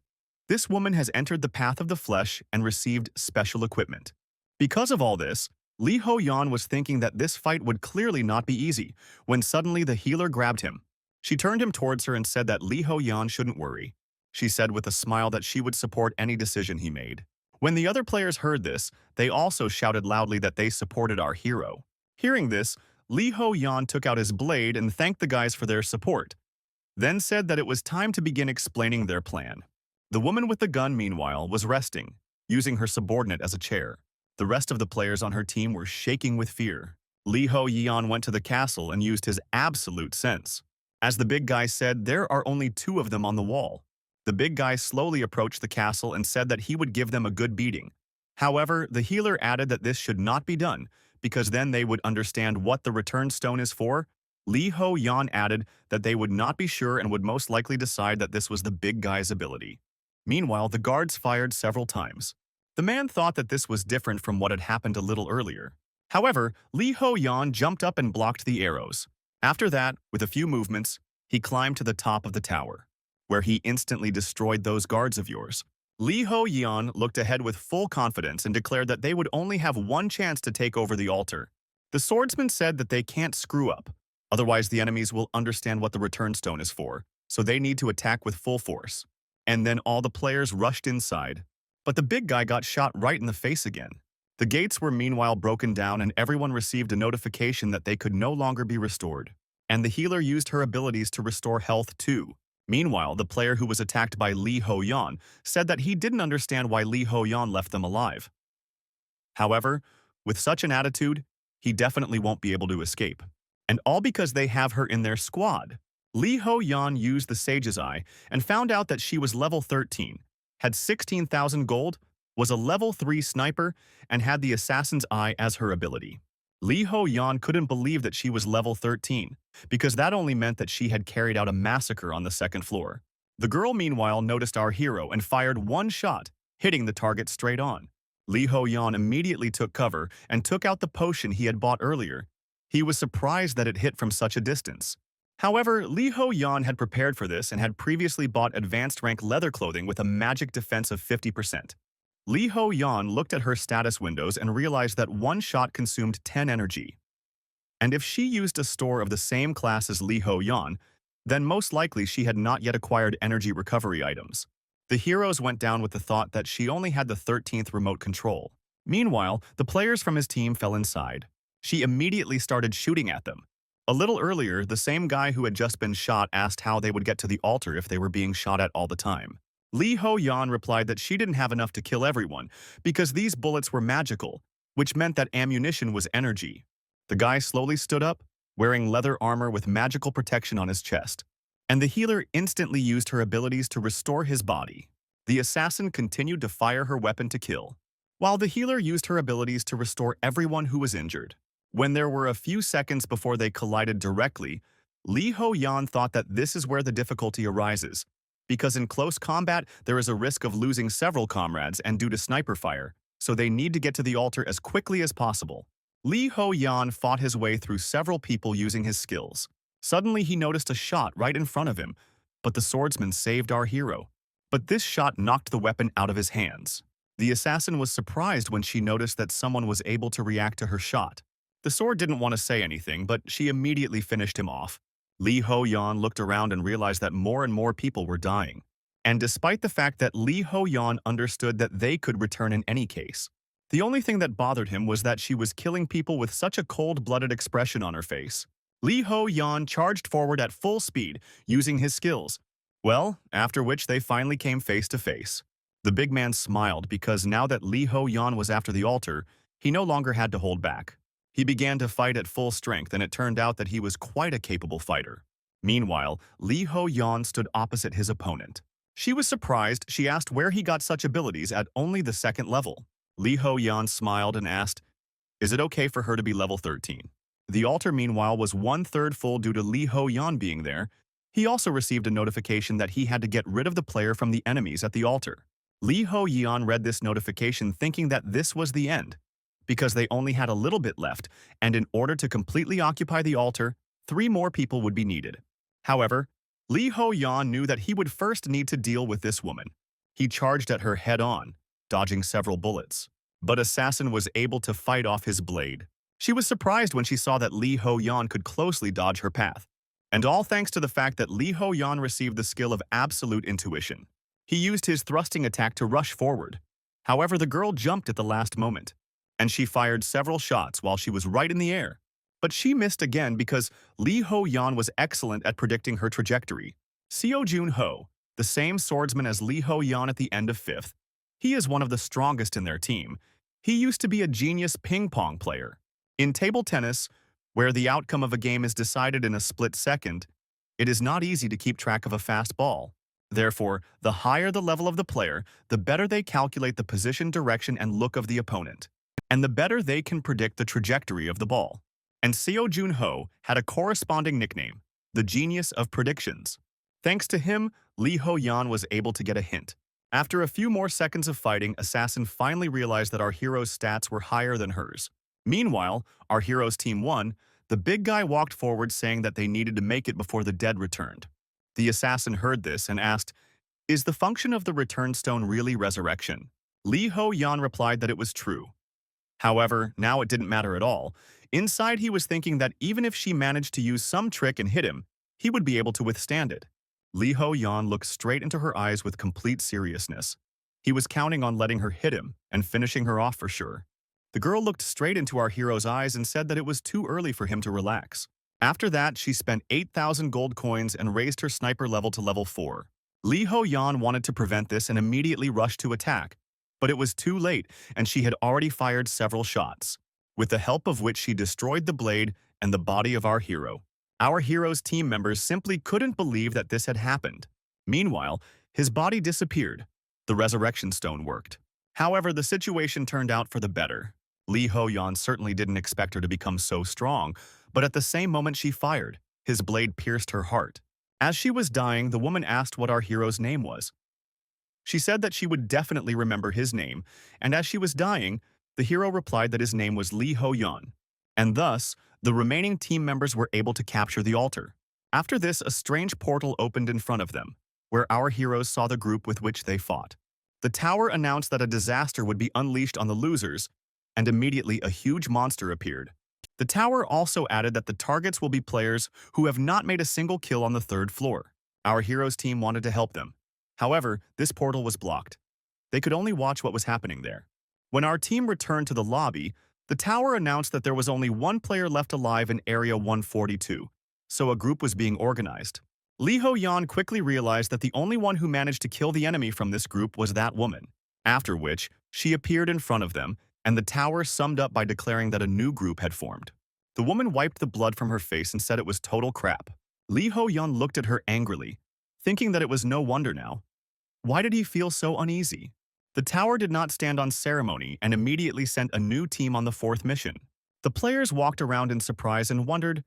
This woman has entered the path of the flesh and received special equipment. Because of all this, Lee Ho-yan was thinking that this fight would clearly not be easy, when suddenly the healer grabbed him. She turned him towards her and said that Lee Ho-yan shouldn't worry. She said with a smile that she would support any decision he made. When the other players heard this, they also shouted loudly that they supported our hero. Hearing this, Lee Ho-yan took out his blade and thanked the guys for their support, then said that it was time to begin explaining their plan. The woman with the gun, meanwhile, was resting, using her subordinate as a chair. The rest of the players on her team were shaking with fear. Lee Ho-yan went to the castle and used his absolute sense. As the big guy said, there are only 2 of them on the wall. The big guy slowly approached the castle and said that he would give them a good beating. However, the healer added that this should not be done, because then they would understand what the return stone is for. Lee Ho-yan added that they would not be sure and would most likely decide that this was the big guy's ability. Meanwhile, the guards fired several times. The man thought that this was different from what had happened a little earlier. However, Lee Ho-yan jumped up and blocked the arrows. After that, with a few movements, he climbed to the top of the tower, where he instantly destroyed those guards of yours. Lee Ho-yan looked ahead with full confidence and declared that they would only have one chance to take over the altar. The swordsman said that they can't screw up, otherwise the enemies will understand what the return stone is for, so they need to attack with full force. And then all the players rushed inside. But the big guy got shot right in the face again. The gates were meanwhile broken down and everyone received a notification that they could no longer be restored. And the healer used her abilities to restore health too. Meanwhile, the player who was attacked by Lee Ho-yan said that he didn't understand why Lee Ho-yan left them alive. However, with such an attitude, he definitely won't be able to escape. And all because they have her in their squad. Lee Ho-yan used the Sage's Eye and found out that she was level 13, had 16,000 gold, was a level 3 sniper, and had the Assassin's Eye as her ability. Lee Ho-yan couldn't believe that she was level 13, because that only meant that she had carried out a massacre on the 2nd floor. The girl, meanwhile, noticed our hero and fired one shot, hitting the target straight on. Lee Ho-yan immediately took cover and took out the potion he had bought earlier. He was surprised that it hit from such a distance. However, Lee Ho-yan had prepared for this and had previously bought advanced rank leather clothing with a magic defense of 50%. Lee Ho-yan looked at her status windows and realized that one shot consumed 10 energy. And if she used a store of the same class as Lee Ho-yan, then most likely she had not yet acquired energy recovery items. The heroes went down with the thought that she only had the 13th remote control. Meanwhile, the players from his team fell inside. She immediately started shooting at them. A little earlier, the same guy who had just been shot asked how they would get to the altar if they were being shot at all the time. Lee Ho-yan replied that she didn't have enough to kill everyone because these bullets were magical, which meant that ammunition was energy. The guy slowly stood up, wearing leather armor with magical protection on his chest, and the healer instantly used her abilities to restore his body. The assassin continued to fire her weapon to kill, while the healer used her abilities to restore everyone who was injured. When there were a few seconds before they collided directly, Lee Ho-yan thought that this is where the difficulty arises, because in close combat there is a risk of losing several comrades and due to sniper fire, so they need to get to the altar as quickly as possible. Lee Ho-yan fought his way through several people using his skills. Suddenly he noticed a shot right in front of him, but the swordsman saved our hero. But this shot knocked the weapon out of his hands. The assassin was surprised when she noticed that someone was able to react to her shot. The sword didn't want to say anything, but she immediately finished him off. Lee Ho-yan looked around and realized that more and more people were dying. And despite the fact that Lee Ho-yan understood that they could return in any case, the only thing that bothered him was that she was killing people with such a cold-blooded expression on her face. Lee Ho-yan charged forward at full speed, using his skills. Well, after which they finally came face to face. The big man smiled because now that Lee Ho-yan was after the altar, he no longer had to hold back. He began to fight at full strength, and it turned out that he was quite a capable fighter. Meanwhile, Lee Ho-yan stood opposite his opponent. She was surprised. She asked where he got such abilities at only the 2nd level. Lee Ho-yan smiled and asked, "Is it okay for her to be level 13? The altar, meanwhile, was 1/3 full due to Lee Ho-yan being there. He also received a notification that he had to get rid of the player from the enemies at the altar. Lee Ho-yeon read this notification thinking that this was the end, because they only had a little bit left, and in order to completely occupy the altar, 3 more people would be needed. However, Lee Ho-yeon knew that he would first need to deal with this woman. He charged at her head-on, dodging several bullets. But Assassin was able to fight off his blade. She was surprised when she saw that Lee Ho-yeon could closely dodge her path. And all thanks to the fact that Lee Ho-yeon received the skill of absolute intuition. He used his thrusting attack to rush forward. However, the girl jumped at the last moment, and she fired several shots while she was right in the air. But she missed again because Lee Ho-yeon was excellent at predicting her trajectory. Seo Jun-ho, the same swordsman as Lee Ho-yeon at the end of 5th, he is one of the strongest in their team. He used to be a genius ping-pong player. In table tennis, where the outcome of a game is decided in a split second, it is not easy to keep track of a fast ball. Therefore, the higher the level of the player, the better they calculate the position, direction, and look of the opponent, and the better they can predict the trajectory of the ball. And Seo Jun-ho had a corresponding nickname, the Genius of Predictions. Thanks to him, Lee Ho-yeon was able to get a hint. After a few more seconds of fighting, Assassin finally realized that our hero's stats were higher than hers. Meanwhile, our hero's team won. The big guy walked forward saying that they needed to make it before the dead returned. The assassin heard this and asked, "Is the function of the return stone really resurrection?" Lee Ho-yeon replied that it was true. However, now it didn't matter at all. Inside, he was thinking that even if she managed to use some trick and hit him, he would be able to withstand it. Lee Ho-yeon looked straight into her eyes with complete seriousness. He was counting on letting her hit him and finishing her off for sure. The girl looked straight into our hero's eyes and said that it was too early for him to relax. After that, she spent 8,000 gold coins and raised her sniper level to level 4. Lee Ho-yeon wanted to prevent this and immediately rushed to attack, but it was too late and she had already fired several shots, with the help of which she destroyed the blade and the body of our hero. Our hero's team members simply couldn't believe that this had happened. Meanwhile, his body disappeared. The resurrection stone worked. However, the situation turned out for the better. Lee Ho-yeon certainly didn't expect her to become so strong, but at the same moment she fired, his blade pierced her heart. As she was dying, the woman asked what our hero's name was. She said that she would definitely remember his name, and as she was dying, the hero replied that his name was Lee Ho-yeon. And thus, the remaining team members were able to capture the altar. After this, a strange portal opened in front of them, where our heroes saw the group with which they fought. The tower announced that a disaster would be unleashed on the losers, and immediately a huge monster appeared. The tower also added that the targets will be players who have not made a single kill on the 3rd floor. Our heroes' team wanted to help them. However, this portal was blocked. They could only watch what was happening there. When our team returned to the lobby, the tower announced that there was only one player left alive in Area 142, so a group was being organized. Lee Ho-yeon quickly realized that the only one who managed to kill the enemy from this group was that woman, after which she appeared in front of them, and the tower summed up by declaring that a new group had formed. The woman wiped the blood from her face and said it was total crap. Lee Ho-yeon looked at her angrily, thinking that it was no wonder now. Why did he feel so uneasy? The tower did not stand on ceremony and immediately sent a new team on the 4th mission. The players walked around in surprise and wondered,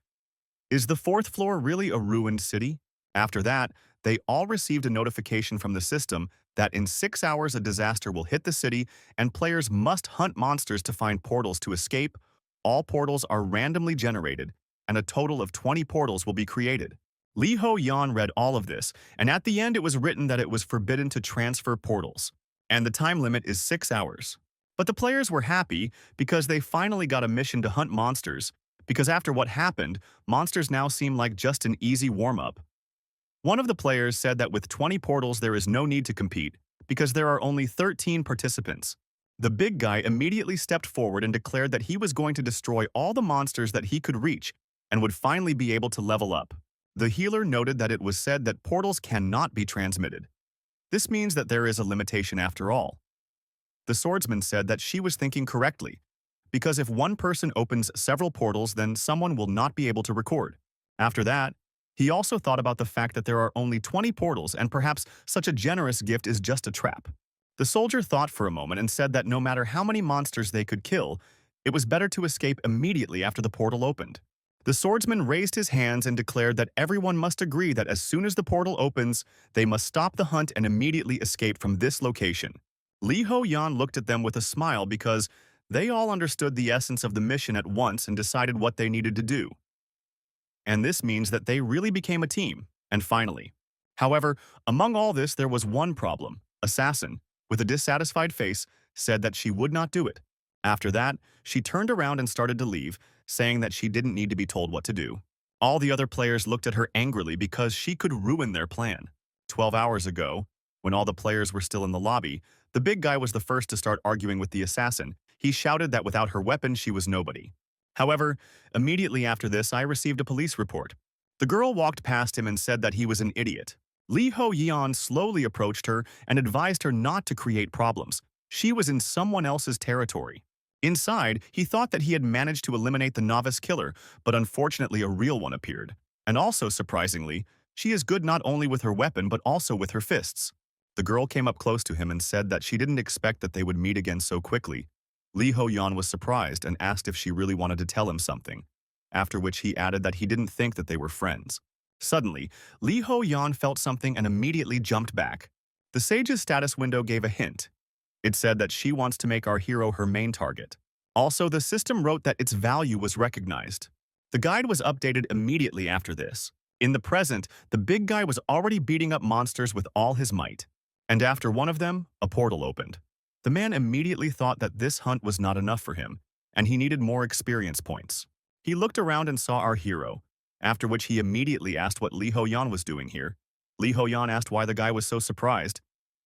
is the 4th floor really a ruined city? After that, they all received a notification from the system that in 6 hours a disaster will hit the city and players must hunt monsters to find portals to escape. All portals are randomly generated, and a total of 20 portals will be created. Lee Ho-yeon read all of this, and at the end it was written that it was forbidden to transfer portals, and the time limit is 6 hours. But the players were happy because they finally got a mission to hunt monsters, because after what happened, monsters now seem like just an easy warm-up. One of the players said that with 20 portals there is no need to compete, because there are only 13 participants. The big guy immediately stepped forward and declared that he was going to destroy all the monsters that he could reach and would finally be able to level up. The healer noted that it was said that portals cannot be transmitted. This means that there is a limitation after all. The swordsman said that she was thinking correctly, because if one person opens several portals, then someone will not be able to record. After that, he also thought about the fact that there are only 20 portals and perhaps such a generous gift is just a trap. The soldier thought for a moment and said that no matter how many monsters they could kill, it was better to escape immediately after the portal opened. The swordsman raised his hands and declared that everyone must agree that as soon as the portal opens, they must stop the hunt and immediately escape from this location. Li Ho Yan looked at them with a smile because they all understood the essence of the mission at once and decided what they needed to do. And this means that they really became a team. And finally, however, among all this there was one problem. Assassin, with a dissatisfied face, said that she would not do it. After that, she turned around and started to leave, saying that she didn't need to be told what to do. All the other players looked at her angrily because she could ruin their plan. 12 hours ago, when all the players were still in the lobby, the big guy was the first to start arguing with the assassin. He shouted that without her weapon, she was nobody. However, immediately after this, I received a police report. The girl walked past him and said that he was an idiot. Li Ho Yan slowly approached her and advised her not to create problems. She was in someone else's territory. Inside, he thought that he had managed to eliminate the novice killer, but unfortunately a real one appeared. And also, surprisingly, she is good not only with her weapon but also with her fists. The girl came up close to him and said that she didn't expect that they would meet again so quickly. Li Ho Yan was surprised and asked if she really wanted to tell him something, after which he added that he didn't think that they were friends. Suddenly, Li Ho Yan felt something and immediately jumped back. The sage's status window gave a hint. It said that she wants to make our hero her main target. Also, the system wrote that its value was recognized. The guide was updated immediately after this. In the present, the big guy was already beating up monsters with all his might. And after one of them, a portal opened. The man immediately thought that this hunt was not enough for him, and he needed more experience points. He looked around and saw our hero, after which he immediately asked what Li Ho Yan was doing here. Li Ho Yan asked why the guy was so surprised.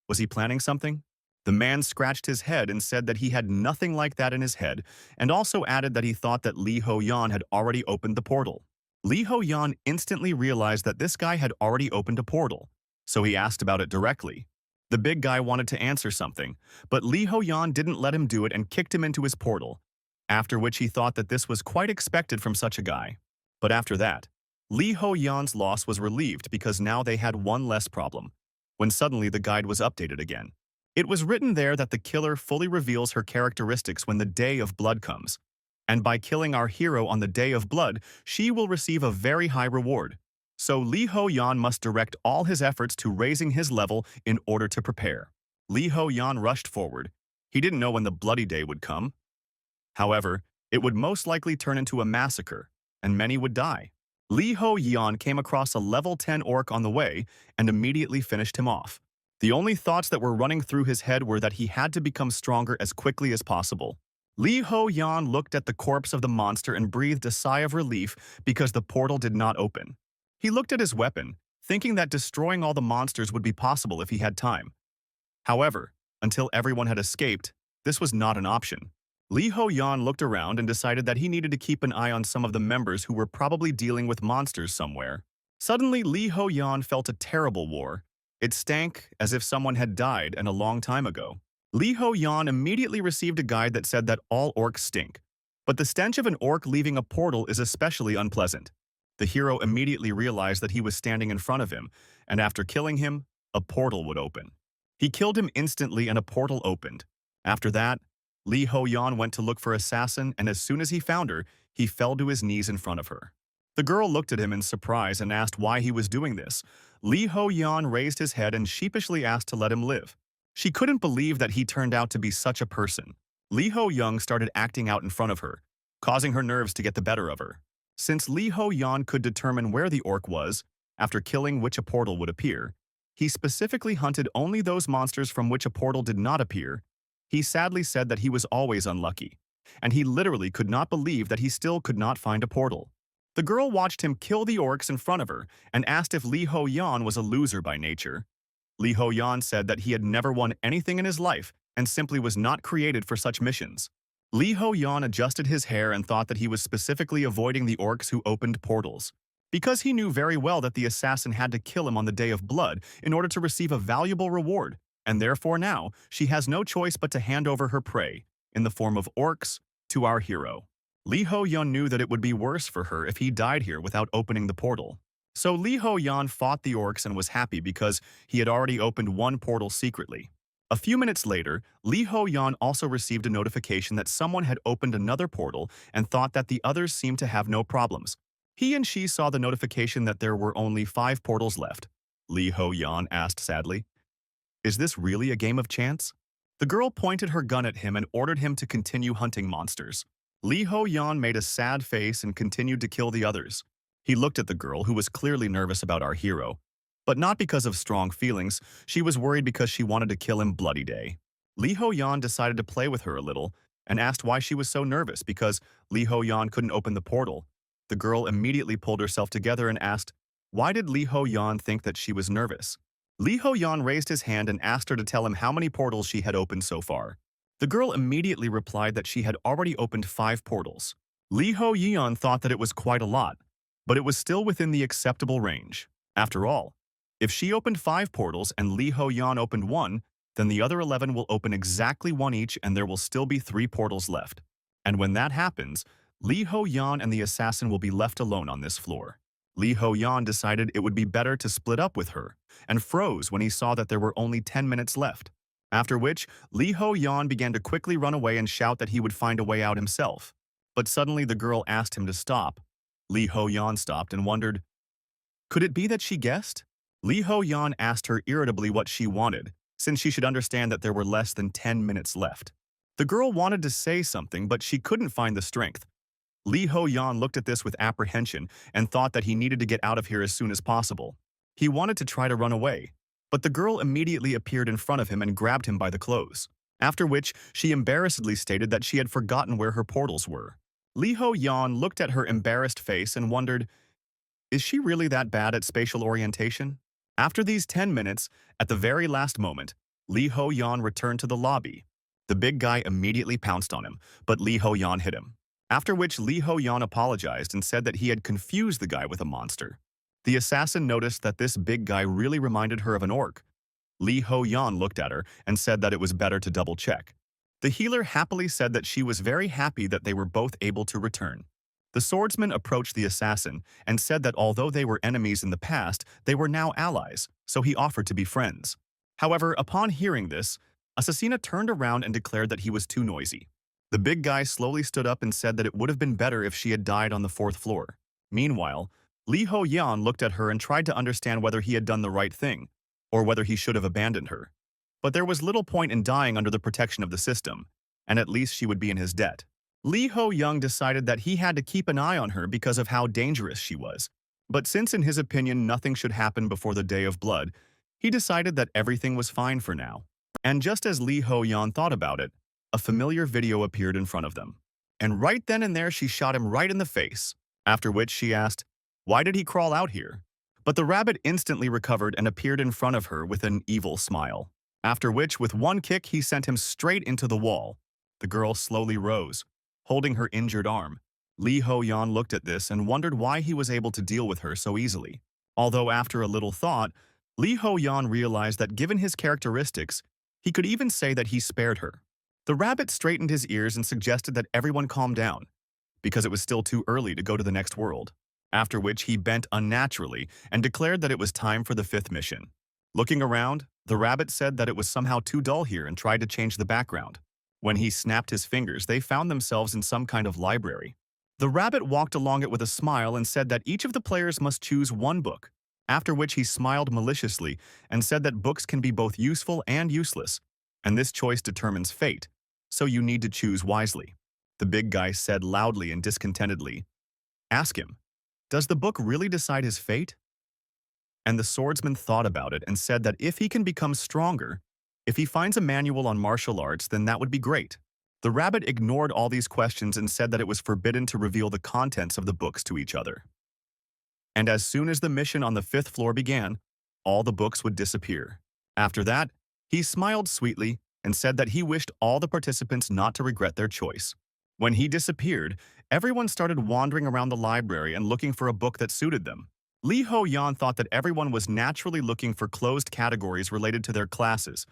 Was he planning something? The man scratched his head and said that he had nothing like that in his head, and also added that he thought that Li Ho Yan had already opened the portal. Li Ho Yan instantly realized that this guy had already opened a portal, so he asked about it directly. The big guy wanted to answer something, but Li Ho Yan didn't let him do it and kicked him into his portal, after which he thought that this was quite expected from such a guy. But after that, Li Ho Yan's loss was relieved because now they had one less problem, when suddenly the guide was updated again. It was written there that the killer fully reveals her characteristics when the Day of Blood comes, and by killing our hero on the Day of Blood, she will receive a very high reward. So Li Ho Yan must direct all his efforts to raising his level in order to prepare. Li Ho Yan rushed forward. He didn't know when the bloody day would come. However, it would most likely turn into a massacre, and many would die. Li Ho Yan came across a level 10 orc on the way and immediately finished him off. The only thoughts that were running through his head were that he had to become stronger as quickly as possible. Li Ho Yan looked at the corpse of the monster and breathed a sigh of relief because the portal did not open. He looked at his weapon, thinking that destroying all the monsters would be possible if he had time. However, until everyone had escaped, this was not an option. Li Ho Yan looked around and decided that he needed to keep an eye on some of the members who were probably dealing with monsters somewhere. Suddenly, Li Ho Yan felt a terrible war. It stank as if someone had died and a long time ago. Li Ho Yan immediately received a guide that said that all orcs stink, but the stench of an orc leaving a portal is especially unpleasant. The hero immediately realized that he was standing in front of him, and after killing him, a portal would open. He killed him instantly and a portal opened. After that, Li Ho Yan went to look for Assassin, and as soon as he found her, he fell to his knees in front of her. The girl looked at him in surprise and asked why he was doing this. Li Ho Yan raised his head and sheepishly asked to let him live. She couldn't believe that he turned out to be such a person. Li Ho Yan started acting out in front of her, causing her nerves to get the better of her. Since Li Ho Yan could determine where the orc was, after killing which a portal would appear, he specifically hunted only those monsters from which a portal did not appear. He sadly said that he was always unlucky, and he literally could not believe that he still could not find a portal. The girl watched him kill the orcs in front of her and asked if Li Ho Yan was a loser by nature. Li Ho Yan said that he had never won anything in his life and simply was not created for such missions. Li Ho Yan adjusted his hair and thought that he was specifically avoiding the orcs who opened portals, because he knew very well that the assassin had to kill him on the Day of Blood in order to receive a valuable reward, and therefore now she has no choice but to hand over her prey, in the form of orcs, to our hero. Li Ho Yan knew that it would be worse for her if he died here without opening the portal. So Li Ho Yan fought the orcs and was happy because he had already opened one portal secretly. A few minutes later, Lee Ho-yeon also received a notification that someone had opened another portal and thought that the others seemed to have no problems. He and she saw the notification that there were only 5 portals left. Lee Ho-yeon asked sadly, "Is this really a game of chance?" The girl pointed her gun at him and ordered him to continue hunting monsters. Lee Ho-yeon made a sad face and continued to kill the others. He looked at the girl, who was clearly nervous about our hero. But not because of strong feelings, she was worried because she wanted to kill him bloody day. Lee Ho-yeon decided to play with her a little and asked why she was so nervous because Lee Ho-yeon couldn't open the portal. The girl immediately pulled herself together and asked, why did Lee Ho-yeon think that she was nervous? Lee Ho-yeon raised his hand and asked her to tell him how many portals she had opened so far. The girl immediately replied that she had already opened 5 portals. Lee Ho-yeon thought that it was quite a lot, but it was still within the acceptable range. After all, if she opened 5 portals and Lee Ho-yeon opened 1, then the other 11 will open exactly 1 each and there will still be 3 portals left. And when that happens, Lee Ho-yeon and the assassin will be left alone on this floor. Lee Ho-yeon decided it would be better to split up with her, and froze when he saw that there were only 10 minutes left. After which, Lee Ho-yeon began to quickly run away and shout that he would find a way out himself. But suddenly the girl asked him to stop. Lee Ho-yeon stopped and wondered, could it be that she guessed? Lee Ho-yeon asked her irritably what she wanted, since she should understand that there were less than 10 minutes left. The girl wanted to say something, but she couldn't find the strength. Lee Ho-yeon looked at this with apprehension and thought that he needed to get out of here as soon as possible. He wanted to try to run away, but the girl immediately appeared in front of him and grabbed him by the clothes, after which she embarrassedly stated that she had forgotten where her portals were. Lee Ho-yeon looked at her embarrassed face and wondered, is she really that bad at spatial orientation? After these 10 minutes, at the very last moment, Lee Ho-yeon returned to the lobby. The big guy immediately pounced on him, but Lee Ho-yeon hit him. After which Lee Ho-yeon apologized and said that he had confused the guy with a monster. The assassin noticed that this big guy really reminded her of an orc. Lee Ho-yeon looked at her and said that it was better to double-check. The healer happily said that she was very happy that they were both able to return. The swordsman approached the assassin and said that although they were enemies in the past, they were now allies, so he offered to be friends. However, upon hearing this, Assassina turned around and declared that he was too noisy. The big guy slowly stood up and said that it would have been better if she had died on the 4th floor. Meanwhile, Lee Ho-yeon looked at her and tried to understand whether he had done the right thing, or whether he should have abandoned her. But there was little point in dying under the protection of the system, and at least she would be in his debt. Lee Ho-yeon decided that he had to keep an eye on her because of how dangerous she was. But since in his opinion nothing should happen before the Day of Blood, he decided that everything was fine for now. And just as Lee Ho-yeon thought about it, a familiar video appeared in front of them. And right then and there she shot him right in the face, after which she asked, why did he crawl out here? But the rabbit instantly recovered and appeared in front of her with an evil smile. After which, with one kick, he sent him straight into the wall. The girl slowly rose, holding her injured arm. Lee Ho-yeon looked at this and wondered why he was able to deal with her so easily. Although after a little thought, Lee Ho-yeon realized that given his characteristics, he could even say that he spared her. The rabbit straightened his ears and suggested that everyone calm down, because it was still too early to go to the next world. After which he bent unnaturally and declared that it was time for the 5th mission. Looking around, the rabbit said that it was somehow too dull here and tried to change the background. When he snapped his fingers, they found themselves in some kind of library. The rabbit walked along it with a smile and said that each of the players must choose 1 book, after which he smiled maliciously and said that books can be both useful and useless, and this choice determines fate, so you need to choose wisely. The big guy said loudly and discontentedly, ask him, does the book really decide his fate? And the swordsman thought about it and said that if he can become stronger, if he finds a manual on martial arts, then that would be great. The rabbit ignored all these questions and said that it was forbidden to reveal the contents of the books to each other. And as soon as the mission on the 5th floor began, all the books would disappear. After that, he smiled sweetly and said that he wished all the participants not to regret their choice. When he disappeared, everyone started wandering around the library and looking for a book that suited them. Lee Ho-yeon thought that everyone was naturally looking for closed categories related to their classes,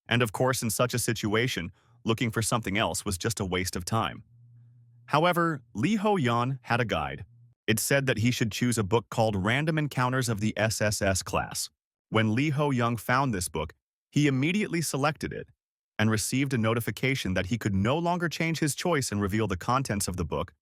and of course in such a situation, looking for something else was just a waste of time. However, Lee Ho-yeon had a guide. It said that he should choose a book called Random Encounters of the SSS Class. When Lee Ho-yeon found this book, He immediately selected it and received a notification that he could no longer change his choice and reveal the contents of the book.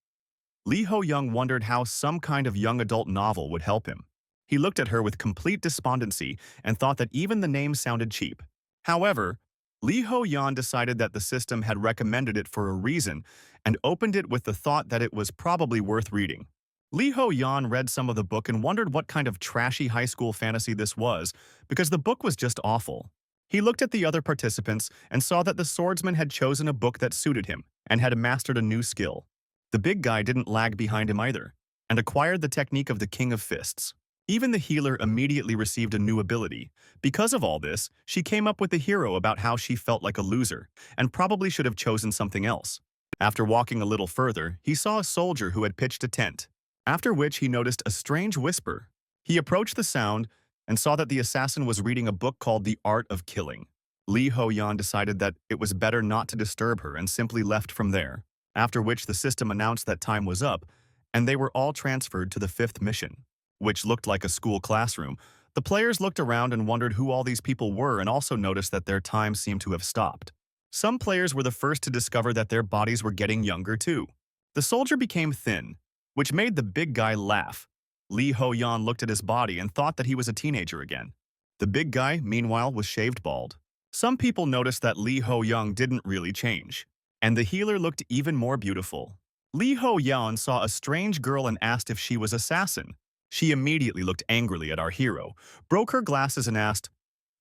Lee Ho-young wondered how some kind of young adult novel would help him. He looked at her with complete despondency and thought that even the name sounded cheap. However, Lee Ho-yeon decided that the system had recommended it for a reason and opened it with the thought that it was probably worth reading. Lee Ho-yeon read some of the book and wondered what kind of trashy high school fantasy this was because the book was just awful. He looked at the other participants and saw that the swordsman had chosen a book that suited him and had mastered a new skill. The big guy didn't lag behind him either and acquired the technique of the King of Fists. Even the healer immediately received a new ability. Because of all this, she came up with the hero about how she felt like a loser and probably should have chosen something else. After walking a little further, he saw a soldier who had pitched a tent, after which he noticed a strange whisper. He approached the sound and saw that the assassin was reading a book called The Art of Killing. Lee Ho-yeon decided that it was better not to disturb her and simply left from there, after which the system announced that time was up and they were all transferred to the fifth mission, which looked like a school classroom. The players looked around and wondered who all these people were and also noticed that their time seemed to have stopped. Some players were the first to discover that their bodies were getting younger too. The soldier became thin, which made the big guy laugh. Lee Ho-yeon looked at his body and thought that he was a teenager again. The big guy, meanwhile, was shaved bald. Some people noticed that Lee Ho-young didn't really change, and the healer looked even more beautiful. Lee Ho-yeon saw a strange girl and asked if she was assassin. She immediately looked angrily at our hero, broke her glasses and asked,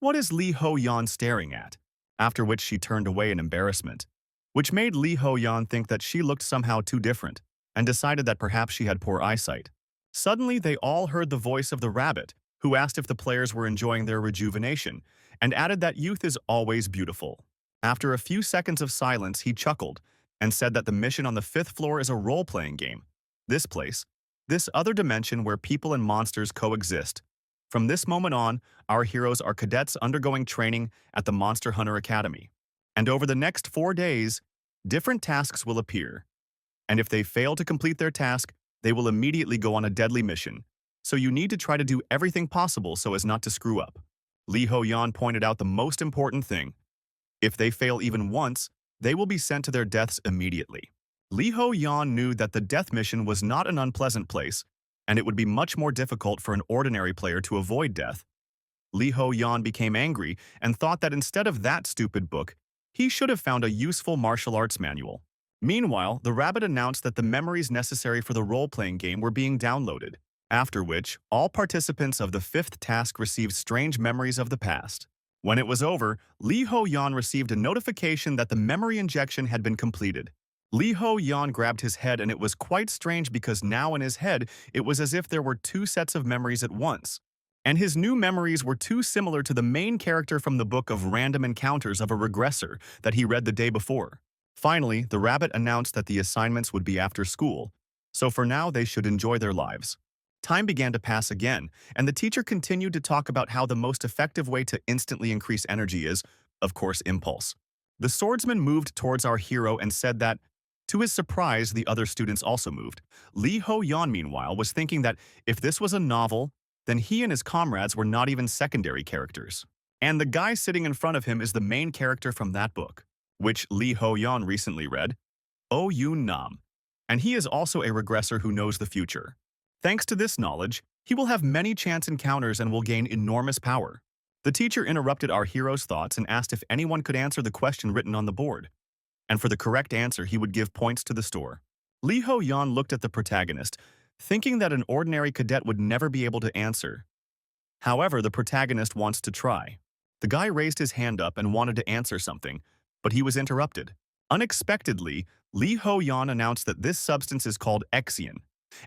"What is Lee Ho-yeon staring at?" After which she turned away in embarrassment, which made Lee Ho-yeon think that she looked somehow too different and decided that perhaps she had poor eyesight. Suddenly, they all heard the voice of the rabbit, who asked if the players were enjoying their rejuvenation, and added that youth is always beautiful. After a few seconds of silence, he chuckled and said that the mission on the fifth floor is a role-playing game. This place, this other dimension where people and monsters coexist. From this moment on, our heroes are cadets undergoing training at the Monster Hunter Academy. And over the next 4 days, different tasks will appear. And if they fail to complete their task, they will immediately go on a deadly mission. So you need to try to do everything possible so as not to screw up. Lee Ho-yeon pointed out the most important thing. If they fail even once, they will be sent to their deaths immediately. Lee Ho-yeon knew that the death mission was not an unpleasant place, and it would be much more difficult for an ordinary player to avoid death. Lee Ho-yeon became angry and thought that instead of that stupid book, he should have found a useful martial arts manual. Meanwhile, the rabbit announced that the memories necessary for the role-playing game were being downloaded, after which all participants of the fifth task received strange memories of the past. When it was over, Lee Ho-yeon received a notification that the memory injection had been completed. Lee Ho-yeon grabbed his head and it was quite strange because now in his head, it was as if there were 2 sets of memories at once. And his new memories were too similar to the main character from the book of Random Encounters of a Regressor that he read the day before. Finally, the rabbit announced that the assignments would be after school, so for now they should enjoy their lives. Time began to pass again, and the teacher continued to talk about how the most effective way to instantly increase energy is, of course, impulse. The swordsman moved towards our hero and said that, to his surprise, the other students also moved. Lee Ho-yeon, meanwhile, was thinking that if this was a novel, then he and his comrades were not even secondary characters. And the guy sitting in front of him is the main character from that book, which Lee Ho-yeon recently read, Oh Yoon Nam. And he is also a regressor who knows the future. Thanks to this knowledge, he will have many chance encounters and will gain enormous power. The teacher interrupted our hero's thoughts and asked if anyone could answer the question written on the board. And for the correct answer, he would give points to the store. Lee Ho-yeon looked at the protagonist, thinking that an ordinary cadet would never be able to answer. However, the protagonist wants to try. The guy raised his hand up and wanted to answer something, but he was interrupted. Unexpectedly, Lee Ho-yeon announced that this substance is called Exion,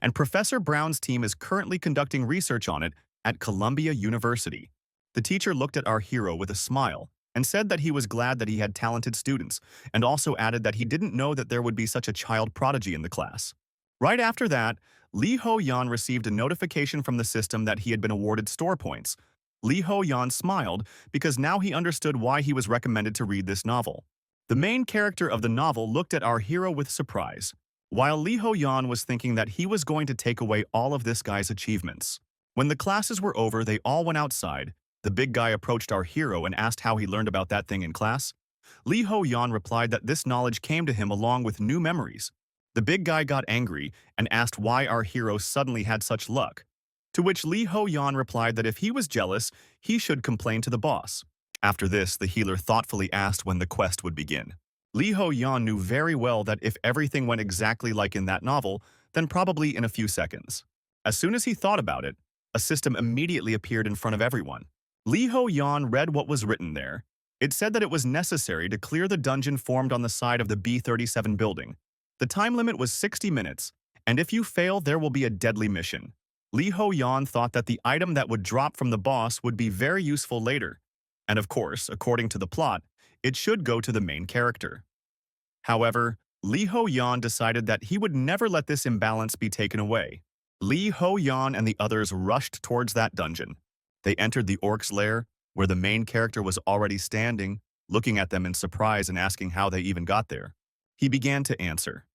and Professor Brown's team is currently conducting research on it at Columbia University. The teacher looked at our hero with a smile and said that he was glad that he had talented students, and also added that he didn't know that there would be such a child prodigy in the class. Right after that, Lee Ho-yeon received a notification from the system that he had been awarded store points. Lee Ho-yeon smiled because now he understood why he was recommended to read this novel. The main character of the novel looked at our hero with surprise, while Lee Ho-yeon was thinking that he was going to take away all of this guy's achievements. When the classes were over, they all went outside. the big guy approached our hero and asked how he learned about that thing in class. Lee Ho-yan replied that this knowledge came to him along with new memories. The big guy got angry and asked why our hero suddenly had such luck, to which Lee Ho-yan replied that if he was jealous, he should complain to the boss. After this, the healer thoughtfully asked when the quest would begin. Lee Ho-yan knew very well that if everything went exactly like in that novel, then probably in a few seconds. As soon as he thought about it, a system immediately appeared in front of everyone. Lee Ho-yan read what was written there. It said that it was necessary to clear the dungeon formed on the side of the B-37 building. The time limit was 60 minutes, and if you fail, there will be a deadly mission. Lee Ho-yan thought that the item that would drop from the boss would be very useful later. And of course, according to the plot, it should go to the main character. However, Lee Ho-yan decided that he would never let this imbalance be taken away. Lee Ho-yan and the others rushed towards that dungeon. They entered the orc's lair, where the main character was already standing, looking at them in surprise and asking how they even got there. He began to answer.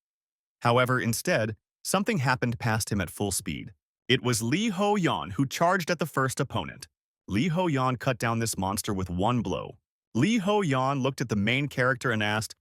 However, instead, something happened past him at full speed. It was Lee Ho-yan who charged at the first opponent. Lee Ho-yan cut down this monster with one blow. Lee Ho-yan looked at the main character and asked,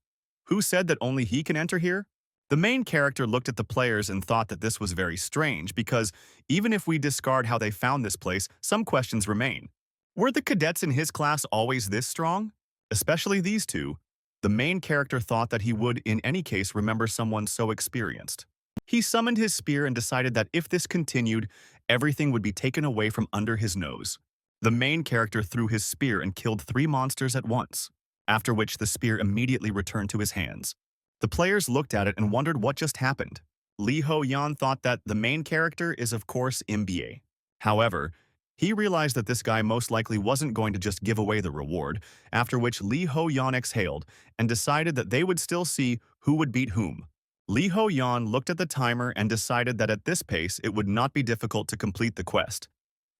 "Who said that only he can enter here?" The main character looked at the players and thought that this was very strange because even if we discard how they found this place, some questions remain. Were the cadets in his class always this strong? Especially these two. The main character thought that he would, in any case, remember someone so experienced. He summoned his spear and decided that if this continued, everything would be taken away from under his nose. The main character threw his spear and killed 3 monsters at once, after which the spear immediately returned to his hands. The players looked at it and wondered what just happened. Lee Ho-yan thought that the main character is of course MBA. However, he realized that this guy most likely wasn't going to just give away the reward, after which Lee Ho-yan exhaled and decided that they would still see who would beat whom. Lee Ho-yan looked at the timer and decided that at this pace it would not be difficult to complete the quest.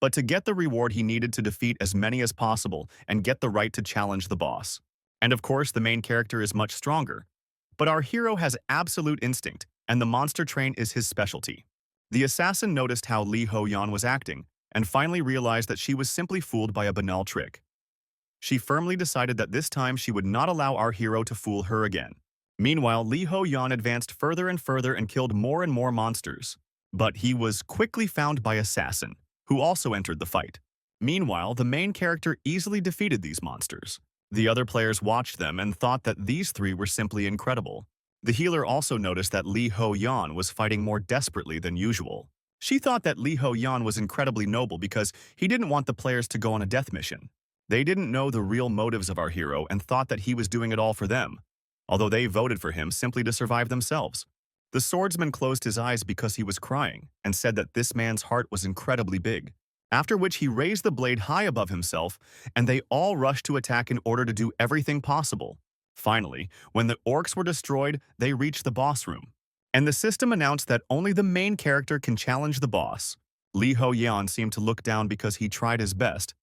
But to get the reward he needed to defeat as many as possible and get the right to challenge the boss. And of course the main character is much stronger. But our hero has absolute instinct, and the monster train is his specialty. The assassin noticed how Lee Ho-yan was acting, and finally realized that she was simply fooled by a banal trick. She firmly decided that this time she would not allow our hero to fool her again. Meanwhile, Lee Ho-yan advanced further and further and killed more and more monsters. But he was quickly found by Assassin, who also entered the fight. Meanwhile, the main character easily defeated these monsters. The other players watched them and thought that these 3 were simply incredible. The healer also noticed that Lee Ho-yan was fighting more desperately than usual. She thought that Lee Ho-yan was incredibly noble because he didn't want the players to go on a death mission. They didn't know the real motives of our hero and thought that he was doing it all for them, although they voted for him simply to survive themselves. The swordsman closed his eyes because he was crying and said that this man's heart was incredibly big, after which he raised the blade high above himself and they all rushed to attack in order to do everything possible. Finally, when the orcs were destroyed, they reached the boss room. And the system announced that only the main character can challenge the boss. Lee Ho-yan seemed to look down because he tried his best,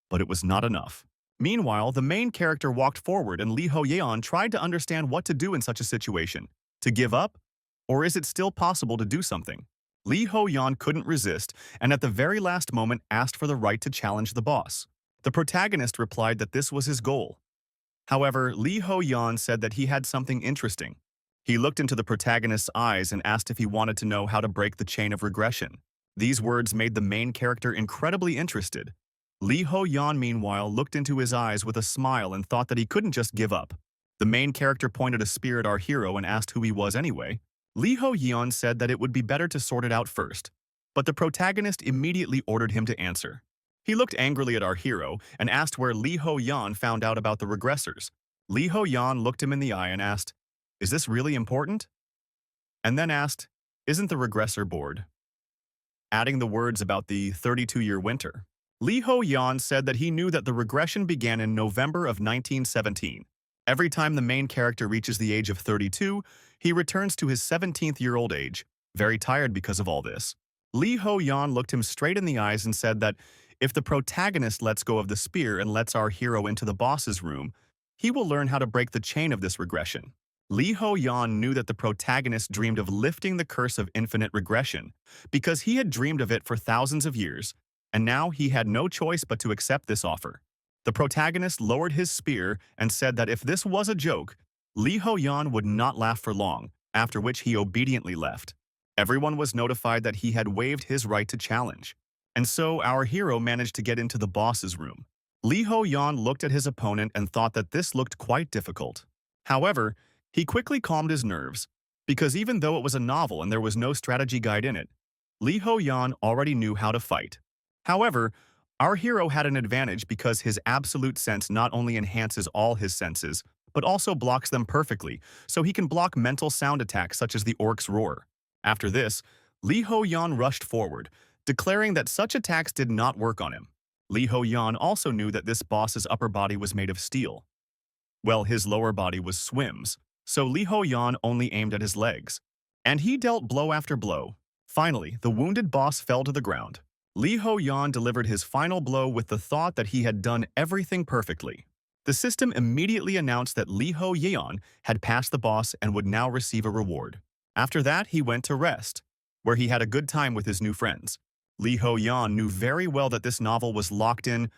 but it was not enough. Meanwhile, the main character walked forward and Lee Ho-yan tried to understand what to do in such a situation. To give up? Or is it still possible to do something? Lee Ho-yan couldn't resist and at the very last moment asked for the right to challenge the boss. The protagonist replied that this was his goal. However, Lee Ho-yan said that he had something interesting. He looked into the protagonist's eyes and asked if he wanted to know how to break the chain of regression. These words made the main character incredibly interested. Lee Ho-yan, meanwhile, looked into his eyes with a smile and thought that he couldn't just give up. The main character pointed a spear at our hero and asked who he was anyway. Lee Ho-yan said that it would be better to sort it out first, but the protagonist immediately ordered him to answer. He looked angrily at our hero and asked where Lee Ho-yan found out about the regressors. Lee Ho-yan looked him in the eye and asked, "Is this really important?" And then asked, "Isn't the regressor bored?" Adding the words about the 32-year winter. Lee Ho-yan said that he knew that the regression began in November of 1917. Every time the main character reaches the age of 32, he returns to his 17th-year-old age, very tired because of all this. Lee Ho-yan looked him straight in the eyes and said that if the protagonist lets go of the spear and lets our hero into the boss's room, he will learn how to break the chain of this regression. Lee Ho-yan knew that the protagonist dreamed of lifting the curse of infinite regression because he had dreamed of it for thousands of years, and now he had no choice but to accept this offer. The protagonist lowered his spear and said that if this was a joke, Lee Ho-yeon would not laugh for long, after which he obediently left. Everyone was notified that he had waived his right to challenge. And so our hero managed to get into the boss's room. Lee Ho-yeon looked at his opponent and thought that this looked quite difficult. However, he quickly calmed his nerves, because even though it was a novel and there was no strategy guide in it, Lee Ho-yeon already knew how to fight. However, our hero had an advantage because his absolute sense not only enhances all his senses, but also blocks them perfectly, so he can block mental sound attacks such as the orc's roar. After this, Lee Ho-yeon rushed forward, declaring that such attacks did not work on him. Lee Ho-yeon also knew that this boss's upper body was made of steel. Well, his lower body was swims, so Lee Ho-yeon only aimed at his legs. And he dealt blow after blow. Finally, the wounded boss fell to the ground. Lee Ho-yeon delivered his final blow with the thought that he had done everything perfectly. The system immediately announced that Lee Ho-yeon had passed the boss and would now receive a reward. After that, he went to rest, where he had a good time with his new friends. Lee Ho-yeon knew very well that this novel was locked in.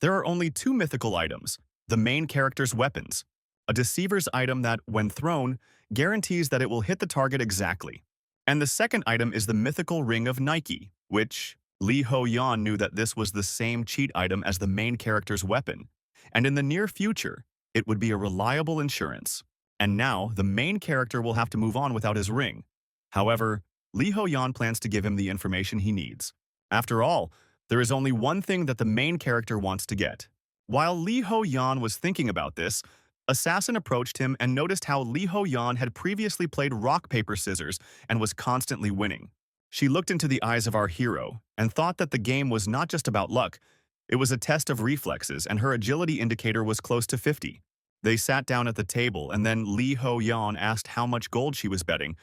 There are only two mythical items: the main character's weapons, a deceiver's item that, when thrown, guarantees that it will hit the target exactly. And the second item is the mythical ring of Nike, which Lee Ho-yeon knew that this was the same cheat item as the main character's weapon, and in the near future, it would be a reliable insurance. And now, the main character will have to move on without his ring. However, Lee Ho-yeon plans to give him the information he needs. After all, there is only one thing that the main character wants to get. While Lee Ho-yeon was thinking about this, Assassin approached him and noticed how Lee Ho-yeon had previously played rock, paper, scissors and was constantly winning. She looked into the eyes of our hero and thought that the game was not just about luck. It was a test of reflexes, and her agility indicator was close to 50. They sat down at the table, and then Lee Ho-yeon asked how much gold she was betting.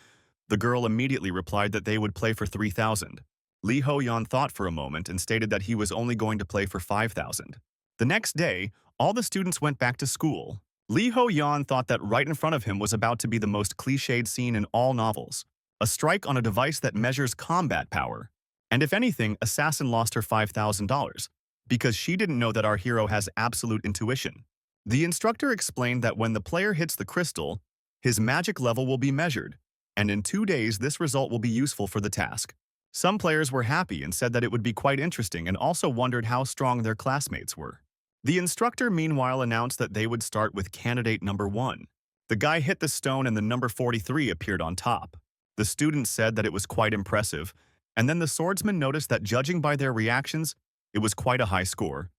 The girl immediately replied that they would play for 3,000. Lee Ho-yeon thought for a moment and stated that he was only going to play for 5,000. The next day, all the students went back to school. Lee Ho-yeon thought that right in front of him was about to be the most cliched scene in all novels: a strike on a device that measures combat power. And if anything, Assassin lost her $5,000, because she didn't know that our hero has absolute intuition. The instructor explained that when the player hits the crystal, his magic level will be measured, and in 2 days this result will be useful for the task. Some players were happy and said that it would be quite interesting, and also wondered how strong their classmates were. The instructor meanwhile announced that they would start with candidate number 1. The guy hit the stone and the number 43 appeared on top. The students said that it was quite impressive, and then the swordsman noticed that judging by their reactions, it was quite a high score.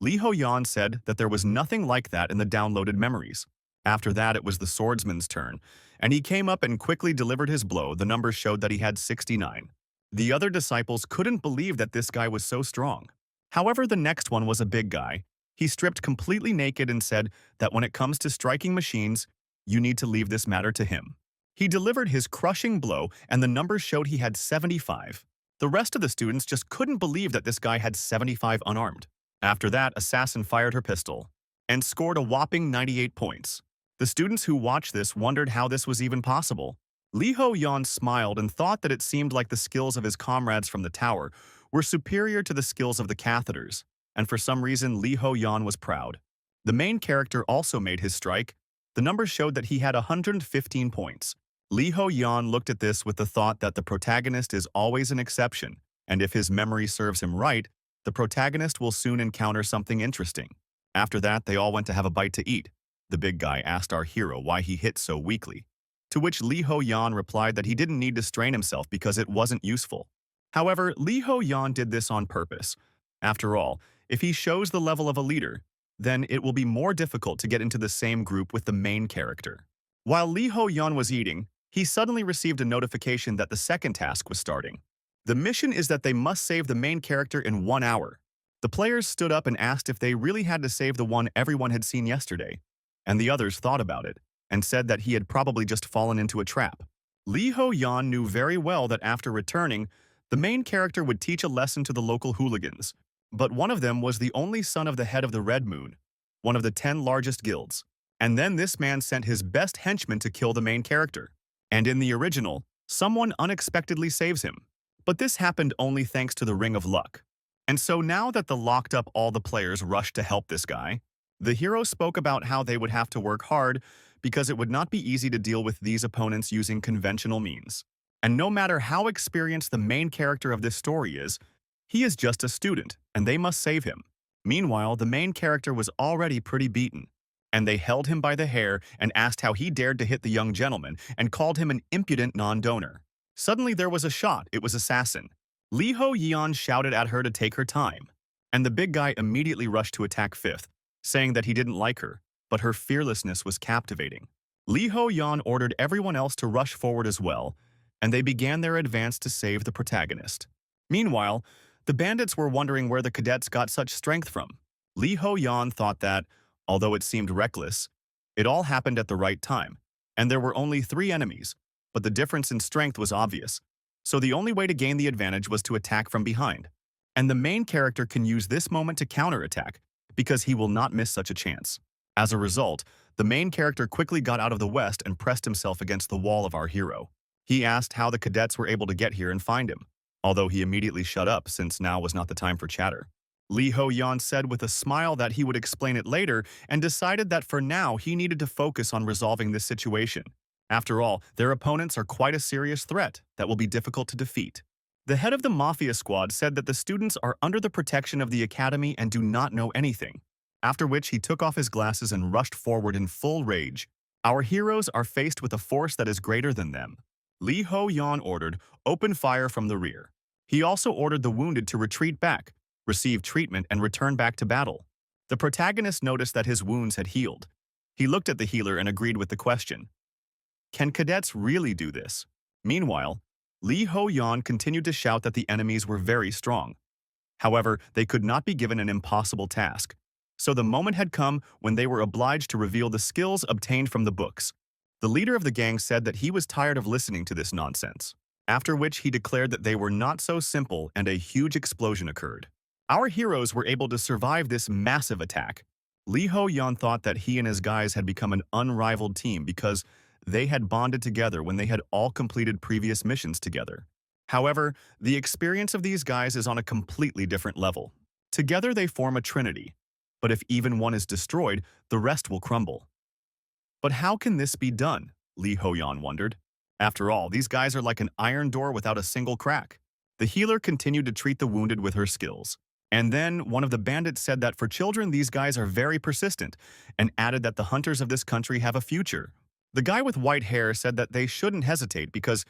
Lee Ho-yeon said that there was nothing like that in the downloaded memories. After that, it was the swordsman's turn, and he came up and quickly delivered his blow. The numbers showed that he had 69. The other disciples couldn't believe that this guy was so strong. However, the next one was a big guy. He stripped completely naked and said that when it comes to striking machines, you need to leave this matter to him. He delivered his crushing blow, and the numbers showed he had 75. The rest of the students just couldn't believe that this guy had 75 unarmed. After that, Assassin fired her pistol and scored a whopping 98 points. The students who watched this wondered how this was even possible. Lee Ho-yeon smiled and thought that it seemed like the skills of his comrades from the tower were superior to the skills of the catheters, and for some reason Lee Ho-yeon was proud. The main character also made his strike. The numbers showed that he had 115 points. Lee Ho-yeon looked at this with the thought that the protagonist is always an exception, and if his memory serves him right, the protagonist will soon encounter something interesting. After that, they all went to have a bite to eat. The big guy asked our hero why he hit so weakly, to which Lee Ho-yeon replied that he didn't need to strain himself because it wasn't useful. However, Lee Ho-yeon did this on purpose. After all, if he shows the level of a leader, then it will be more difficult to get into the same group with the main character. While Lee Ho-yeon was eating, he suddenly received a notification that the second task was starting. The mission is that they must save the main character in 1 hour. The players stood up and asked if they really had to save the one everyone had seen yesterday, and the others thought about it and said that he had probably just fallen into a trap. Lee Ho-yeon knew very well that after returning, the main character would teach a lesson to the local hooligans, but one of them was the only son of the head of the Red Moon, one of the 10 largest guilds. And then this man sent his best henchman to kill the main character. And in the original, someone unexpectedly saves him. But this happened only thanks to the Ring of Luck. And so now that the locked up all the players rushed to help this guy, the hero spoke about how they would have to work hard because it would not be easy to deal with these opponents using conventional means. And no matter how experienced the main character of this story is, he is just a student, and they must save him. Meanwhile, the main character was already pretty beaten, and they held him by the hair and asked how he dared to hit the young gentleman and called him an impudent non-donor. Suddenly there was a shot. It was Assassin. Lee Ho-yeon shouted at her to take her time, and the big guy immediately rushed to attack Fifth, saying that he didn't like her, but her fearlessness was captivating. Lee Ho-yeon ordered everyone else to rush forward as well, and they began their advance to save the protagonist. Meanwhile, the bandits were wondering where the cadets got such strength from. Lee Ho-yeon thought that, although it seemed reckless, it all happened at the right time, and there were only 3 enemies, but the difference in strength was obvious. So the only way to gain the advantage was to attack from behind. And the main character can use this moment to counterattack, because he will not miss such a chance. As a result, the main character quickly got out of the west and pressed himself against the wall of our hero. He asked how the cadets were able to get here and find him, although he immediately shut up since now was not the time for chatter. Lee Ho-yeon said with a smile that he would explain it later and decided that for now he needed to focus on resolving this situation. After all, their opponents are quite a serious threat that will be difficult to defeat. The head of the Mafia squad said that the students are under the protection of the academy and do not know anything, after which he took off his glasses and rushed forward in full rage. Our heroes are faced with a force that is greater than them. Lee Ho-yeon ordered, "Open fire from the rear." He also ordered the wounded to retreat back, receive treatment, and return back to battle. The protagonist noticed that his wounds had healed. He looked at the healer and agreed with the question. Can cadets really do this? Meanwhile, Lee Ho-yeon continued to shout that the enemies were very strong. However, they could not be given an impossible task. So the moment had come when they were obliged to reveal the skills obtained from the books. The leader of the gang said that he was tired of listening to this nonsense, after which he declared that they were not so simple and a huge explosion occurred. Our heroes were able to survive this massive attack. Lee Ho-yeon thought that he and his guys had become an unrivaled team because they had bonded together when they had all completed previous missions together. However, the experience of these guys is on a completely different level. Together they form a trinity, but if even one is destroyed, the rest will crumble. But how can this be done? Lee Ho-yeon wondered. After all, these guys are like an iron door without a single crack. The healer continued to treat the wounded with her skills. And then one of the bandits said that for children, these guys are very persistent, and added that the hunters of this country have a future. The guy with white hair said that they shouldn't hesitate because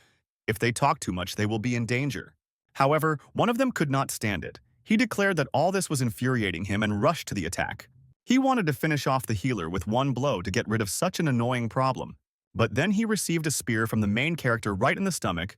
if they talk too much, they will be in danger. However, one of them could not stand it. He declared that all this was infuriating him and rushed to the attack. He wanted to finish off the healer with one blow to get rid of such an annoying problem. But then he received a spear from the main character right in the stomach.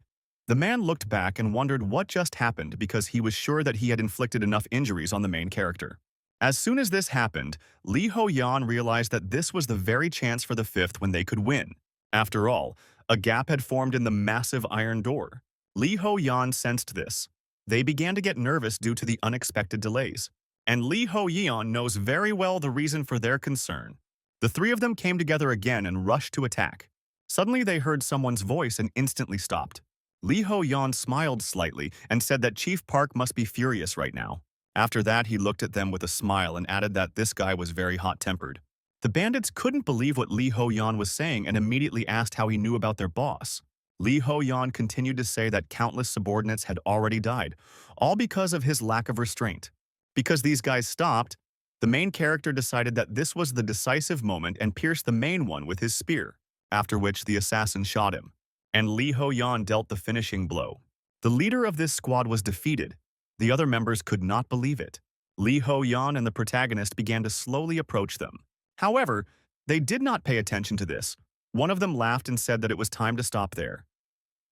The man looked back and wondered what just happened because he was sure that he had inflicted enough injuries on the main character. As soon as this happened, Lee Ho-yeon realized that this was the very chance for the Fifth when they could win. After all, a gap had formed in the massive iron door. Lee Ho-yeon sensed this. They began to get nervous due to the unexpected delays. And Lee Ho-yeon knows very well the reason for their concern. The 3 of them came together again and rushed to attack. Suddenly they heard someone's voice and instantly stopped. Lee Ho-yeon smiled slightly and said that Chief Park must be furious right now. After that, he looked at them with a smile and added that this guy was very hot-tempered. The bandits couldn't believe what Lee Ho-yeon was saying and immediately asked how he knew about their boss. Lee Ho-yeon continued to say that countless subordinates had already died, all because of his lack of restraint. Because these guys stopped, the main character decided that this was the decisive moment and pierced the main one with his spear, after which the assassin shot him. And Lee Ho-yeon dealt the finishing blow. The leader of this squad was defeated. The other members could not believe it. Lee Ho-yeon and the protagonist began to slowly approach them. However, they did not pay attention to this. One of them laughed and said that it was time to stop there.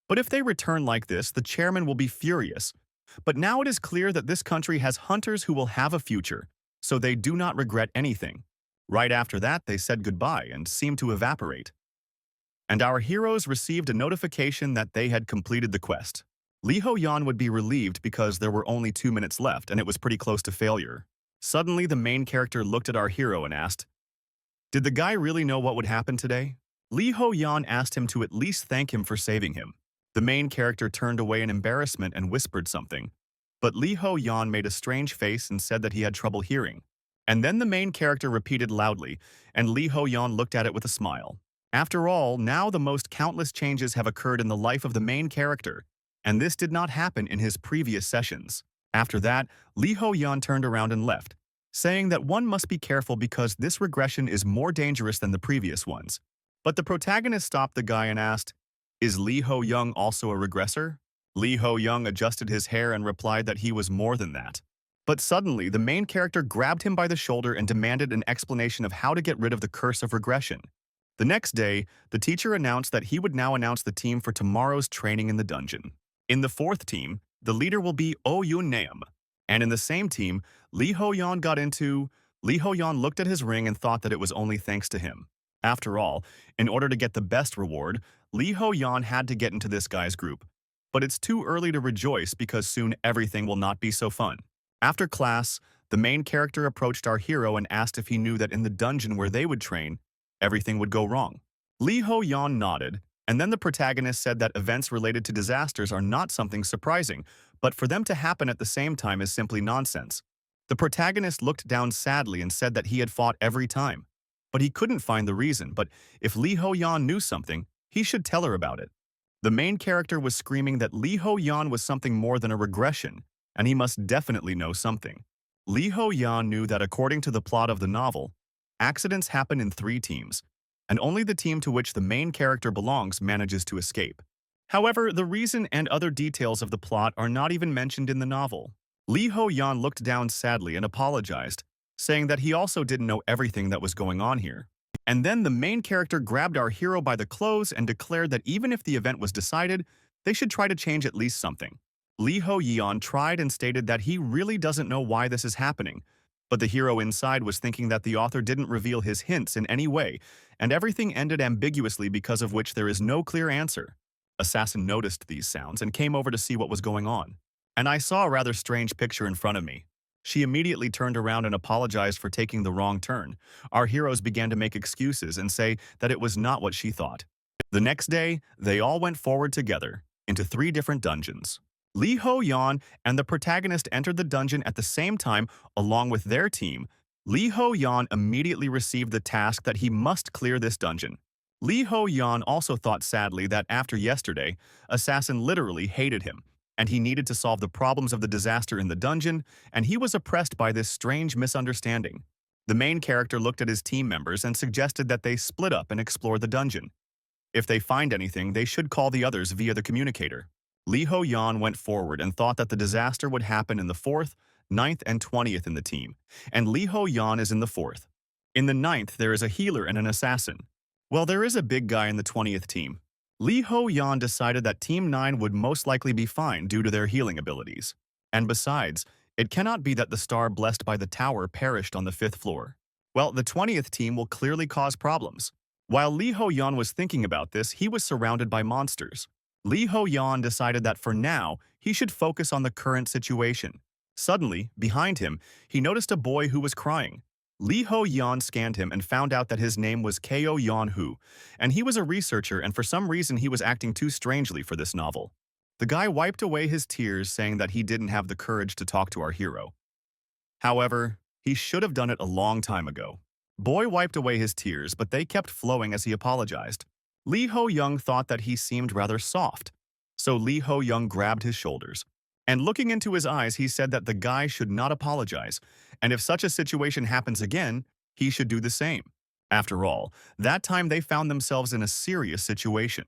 But if they return like this, the chairman will be furious. But now it is clear that this country has hunters who will have a future, so they do not regret anything. Right after that, they said goodbye and seemed to evaporate. And our heroes received a notification that they had completed the quest. Lee Ho-yeon would be relieved because there were only 2 minutes left and it was pretty close to failure. Suddenly, the main character looked at our hero and asked, "Did the guy really know what would happen today?" Lee Ho-yeon asked him to at least thank him for saving him. The main character turned away in embarrassment and whispered something. but Lee Ho-yeon made a strange face and said that he had trouble hearing. And then the main character repeated loudly, and Lee Ho-yeon looked at it with a smile. After all, now the most countless changes have occurred in the life of the main character, and this did not happen in his previous sessions. After that, Lee Ho-yeon turned around and left, saying that one must be careful because this regression is more dangerous than the previous ones. But the protagonist stopped the guy and asked, "Is Lee Ho-young also a regressor?" Lee Ho-young adjusted his hair and replied that he was more than that. But suddenly, the main character grabbed him by the shoulder and demanded an explanation of how to get rid of the curse of regression. The next day, the teacher announced that he would now announce the team for tomorrow's training in the dungeon. In the fourth team, the leader will be Oh Yoon-nam. And in the same team, Lee Ho-yeon Lee Ho-yeon looked at his ring and thought that it was only thanks to him. After all, in order to get the best reward, Lee Ho-yeon had to get into this guy's group. But it's too early to rejoice because soon everything will not be so fun. After class, the main character approached our hero and asked if he knew that in the dungeon where they would train, everything would go wrong. Lee Ho-yeon nodded, and then the protagonist said that events related to disasters are not something surprising, but for them to happen at the same time is simply nonsense. The protagonist looked down sadly and said that he had fought every time. But he couldn't find the reason, but if Lee Ho-yeon knew something, he should tell her about it. The main character was screaming that Lee Ho-yeon was something more than a regression, and he must definitely know something. Lee Ho-yeon knew that according to the plot of the novel, accidents happen in 3 teams, and only the team to which the main character belongs manages to escape. However, the reason and other details of the plot are not even mentioned in the novel. Lee Ho-yeon looked down sadly and apologized, saying that he also didn't know everything that was going on here. And then the main character grabbed our hero by the clothes and declared that even if the event was decided, they should try to change at least something. Lee Ho-yeon tried and stated that he really doesn't know why this is happening, but the hero inside was thinking that the author didn't reveal his hints in any way, and everything ended ambiguously because of which there is no clear answer. Assassin noticed these sounds and came over to see what was going on. And I saw a rather strange picture in front of me. She immediately turned around and apologized for taking the wrong turn. Our heroes began to make excuses and say that it was not what she thought. The next day, they all went forward together into 3 different dungeons. Lee Ho-yeon and the protagonist entered the dungeon at the same time along with their team. Lee Ho-yeon immediately received the task that he must clear this dungeon. Lee Ho-yeon also thought sadly that after yesterday, Assassin literally hated him, and he needed to solve the problems of the disaster in the dungeon, and he was oppressed by this strange misunderstanding. The main character looked at his team members and suggested that they split up and explore the dungeon. If they find anything, they should call the others via the communicator. Lee Ho-yeon went forward and thought that the disaster would happen in the 4th, 9th, and 20th in the team, and Lee Ho-yeon is in the 4th. In the 9th, there is a healer and an assassin. Well, there is a big guy in the 20th team. Lee Ho-yeon decided that Team 9 would most likely be fine due to their healing abilities. And besides, it cannot be that the star blessed by the tower perished on the 5th floor. Well, the 20th team will clearly cause problems. While Lee Ho-yeon was thinking about this, he was surrounded by monsters. Lee Ho-yeon decided that for now, he should focus on the current situation. Suddenly, behind him, he noticed a boy who was crying. Lee Ho-yeon scanned him and found out that his name was Ko Yeon-hoo, and he was a researcher and for some reason he was acting too strangely for this novel. The guy wiped away his tears saying that he didn't have the courage to talk to our hero. However, he should have done it a long time ago. Boy wiped away his tears, but they kept flowing as he apologized. Lee Ho-yeon thought that he seemed rather soft, so Lee Ho-yeon grabbed his shoulders. And looking into his eyes, he said that the guy should not apologize, and if such a situation happens again, he should do the same. After all, that time they found themselves in a serious situation.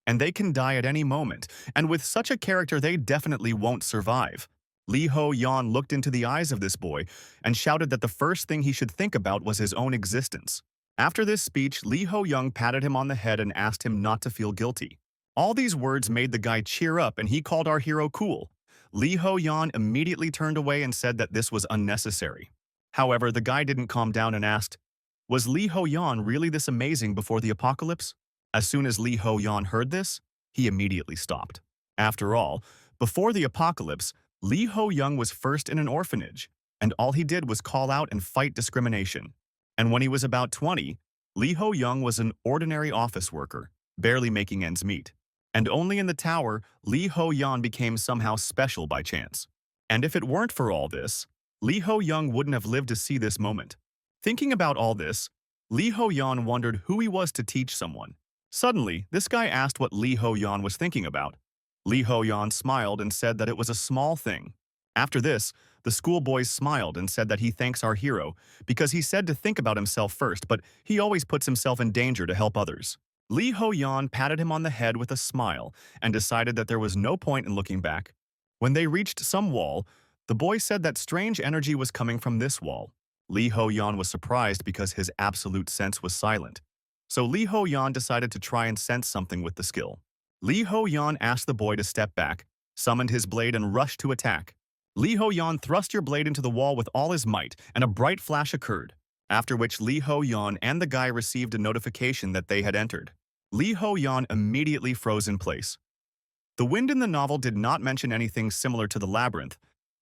And they can die at any moment, and with such a character they definitely won't survive. Lee Ho-yeon looked into the eyes of this boy and shouted that the first thing he should think about was his own existence. After this speech, Lee Ho-yeon patted him on the head and asked him not to feel guilty. All these words made the guy cheer up and he called our hero cool. Lee Ho-yeon immediately turned away and said that this was unnecessary. However, the guy didn't calm down and asked, "Was Lee Ho-yeon really this amazing before the apocalypse?" As soon as Lee Ho-yeon heard this, he immediately stopped. After all, before the apocalypse, Lee Ho-yeon was first in an orphanage, and all he did was call out and fight discrimination. And when he was about 20, Lee Ho-yeon was an ordinary office worker, barely making ends meet. And only in the tower, Lee Ho-yeon became somehow special by chance. And if it weren't for all this, Lee Ho-young wouldn't have lived to see this moment. Thinking about all this, Lee Ho-yeon wondered who he was to teach someone. Suddenly, this guy asked what Lee Ho-yeon was thinking about. Lee Ho-yeon smiled and said that it was a small thing. After this, the schoolboys smiled and said that he thanks our hero because he said to think about himself first, but he always puts himself in danger to help others. Lee Ho-yeon patted him on the head with a smile and decided that there was no point in looking back. When they reached some wall, the boy said that strange energy was coming from this wall. Lee Ho-yeon was surprised because his absolute sense was silent. So Lee Ho-yeon decided to try and sense something with the skill. Lee Ho-yeon asked the boy to step back, summoned his blade and rushed to attack. Lee Ho-yeon thrust your blade into the wall with all his might, and a bright flash occurred, after which Lee Ho-yeon and the guy received a notification that they had entered. Lee Ho-yeon immediately froze in place. The wind in the novel did not mention anything similar to the labyrinth,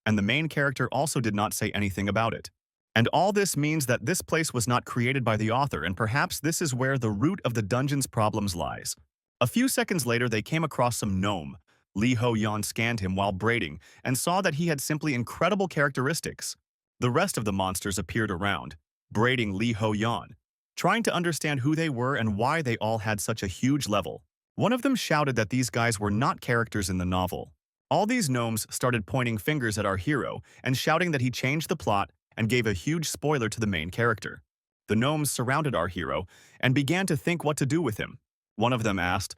and the main character also did not say anything about it. And all this means that this place was not created by the author, and perhaps this is where the root of the dungeon's problems lies. A few seconds later, they came across some gnome. Lee Ho-yeon scanned him while braiding and saw that he had simply incredible characteristics. The rest of the monsters appeared around, braiding Lee Ho-yeon, trying to understand who they were and why they all had such a huge level. One of them shouted that these guys were not characters in the novel. All these gnomes started pointing fingers at our hero and shouting that he changed the plot and gave a huge spoiler to the main character. The gnomes surrounded our hero and began to think what to do with him. One of them asked,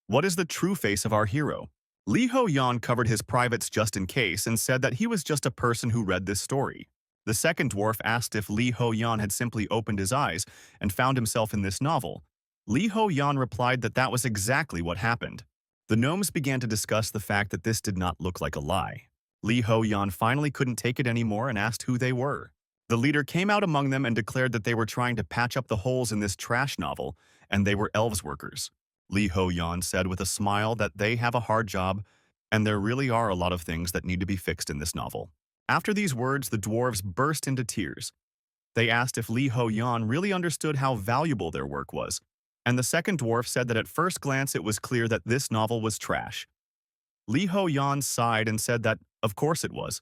"What is the true face of our hero?" Lee Ho-yeon covered his privates just in case and said that he was just a person who read this story. The second dwarf asked if Lee Ho-yeon had simply opened his eyes and found himself in this novel. Lee Ho-yeon replied that that was exactly what happened. The gnomes began to discuss the fact that this did not look like a lie. Lee Ho-yeon finally couldn't take it anymore and asked who they were. The leader came out among them and declared that they were trying to patch up the holes in this trash novel, and they were elves workers. Lee Ho-yeon said with a smile that they have a hard job, and there really are a lot of things that need to be fixed in this novel. After these words, the dwarves burst into tears. They asked if Lee Ho-yeon really understood how valuable their work was, and the second dwarf said that at first glance it was clear that this novel was trash. Lee Ho-yeon sighed and said that, of course it was,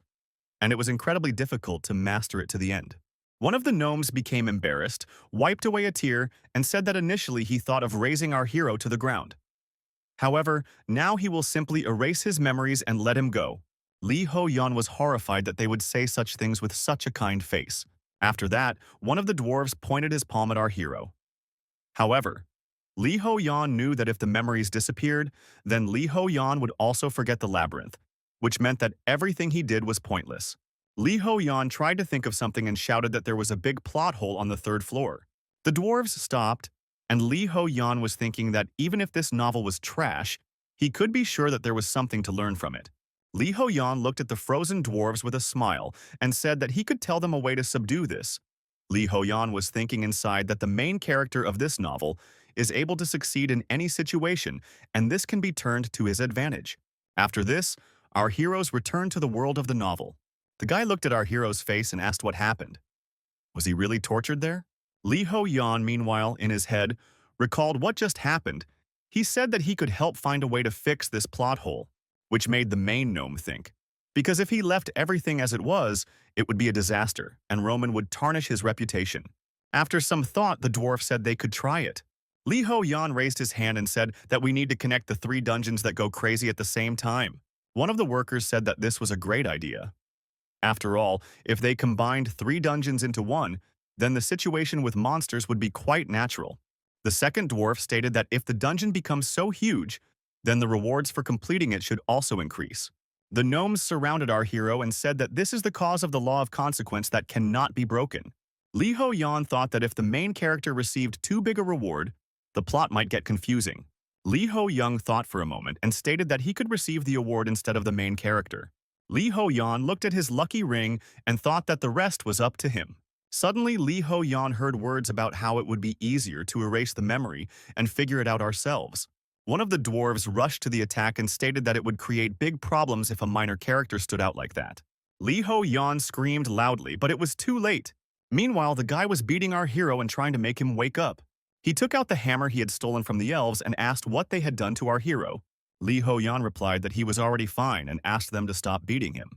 and it was incredibly difficult to master it to the end. One of the gnomes became embarrassed, wiped away a tear, and said that initially he thought of razing our hero to the ground. However, now he will simply erase his memories and let him go. Lee Ho-yeon was horrified that they would say such things with such a kind face. After that, one of the dwarves pointed his palm at our hero. However, Lee Ho-yeon knew that if the memories disappeared, then Lee Ho-yeon would also forget the labyrinth, which meant that everything he did was pointless. Lee Ho-yeon tried to think of something and shouted that there was a big plot hole on the third floor. The dwarves stopped, and Lee Ho-yeon was thinking that even if this novel was trash, he could be sure that there was something to learn from it. Lee Ho-yeon looked at the frozen dwarves with a smile and said that he could tell them a way to subdue this. Lee Ho-yeon was thinking inside that the main character of this novel is able to succeed in any situation, and this can be turned to his advantage. After this, our heroes returned to the world of the novel. The guy looked at our hero's face and asked what happened. Was he really tortured there? Lee Ho-yeon, meanwhile, in his head, recalled what just happened. He said that he could help find a way to fix this plot hole, which made the main gnome think. Because if he left everything as it was, it would be a disaster, and Roman would tarnish his reputation. After some thought, the dwarf said they could try it. Lee Ho-yeon raised his hand and said that we need to connect the 3 dungeons that go crazy at the same time. One of the workers said that this was a great idea. After all, if they combined 3 dungeons into one, then the situation with monsters would be quite natural. The second dwarf stated that if the dungeon becomes so huge, then the rewards for completing it should also increase. The gnomes surrounded our hero and said that this is the cause of the law of consequence that cannot be broken. Lee Ho-yeon thought that if the main character received too big a reward, the plot might get confusing. Lee Ho-yeon thought for a moment and stated that he could receive the award instead of the main character. Lee Ho-yeon looked at his lucky ring and thought that the rest was up to him. Suddenly, Lee Ho-yeon heard words about how it would be easier to erase the memory and figure it out ourselves. One of the dwarves rushed to the attack and stated that it would create big problems if a minor character stood out like that. Lee Ho-yeon screamed loudly, but it was too late. Meanwhile, the guy was beating our hero and trying to make him wake up. He took out the hammer he had stolen from the elves and asked what they had done to our hero. Lee Ho-yeon replied that he was already fine and asked them to stop beating him.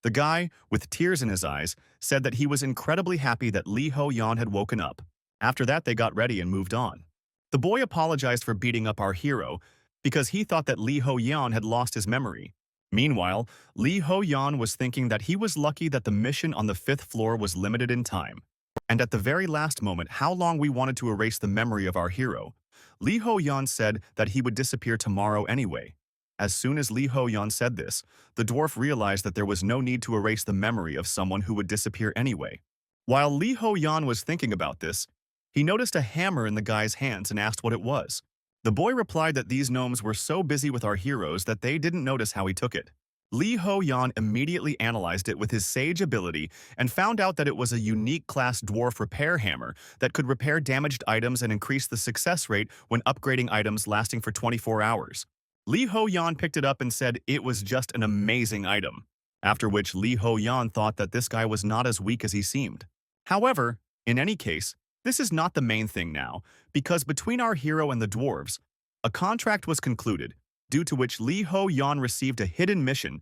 The guy, with tears in his eyes, said that he was incredibly happy that Lee Ho-yeon had woken up. After that, they got ready and moved on. The boy apologized for beating up our hero because he thought that Lee Ho-yeon had lost his memory. Meanwhile, Lee Ho-yeon was thinking that he was lucky that the mission on the 5th floor was limited in time. And at the very last moment, how long we wanted to erase the memory of our hero. Lee Ho-yeon said that he would disappear tomorrow anyway. As soon as Lee Ho-yeon said this, the dwarf realized that there was no need to erase the memory of someone who would disappear anyway. While Lee Ho-yeon was thinking about this, he noticed a hammer in the guy's hands and asked what it was. The boy replied that these gnomes were so busy with our heroes that they didn't notice how he took it. Lee Ho-yeon immediately analyzed it with his sage ability and found out that it was a unique class dwarf repair hammer that could repair damaged items and increase the success rate when upgrading items lasting for 24 hours. Lee Ho-yeon picked it up and said it was just an amazing item, after which Lee Ho-yeon thought that this guy was not as weak as he seemed. However, in any case, this is not the main thing now, because between our hero and the dwarves, a contract was concluded, due to which Lee Ho-yeon received a hidden mission.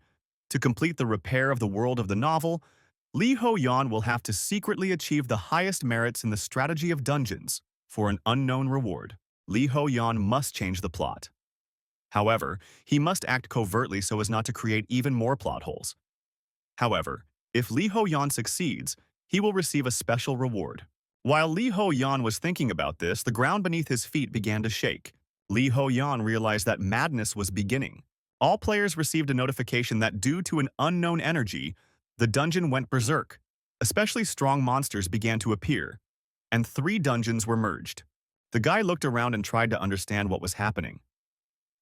To complete the repair of the world of the novel, Lee Ho-yeon will have to secretly achieve the highest merits in the strategy of dungeons for an unknown reward. Lee Ho-yeon must change the plot. However, he must act covertly so as not to create even more plot holes. However, if Lee Ho-yeon succeeds, he will receive a special reward. While Lee Ho-yeon was thinking about this, the ground beneath his feet began to shake. Lee Ho-yeon realized that madness was beginning. All players received a notification that due to an unknown energy, the dungeon went berserk. Especially strong monsters began to appear, and 3 dungeons were merged. The guy looked around and tried to understand what was happening.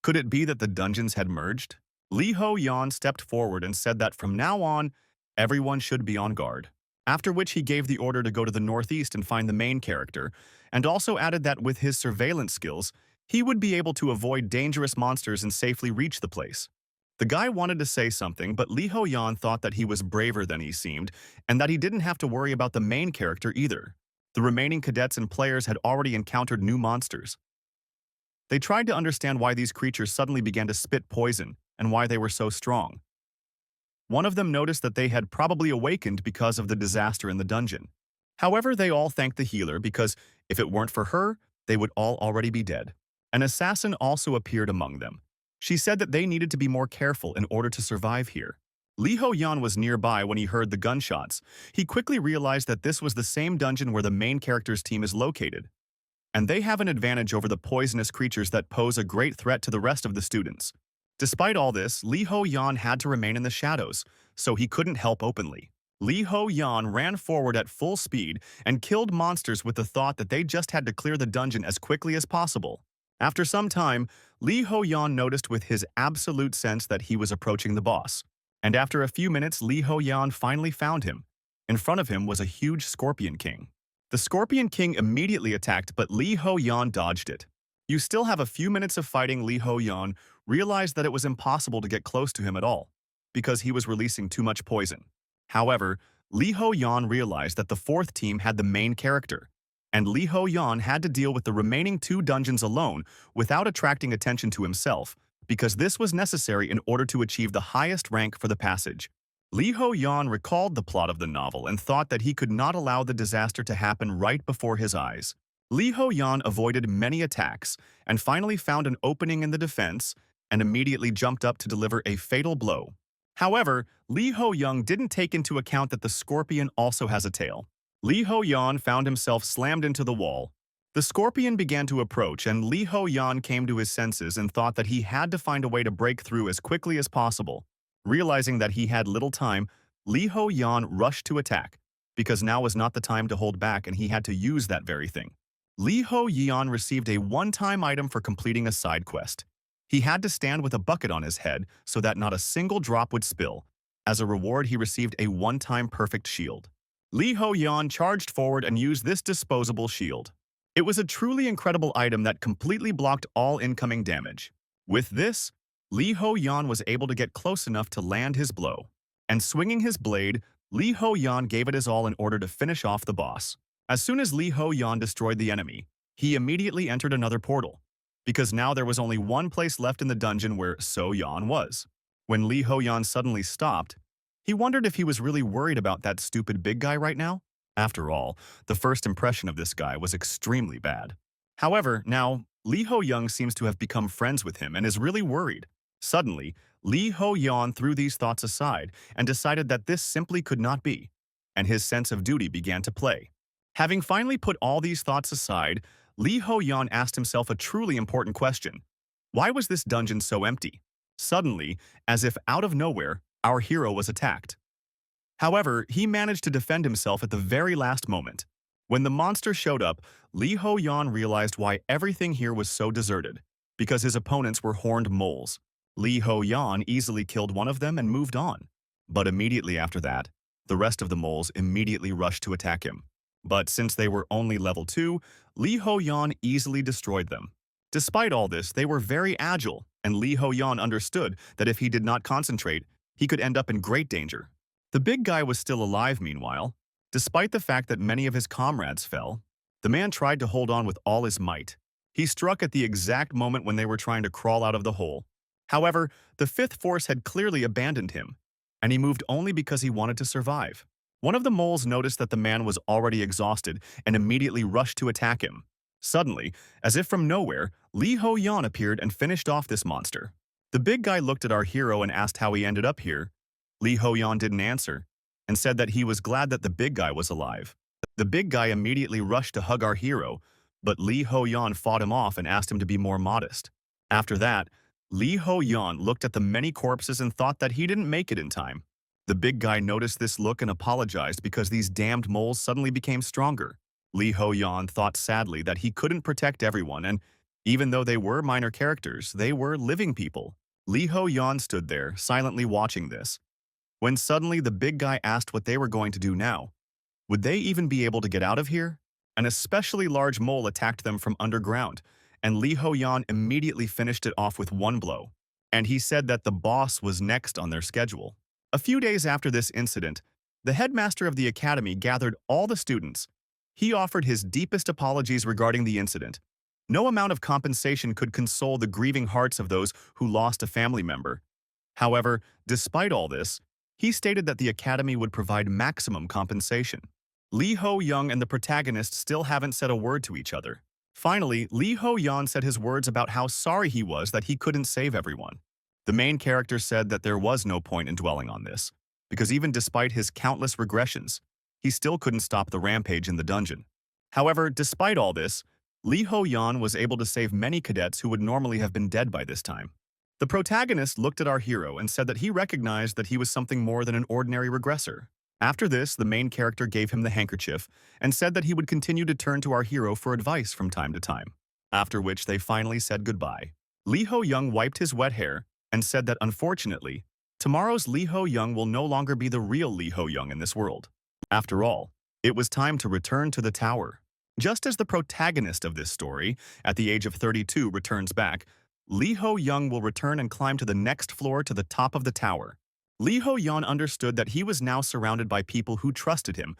Could it be that the dungeons had merged? Lee Ho-yeon stepped forward and said that from now on, everyone should be on guard. After which he gave the order to go to the northeast and find the main character, and also added that with his surveillance skills, he would be able to avoid dangerous monsters and safely reach the place. The guy wanted to say something, but Lee Ho-yeon thought that he was braver than he seemed, and that he didn't have to worry about the main character either. The remaining cadets and players had already encountered new monsters. They tried to understand why these creatures suddenly began to spit poison and why they were so strong. One of them noticed that they had probably awakened because of the disaster in the dungeon. However, they all thanked the healer because if it weren't for her, they would all already be dead. An assassin also appeared among them. She said that they needed to be more careful in order to survive here. Lee Ho-yeon was nearby when he heard the gunshots. He quickly realized that this was the same dungeon where the main character's team is located, and they have an advantage over the poisonous creatures that pose a great threat to the rest of the students. Despite all this, Lee Ho-yeon had to remain in the shadows, so he couldn't help openly. Lee Ho-yeon ran forward at full speed and killed monsters with the thought that they just had to clear the dungeon as quickly as possible. After some time, Lee Ho-yeon noticed with his absolute sense that he was approaching the boss. And after a few minutes, Lee Ho-yeon finally found him. In front of him was a huge Scorpion King. The Scorpion King immediately attacked, but Lee Ho-yeon dodged it. You still have a few minutes of fighting. Lee Ho-yeon realized that it was impossible to get close to him at all, because he was releasing too much poison. However, Lee Ho-yeon realized that the 4th team had the main character, and Lee Ho-yeon had to deal with the remaining 2 dungeons alone without attracting attention to himself, because this was necessary in order to achieve the highest rank for the passage. Lee Ho-yeon recalled the plot of the novel and thought that he could not allow the disaster to happen right before his eyes. Lee Ho-yeon avoided many attacks and finally found an opening in the defense and immediately jumped up to deliver a fatal blow. However, Lee Ho-yeon didn't take into account that the scorpion also has a tail. Lee Ho-yeon found himself slammed into the wall. The scorpion began to approach, and Lee Ho-yeon came to his senses and thought that he had to find a way to break through as quickly as possible. Realizing that he had little time, Lee Ho-yeon rushed to attack, because now was not the time to hold back and he had to use that very thing. Lee Ho-yeon received a one-time item for completing a side quest. He had to stand with a bucket on his head so that not a single drop would spill. As a reward, he received a one-time perfect shield. Lee Ho-yeon charged forward and used this disposable shield. It was a truly incredible item that completely blocked all incoming damage. With this, Lee Ho-yeon was able to get close enough to land his blow. And swinging his blade, Lee Ho-yeon gave it his all in order to finish off the boss. As soon as Lee Ho-yeon destroyed the enemy, he immediately entered another portal, because now there was only one place left in the dungeon where So-yeon was. When Lee Ho-yeon suddenly stopped, He wondered if he was really worried about that stupid big guy right now. After all, the first impression of this guy was extremely bad. However, now, Lee Ho-young seems to have become friends with him and is really worried. Suddenly, Lee Ho-yeon threw these thoughts aside and decided that this simply could not be, and his sense of duty began to play. Having finally put all these thoughts aside, Lee Ho-yeon asked himself a truly important question. Why was this dungeon so empty? Suddenly, as if out of nowhere, our hero was attacked. However, he managed to defend himself at the very last moment. When the monster showed up, Lee Ho-yeon realized why everything here was so deserted. Because his opponents were horned moles. Lee Ho-yeon easily killed one of them and moved on. But immediately after that, the rest of the moles immediately rushed to attack him. But since they were only level 2, Lee Ho-yeon easily destroyed them. Despite all this, they were very agile, and Lee Ho-yeon understood that if he did not concentrate, he could end up in great danger. The big guy was still alive meanwhile. Despite the fact that many of his comrades fell, the man tried to hold on with all his might. He struck at the exact moment when they were trying to crawl out of the hole. However, the fifth force had clearly abandoned him, and he moved only because he wanted to survive. One of the moles noticed that the man was already exhausted and immediately rushed to attack him. Suddenly, as if from nowhere, Lee Ho-yeon appeared and finished off this monster. The big guy looked at our hero and asked how he ended up here. Lee Ho-yeon didn't answer, and said that he was glad that the big guy was alive. The big guy immediately rushed to hug our hero, but Lee Ho-yeon fought him off and asked him to be more modest. After that, Lee Ho-yeon looked at the many corpses and thought that he didn't make it in time. The big guy noticed this look and apologized because these damned moles suddenly became stronger. Lee Ho-yeon thought sadly that he couldn't protect everyone, and even though they were minor characters, they were living people. Lee Ho-yeon stood there, silently watching this. When suddenly the big guy asked what they were going to do now. Would they even be able to get out of here? An especially large mole attacked them from underground, and Lee Ho-yeon immediately finished it off with one blow. And he said that the boss was next on their schedule. A few days after this incident, the headmaster of the academy gathered all the students. He offered his deepest apologies regarding the incident. No amount of compensation could console the grieving hearts of those who lost a family member. However, despite all this, he stated that the academy would provide maximum compensation. Lee Ho-young and the protagonist still haven't said a word to each other. Finally, Lee Ho-yeon said his words about how sorry he was that he couldn't save everyone. The main character said that there was no point in dwelling on this, because even despite his countless regressions, he still couldn't stop the rampage in the dungeon. However, despite all this, Lee Ho-yeon was able to save many cadets who would normally have been dead by this time. The protagonist looked at our hero and said that he recognized that he was something more than an ordinary regressor. After this, the main character gave him the handkerchief and said that he would continue to turn to our hero for advice from time to time, after which they finally said goodbye. Lee Ho-young wiped his wet hair and said that unfortunately, tomorrow's Lee Ho-young will no longer be the real Lee Ho-young in this world. After all, it was time to return to the tower. Just as the protagonist of this story, at the age of 32, returns back, Lee Ho-young will return and climb to the next floor to the top of the tower. Lee Ho-yeon understood that he was now surrounded by people who trusted him,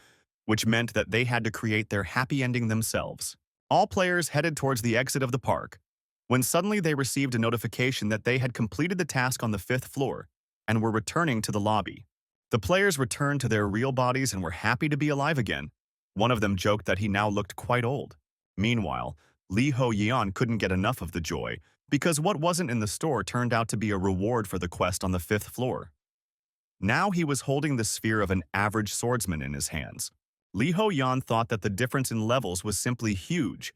which meant that they had to create their happy ending themselves. All players headed towards the exit of the park, when suddenly they received a notification that they had completed the task on the 5th floor and were returning to the lobby. The players returned to their real bodies and were happy to be alive again. One of them joked that he now looked quite old. Meanwhile, Lee Ho-yeon couldn't get enough of the joy, because what wasn't in the store turned out to be a reward for the quest on the 5th floor. Now he was holding the sphere of an average swordsman in his hands. Lee Ho-yeon thought that the difference in levels was simply huge,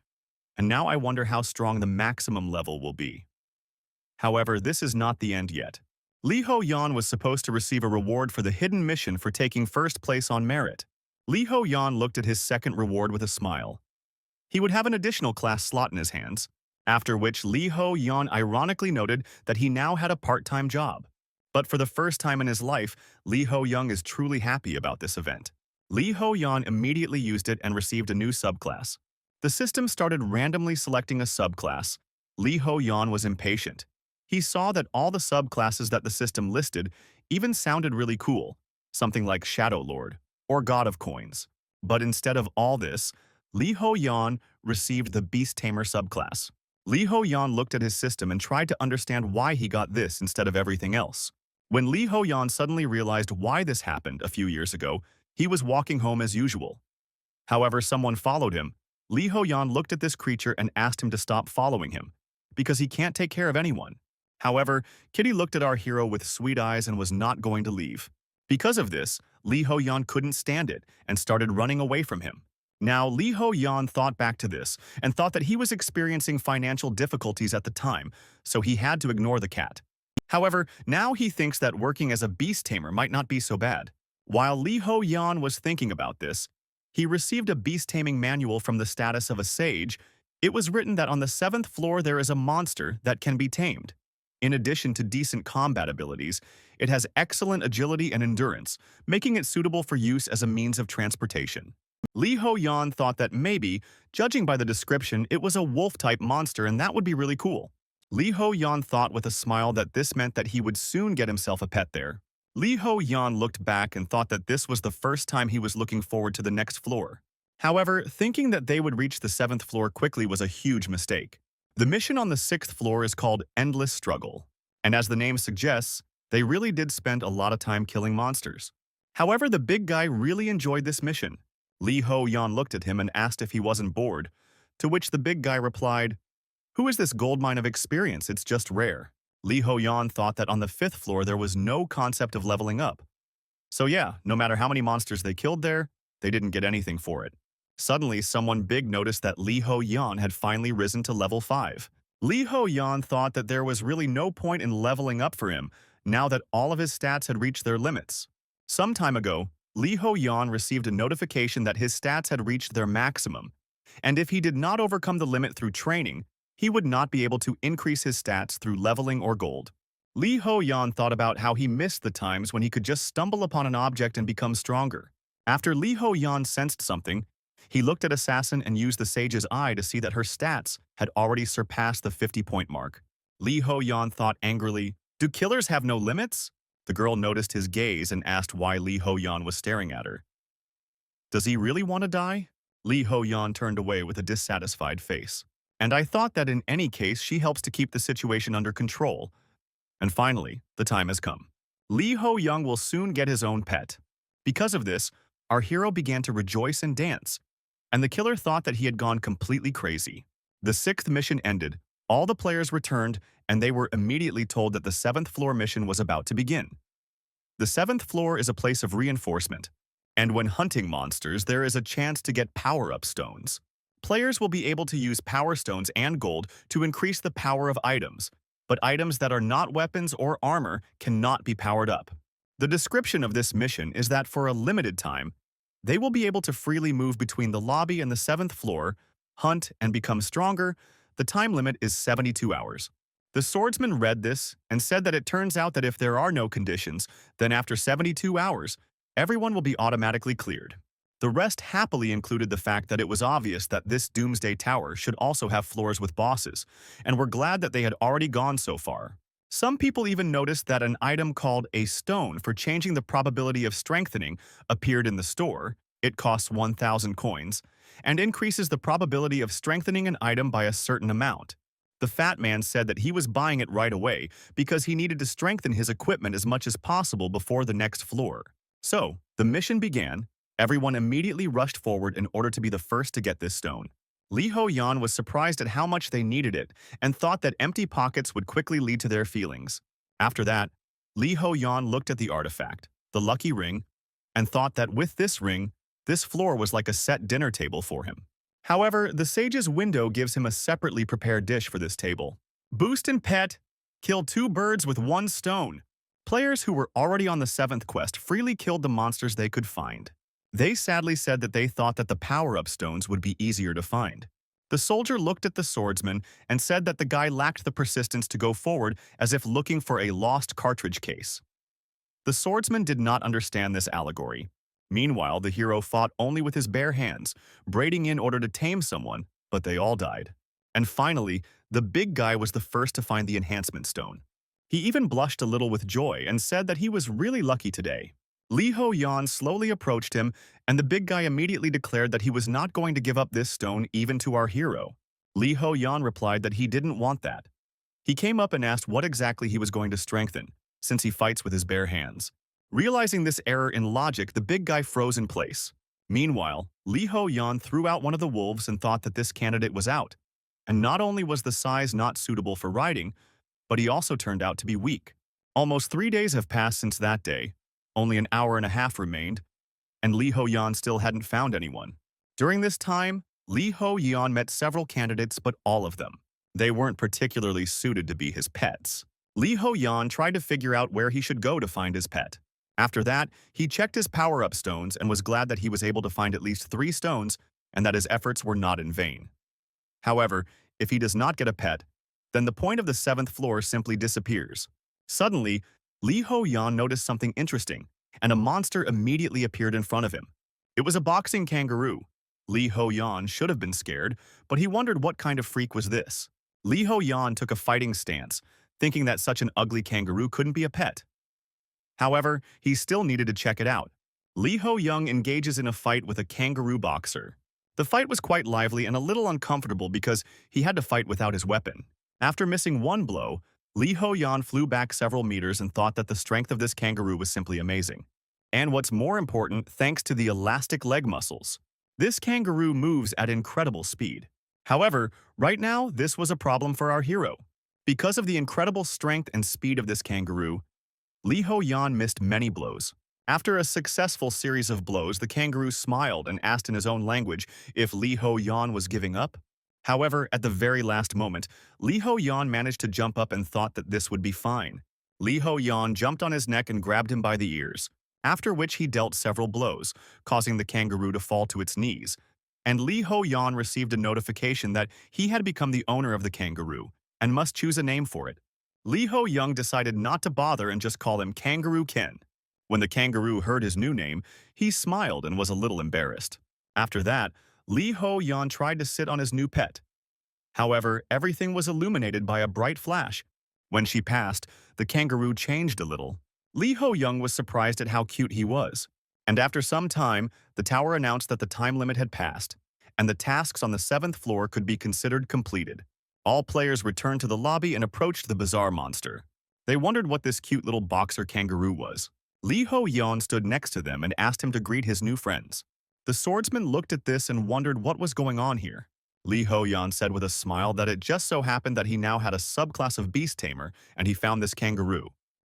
and now I wonder how strong the maximum level will be. However, this is not the end yet. Lee Ho-yeon was supposed to receive a reward for the hidden mission for taking first place on merit. Lee Ho-yeon looked at his second reward with a smile. He would have an additional class slot in his hands, after which Lee Ho-yeon ironically noted that he now had a part-time job. But for the first time in his life, Lee Ho-young is truly happy about this event. Lee Ho-yeon immediately used it and received a new subclass. The system started randomly selecting a subclass. Lee Ho-yeon was impatient. He saw that all the subclasses that the system listed even sounded really cool, something like Shadow Lord or God of Coins. But instead of all this, Lee Ho-yeon received the Beast Tamer subclass. Lee Ho-yeon looked at his system and tried to understand why he got this instead of everything else. When Li Ho-yan suddenly realized why this happened a few years ago, he was walking home as usual. However, someone followed him. Li Ho-yan looked at this creature and asked him to stop following him, because he can't take care of anyone. However, Kitty looked at our hero with sweet eyes and was not going to leave. Because of this, Li Ho-yan couldn't stand it and started running away from him. Now, Li Ho-yan thought back to this and thought that he was experiencing financial difficulties at the time, so he had to ignore the cat. However, now he thinks that working as a beast tamer might not be so bad. While Li Ho-yan was thinking about this, he received a beast taming manual from the status of a sage. It was written that on the 7th floor there is a monster that can be tamed. In addition to decent combat abilities, it has excellent agility and endurance, making it suitable for use as a means of transportation. Li Ho-yan thought that maybe, judging by the description, it was a wolf-type monster and that would be really cool. Li Ho-yan thought with a smile that this meant that he would soon get himself a pet there. Li Ho-yan looked back and thought that this was the first time he was looking forward to the next floor. However, thinking that they would reach the 7th floor quickly was a huge mistake. The mission on the 6th floor is called Endless Struggle, and as the name suggests, they really did spend a lot of time killing monsters. However, the big guy really enjoyed this mission. Li Ho-yan looked at him and asked if he wasn't bored, to which the big guy replied, "Who is this goldmine of experience? It's just rare." Li Ho-yan thought that on the 5th floor there was no concept of leveling up. So yeah, no matter how many monsters they killed there, they didn't get anything for it. Suddenly, someone big noticed that Li Ho-yan had finally risen to level 5. Li Ho-yan thought that there was really no point in leveling up for him, now that all of his stats had reached their limits. Some time ago, Li Ho-yan received a notification that his stats had reached their maximum, and if he did not overcome the limit through training, he would not be able to increase his stats through leveling or gold. Li Ho-yan thought about how he missed the times when he could just stumble upon an object and become stronger. After Li Ho-yan sensed something, he looked at Assassin and used the sage's eye to see that her stats had already surpassed the 50-point mark. Li Ho-yan thought angrily, "Do killers have no limits?" The girl noticed his gaze and asked why Li Ho-yan was staring at her. "Does he really want to die?" Li Ho-yan turned away with a dissatisfied face. "And I thought that in any case she helps to keep the situation under control. And finally, the time has come. Li Ho-yan will soon get his own pet." Because of this, our hero began to rejoice and dance, and the killer thought that he had gone completely crazy. The 6th mission ended, all the players returned, and they were immediately told that the 7th floor mission was about to begin. The 7th floor is a place of reinforcement, and when hunting monsters, there is a chance to get power-up stones. Players will be able to use power stones and gold to increase the power of items, but items that are not weapons or armor cannot be powered up. The description of this mission is that for a limited time, they will be able to freely move between the lobby and the 7th floor, hunt, and become stronger. The time limit is 72 hours. The swordsman read this and said that it turns out that if there are no conditions, then after 72 hours, everyone will be automatically cleared. The rest happily included the fact that it was obvious that this Doomsday Tower should also have floors with bosses, and were glad that they had already gone so far. Some people even noticed that an item called a stone for changing the probability of strengthening appeared in the store. It costs 1,000 coins, and increases the probability of strengthening an item by a certain amount. The fat man said that he was buying it right away because he needed to strengthen his equipment as much as possible before the next floor. So, the mission began. Everyone immediately rushed forward in order to be the first to get this stone. Li Ho-yan was surprised at how much they needed it and thought that empty pockets would quickly lead to their feelings. After that, Li Ho-yan looked at the artifact, the lucky ring, and thought that with this ring, this floor was like a set dinner table for him. However, the sage's window gives him a separately prepared dish for this table. Boost and pet, kill 2 birds with 1 stone. Players who were already on the 7th quest freely killed the monsters they could find. They sadly said that they thought that the power-up stones would be easier to find. The soldier looked at the swordsman and said that the guy lacked the persistence to go forward as if looking for a lost cartridge case. The swordsman did not understand this allegory. Meanwhile, the hero fought only with his bare hands, braiding in order to tame someone, but they all died. And finally, the big guy was the first to find the enhancement stone. He even blushed a little with joy and said that he was really lucky today. Li Ho-yan slowly approached him, and the big guy immediately declared that he was not going to give up this stone even to our hero. Li Ho-yan replied that he didn't want that. He came up and asked what exactly he was going to strengthen, since he fights with his bare hands. Realizing this error in logic, the big guy froze in place. Meanwhile, Lee Ho-yeon threw out one of the wolves and thought that this candidate was out. And not only was the size not suitable for riding, but he also turned out to be weak. Almost 3 days have passed since that day. Only an hour and a half remained, and Lee Ho-yeon still hadn't found anyone. During this time, Lee Ho-yeon met several candidates, but all of them, they weren't particularly suited to be his pets. Lee Ho-yeon tried to figure out where he should go to find his pet. After that, he checked his power-up stones and was glad that he was able to find at least 3 stones and that his efforts were not in vain. However, if he does not get a pet, then the point of the 7th floor simply disappears. Suddenly, Lee Ho-yeon noticed something interesting, and a monster immediately appeared in front of him. It was a boxing kangaroo. Lee Ho-yeon should have been scared, but he wondered what kind of freak was this. Lee Ho-yeon took a fighting stance, thinking that such an ugly kangaroo couldn't be a pet. However, he still needed to check it out. Lee Ho-yeon engages in a fight with a kangaroo boxer. The fight was quite lively and a little uncomfortable because he had to fight without his weapon. After missing one blow, Lee Ho-yeon flew back several meters and thought that the strength of this kangaroo was simply amazing. And what's more important, thanks to the elastic leg muscles. This kangaroo moves at incredible speed. However, right now, this was a problem for our hero. Because of the incredible strength and speed of this kangaroo, Lee Ho-yeon missed many blows. After a successful series of blows, the kangaroo smiled and asked in his own language if Lee Ho-yeon was giving up. However, at the very last moment, Lee Ho-yeon managed to jump up and thought that this would be fine. Lee Ho-yeon jumped on his neck and grabbed him by the ears, after which he dealt several blows, causing the kangaroo to fall to its knees. And Lee Ho-yeon received a notification that he had become the owner of the kangaroo and must choose a name for it. Lee Ho-yeon decided not to bother and just call him Kangaroo Ken. When the kangaroo heard his new name, he smiled and was a little embarrassed. After that, Lee Ho-yeon tried to sit on his new pet. However, everything was illuminated by a bright flash. When she passed, the kangaroo changed a little. Lee Ho-yeon was surprised at how cute he was. And after some time, the tower announced that the time limit had passed, and the tasks on the 7th floor could be considered completed. All players returned to the lobby and approached the bizarre monster. They wondered what this cute little boxer kangaroo was. Lee Ho-yeon stood next to them and asked him to greet his new friends. The swordsman looked at this and wondered what was going on here. Lee Ho-yeon said with a smile that it just so happened that he now had a subclass of beast tamer and he found this kangaroo.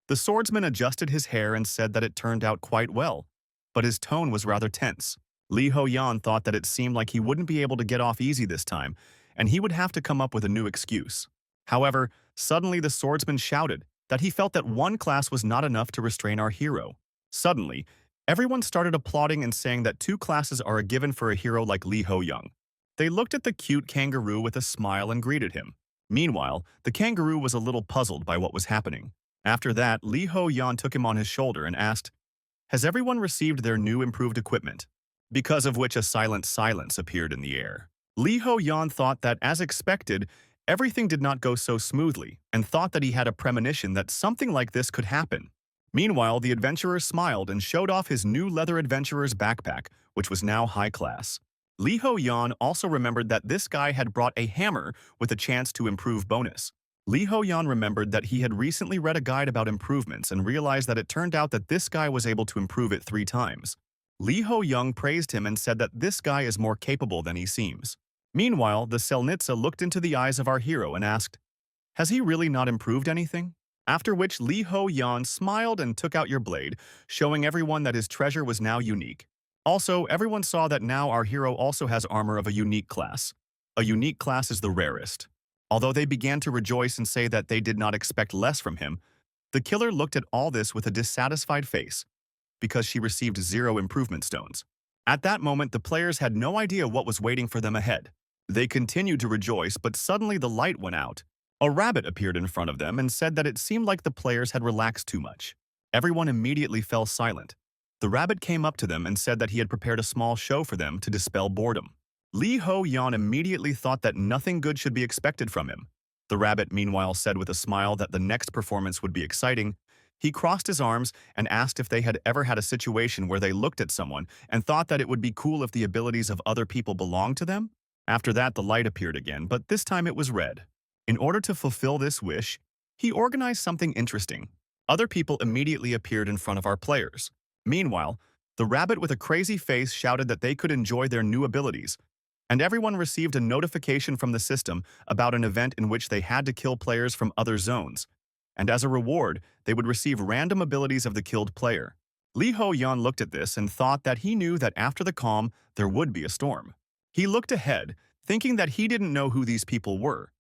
The swordsman adjusted his hair and said that it turned out quite well, but his tone was rather tense. Lee Ho-yeon thought that it seemed like he wouldn't be able to get off easy this time, and he would have to come up with a new excuse. However, suddenly the swordsman shouted that he felt that one class was not enough to restrain our hero. Suddenly, everyone started applauding and saying that 2 classes are a given for a hero like Lee Ho-yeon. They looked at the cute kangaroo with a smile and greeted him. Meanwhile, the kangaroo was a little puzzled by what was happening. After that, Lee Ho-yeon took him on his shoulder and asked, "Has everyone received their new improved equipment?" Because of which a silent silence appeared in the air. Lee Ho-yeon thought that, as expected, everything did not go so smoothly and thought that he had a premonition that something like this could happen. Meanwhile, the adventurer smiled and showed off his new leather adventurer's backpack, which was now high class. Lee Ho-yeon also remembered that this guy had brought a hammer with a chance to improve bonus. Lee Ho-yeon remembered that he had recently read a guide about improvements and realized that it turned out that this guy was able to improve it 3 times. Lee Ho-yeon praised him and said that this guy is more capable than he seems. Meanwhile, the Selnitsa looked into the eyes of our hero and asked, "Has he really not improved anything?" After which Lee Ho-yeon smiled and took out your blade, showing everyone that his treasure was now unique. Also, everyone saw that now our hero also has armor of a unique class. A unique class is the rarest. Although they began to rejoice and say that they did not expect less from him, the killer looked at all this with a dissatisfied face, because she received 0 improvement stones. At that moment, the players had no idea what was waiting for them ahead. They continued to rejoice, but suddenly the light went out. A rabbit appeared in front of them and said that it seemed like the players had relaxed too much. Everyone immediately fell silent. The rabbit came up to them and said that he had prepared a small show for them to dispel boredom. Lee Ho-yeon immediately thought that nothing good should be expected from him. The rabbit, meanwhile, said with a smile that the next performance would be exciting. He crossed his arms and asked if they had ever had a situation where they looked at someone and thought that it would be cool if the abilities of other people belonged to them. After that, the light appeared again, but this time it was red. In order to fulfill this wish, he organized something interesting. Other people immediately appeared in front of our players. Meanwhile, the rabbit with a crazy face shouted that they could enjoy their new abilities, and everyone received a notification from the system about an event in which they had to kill players from other zones, and as a reward, they would receive random abilities of the killed player. Li Ho Yan looked at this and thought that he knew that after the calm, there would be a storm. He looked ahead, thinking that he didn't know who these people were.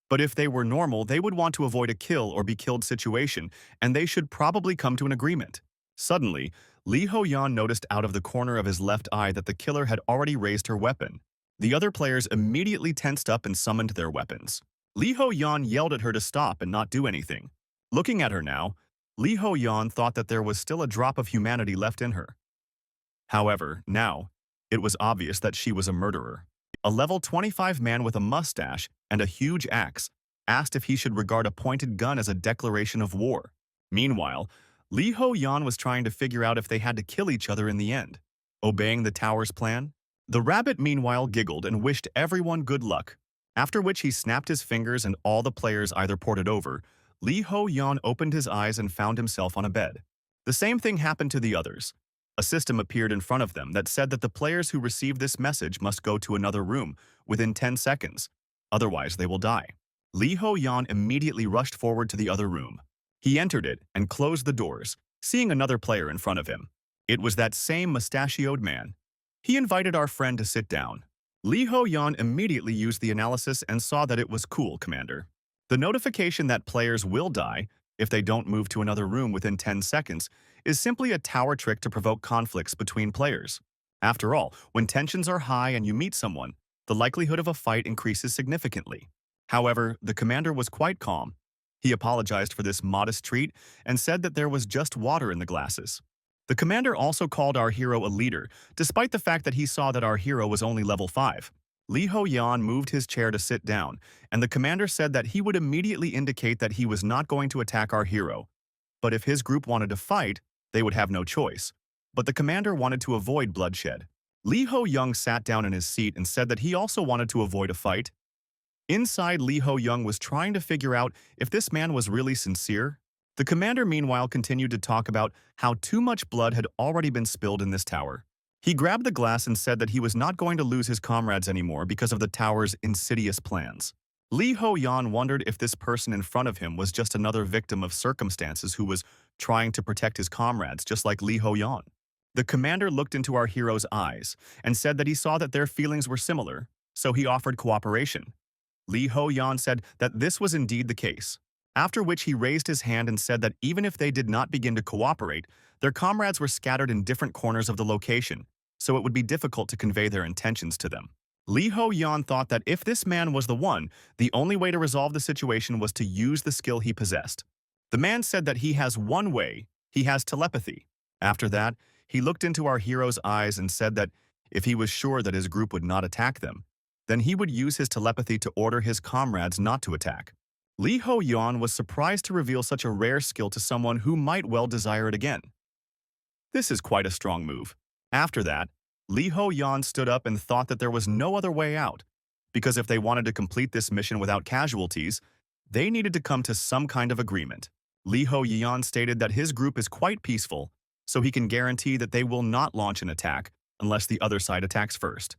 But if they were normal, they would want to avoid a kill or be killed situation, and they should probably come to an agreement. Suddenly, Li Ho Yan noticed out of the corner of his left eye that the killer had already raised her weapon. The other players immediately tensed up and summoned their weapons. Li Ho Yan yelled at her to stop and not do anything. Looking at her now, Li Ho Yan thought that there was still a drop of humanity left in her. However, now, it was obvious that she was a murderer. A level 25 man with a mustache and a huge axe asked if he should regard a pointed gun as a declaration of war. Meanwhile, Li Ho Yan was trying to figure out if they had to kill each other in the end. Obeying the tower's plan? The rabbit meanwhile giggled and wished everyone good luck, after which he snapped his fingers and all the players either ported over. Li Ho Yan opened his eyes and found himself on a bed. The same thing happened to the others. A system appeared in front of them that said that the players who received this message must go to another room within 10 seconds, otherwise they will die. Li Ho Yan immediately rushed forward to the other room. He entered it and closed the doors, seeing another player in front of him. It was that same mustachioed man. He invited our friend to sit down. Li Ho Yan immediately used the analysis and saw that it was cool, Commander. The notification that players will die if they don't move to another room within 10 seconds is simply a tower trick to provoke conflicts between players. After all, when tensions are high and you meet someone, the likelihood of a fight increases significantly. However, the commander was quite calm. He apologized for this modest treat and said that there was just water in the glasses. The commander also called our hero a leader, despite the fact that he saw that our hero was only level 5. Li Ho Yan moved his chair to sit down, and the commander said that he would immediately indicate that he was not going to attack our hero. But if his group wanted to fight, they would have no choice. But the commander wanted to avoid bloodshed. Li Ho Young sat down in his seat and said that he also wanted to avoid a fight. Inside, Li Ho Young was trying to figure out if this man was really sincere. The commander meanwhile continued to talk about how too much blood had already been spilled in this tower. He grabbed the glass and said that he was not going to lose his comrades anymore because of the tower's insidious plans. Li Ho Yan wondered if this person in front of him was just another victim of circumstances who was trying to protect his comrades, just like Li Ho Yan. The commander looked into our hero's eyes and said that he saw that their feelings were similar, so he offered cooperation. Li Ho Yan said that this was indeed the case, after which he raised his hand and said that even if they did not begin to cooperate, their comrades were scattered in different corners of the location, so it would be difficult to convey their intentions to them. Li Ho Yan thought that if this man was the one, the only way to resolve the situation was to use the skill he possessed. The man said that he has one way, he has telepathy. After that, he looked into our hero's eyes and said that if he was sure that his group would not attack them, then he would use his telepathy to order his comrades not to attack. Li Ho Yan was surprised to reveal such a rare skill to someone who might well desire it again. This is quite a strong move. After that, Li Ho Yan stood up and thought that there was no other way out, because if they wanted to complete this mission without casualties, they needed to come to some kind of agreement. Li Ho Yan stated that his group is quite peaceful, so he can guarantee that they will not launch an attack unless the other side attacks first.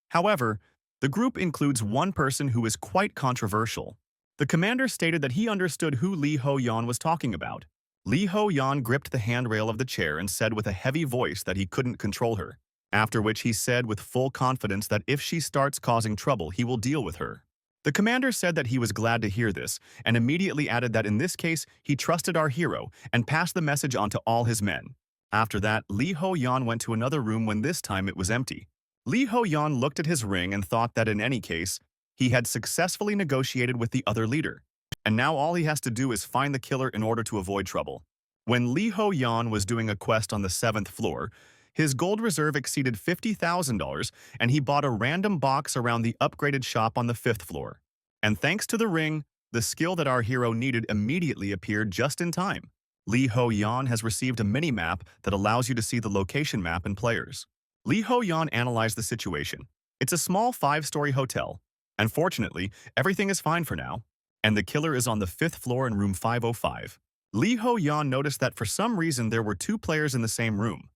However, the group includes one person who is quite controversial. The commander stated that he understood who Li Ho Yan was talking about. Li Ho Yan gripped the handrail of the chair and said with a heavy voice that he couldn't control her, after which he said with full confidence that if she starts causing trouble, he will deal with her. The commander said that he was glad to hear this, and immediately added that in this case, he trusted our hero and passed the message on to all his men. After that, Li Ho Yan went to another room when this time it was empty. Li Ho Yan looked at his ring and thought that in any case, he had successfully negotiated with the other leader, and now all he has to do is find the killer in order to avoid trouble. When Li Ho Yan was doing a quest on the 7th floor, his gold reserve exceeded $50,000, and he bought a random box around the upgraded shop on the 5th floor. And thanks to the ring, the skill that our hero needed immediately appeared just in time. Li Ho Yan has received a mini-map that allows you to see the location map and players. Li Ho Yan analyzed the situation. It's a small 5-story hotel. Unfortunately, everything is fine for now, and the killer is on the 5th floor in room 505. Li Ho Yan noticed that for some reason there were two players in the same room.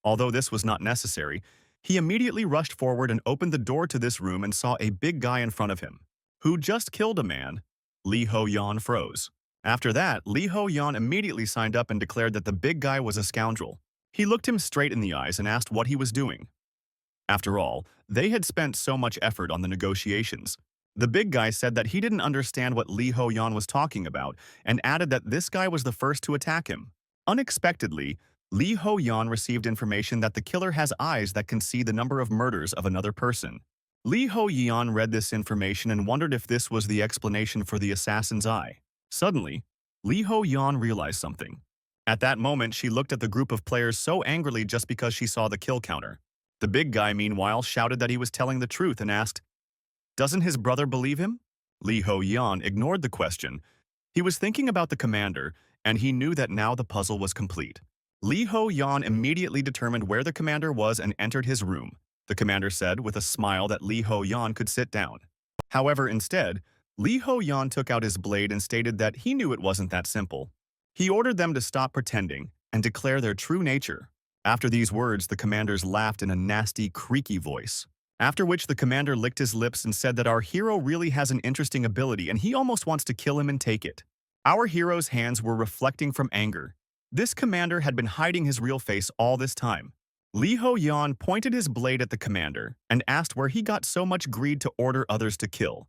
Although this was not necessary, he immediately rushed forward and opened the door to this room and saw a big guy in front of him, who just killed a man. Li Ho Yan froze. After that, Li Ho Yan immediately signed up and declared that the big guy was a scoundrel. He looked him straight in the eyes and asked what he was doing. After all, they had spent so much effort on the negotiations. The big guy said that he didn't understand what Li Ho Yan was talking about and added that this guy was the first to attack him. Unexpectedly, Li Ho Yan received information that the killer has eyes that can see the number of murders of another person. Li Ho Yan read this information and wondered if this was the explanation for the assassin's eye. Suddenly, Li Ho Yan realized something. At that moment, she looked at the group of players so angrily just because she saw the kill counter. The big guy, meanwhile, shouted that he was telling the truth and asked, "Doesn't his brother believe him?" Li Ho Yan ignored the question. He was thinking about the commander, and he knew that now the puzzle was complete. Li Ho Yan immediately determined where the commander was and entered his room. The commander said with a smile that Li Ho Yan could sit down. However, instead, Li Ho Yan took out his blade and stated that he knew it wasn't that simple. He ordered them to stop pretending and declare their true nature. After these words, the commanders laughed in a nasty, creaky voice. After which the commander licked his lips and said that our hero really has an interesting ability and he almost wants to kill him and take it. Our hero's hands were reflecting from anger. This commander had been hiding his real face all this time. Li Ho Yan pointed his blade at the commander and asked where he got so much greed to order others to kill.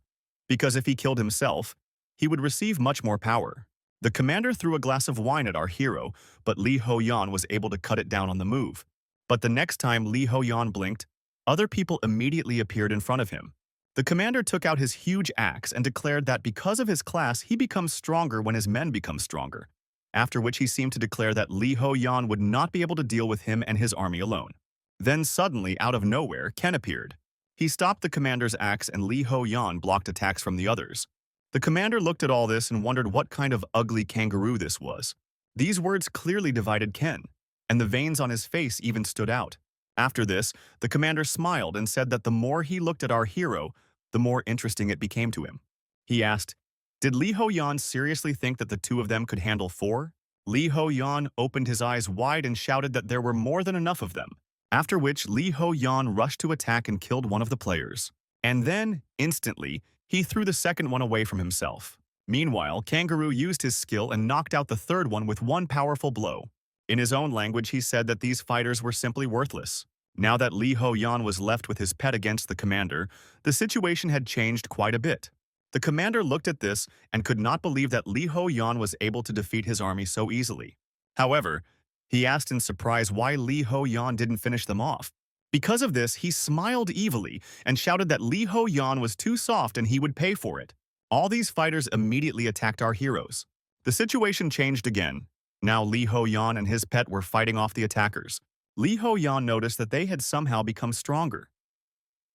Because if he killed himself, he would receive much more power. The commander threw a glass of wine at our hero, but Li Ho Yan was able to cut it down on the move. But the next time Li Ho Yan blinked, other people immediately appeared in front of him. The commander took out his huge axe and declared that because of his class, he becomes stronger when his men become stronger. After which he seemed to declare that Li Ho Yan would not be able to deal with him and his army alone. Then suddenly, out of nowhere, Ken appeared. He stopped the commander's axe and Li Ho Yan blocked attacks from the others. The commander looked at all this and wondered what kind of ugly kangaroo this was. These words clearly divided Ken, and the veins on his face even stood out. After this, the commander smiled and said that the more he looked at our hero, the more interesting it became to him. He asked, "Did Li Ho Yan seriously think that the two of them could handle 4? Li Ho Yan opened his eyes wide and shouted that there were more than enough of them. After which, Li Ho Yan rushed to attack and killed one of the players. And then, instantly, he threw the second one away from himself. Meanwhile, Kangaroo used his skill and knocked out the third one with one powerful blow. In his own language, he said that these fighters were simply worthless. Now that Li Ho Yan was left with his pet against the commander, the situation had changed quite a bit. The commander looked at this and could not believe that Li Ho Yan was able to defeat his army so easily. However, he asked in surprise why Li Ho Yan didn't finish them off. Because of this, he smiled evilly and shouted that Li Ho Yan was too soft and he would pay for it. All these fighters immediately attacked our heroes. The situation changed again. Now Li Ho Yan and his pet were fighting off the attackers. Li Ho Yan noticed that they had somehow become stronger.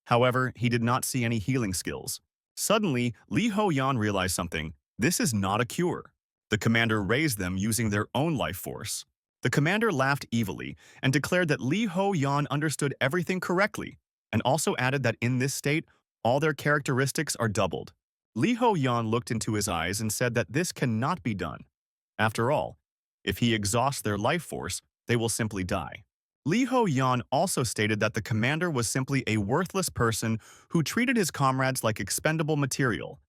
However, he did not see any healing skills. Suddenly, Li Ho Yan realized something. This is not a cure. The commander raised them using their own life force. The commander laughed evilly and declared that Li Ho Yan understood everything correctly, and also added that in this state, all their characteristics are doubled. Li Ho Yan looked into his eyes and said that this cannot be done. After all, if he exhausts their life force, they will simply die. Li Ho Yan also stated that the commander was simply a worthless person who treated his comrades like expendable material,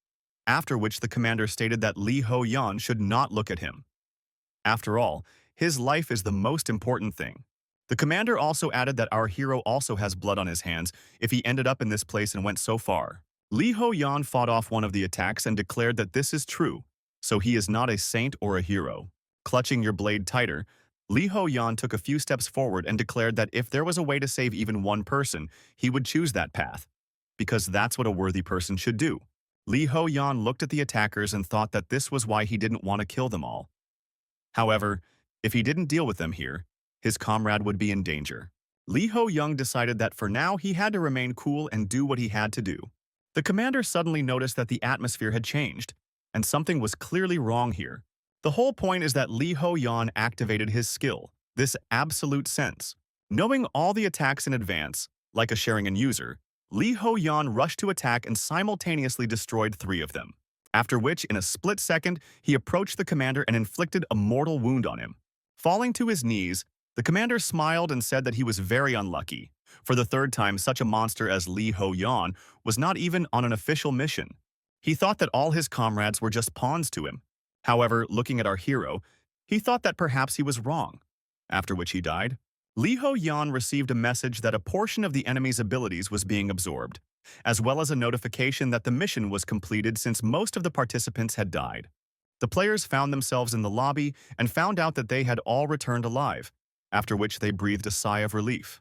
after which the commander stated that Li Ho Yan should not look at him. After all, his life is the most important thing. The commander also added that our hero also has blood on his hands if he ended up in this place and went so far. Li Ho Yan fought off one of the attacks and declared that this is true, so he is not a saint or a hero. Clutching your blade tighter, Li Ho Yan took a few steps forward and declared that if there was a way to save even one person, he would choose that path, because that's what a worthy person should do. Li Ho Yan looked at the attackers and thought that this was why he didn't want to kill them all. However, if he didn't deal with them here, his comrade would be in danger. Li Ho Yan decided that for now he had to remain cool and do what he had to do. The commander suddenly noticed that the atmosphere had changed, and something was clearly wrong here. The whole point is that Li Ho Yan activated his skill, this absolute sense. Knowing all the attacks in advance, like a Sharingan user, Li Ho Yan rushed to attack and simultaneously destroyed 3 of them. after which, in a split second, he approached the commander and inflicted a mortal wound on him. Falling to his knees, the commander smiled and said that he was very unlucky. For the third time, such a monster as Lee Ho-yeon was not even on an official mission. He thought that all his comrades were just pawns to him. However, looking at our hero, he thought that perhaps he was wrong. After which he died. Lee Ho-yeon received a message that a portion of the enemy's abilities was being absorbed, as well as a notification that the mission was completed since most of the participants had died. The players found themselves in the lobby and found out that they had all returned alive, after which they breathed a sigh of relief.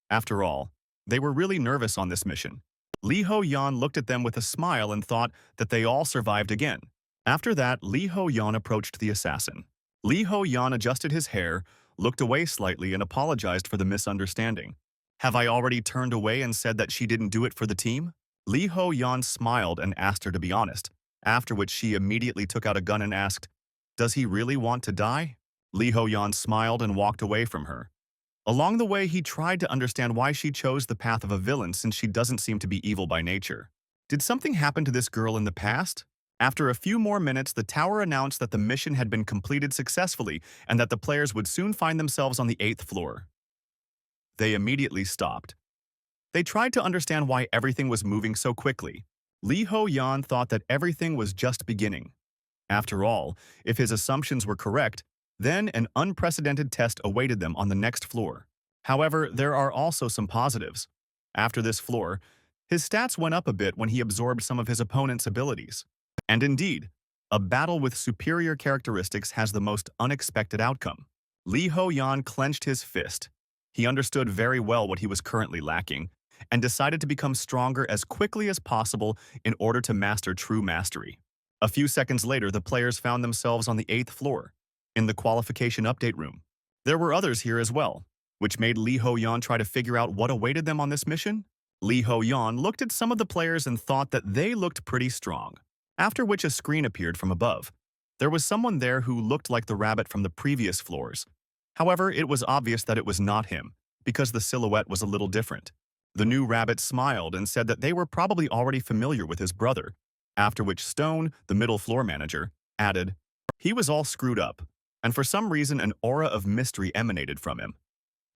After all, they were really nervous on this mission. Lee Ho-yeon looked at them with a smile and thought that they all survived again. After that, Lee Ho-yeon approached the assassin. Lee Ho-yeon adjusted his hair, looked away slightly, and apologized for the misunderstanding. "Have I already turned away and said that she didn't do it for the team?" Lee Ho-yeon smiled and asked her to be honest, after which she immediately took out a gun and asked, "Does he really want to die?" Lee Ho-yeon smiled and walked away from her. Along the way, he tried to understand why she chose the path of a villain since she doesn't seem to be evil by nature. Did something happen to this girl in the past? After a few more minutes, the tower announced that the mission had been completed successfully and that the players would soon find themselves on the 8th floor. They immediately stopped. They tried to understand why everything was moving so quickly. Lee Ho-yeon thought that everything was just beginning. After all, if his assumptions were correct, then an unprecedented test awaited them on the next floor. However, there are also some positives. After this floor, his stats went up a bit when he absorbed some of his opponent's abilities. And indeed, a battle with superior characteristics has the most unexpected outcome. Lee Ho-yeon clenched his fist. He understood very well what he was currently lacking, and decided to become stronger as quickly as possible in order to master true mastery. A few seconds later, the players found themselves on the 8th floor, in the qualification update room. There were others here as well, which made Lee Ho-yeon try to figure out what awaited them on this mission. Lee Ho-yeon looked at some of the players and thought that they looked pretty strong, after which a screen appeared from above. There was someone there who looked like the rabbit from the previous floors. However, it was obvious that it was not him, because the silhouette was a little different. The new rabbit smiled and said that they were probably already familiar with his brother, after which Stone, the middle floor manager, added, "He was all screwed up," and for some reason an aura of mystery emanated from him.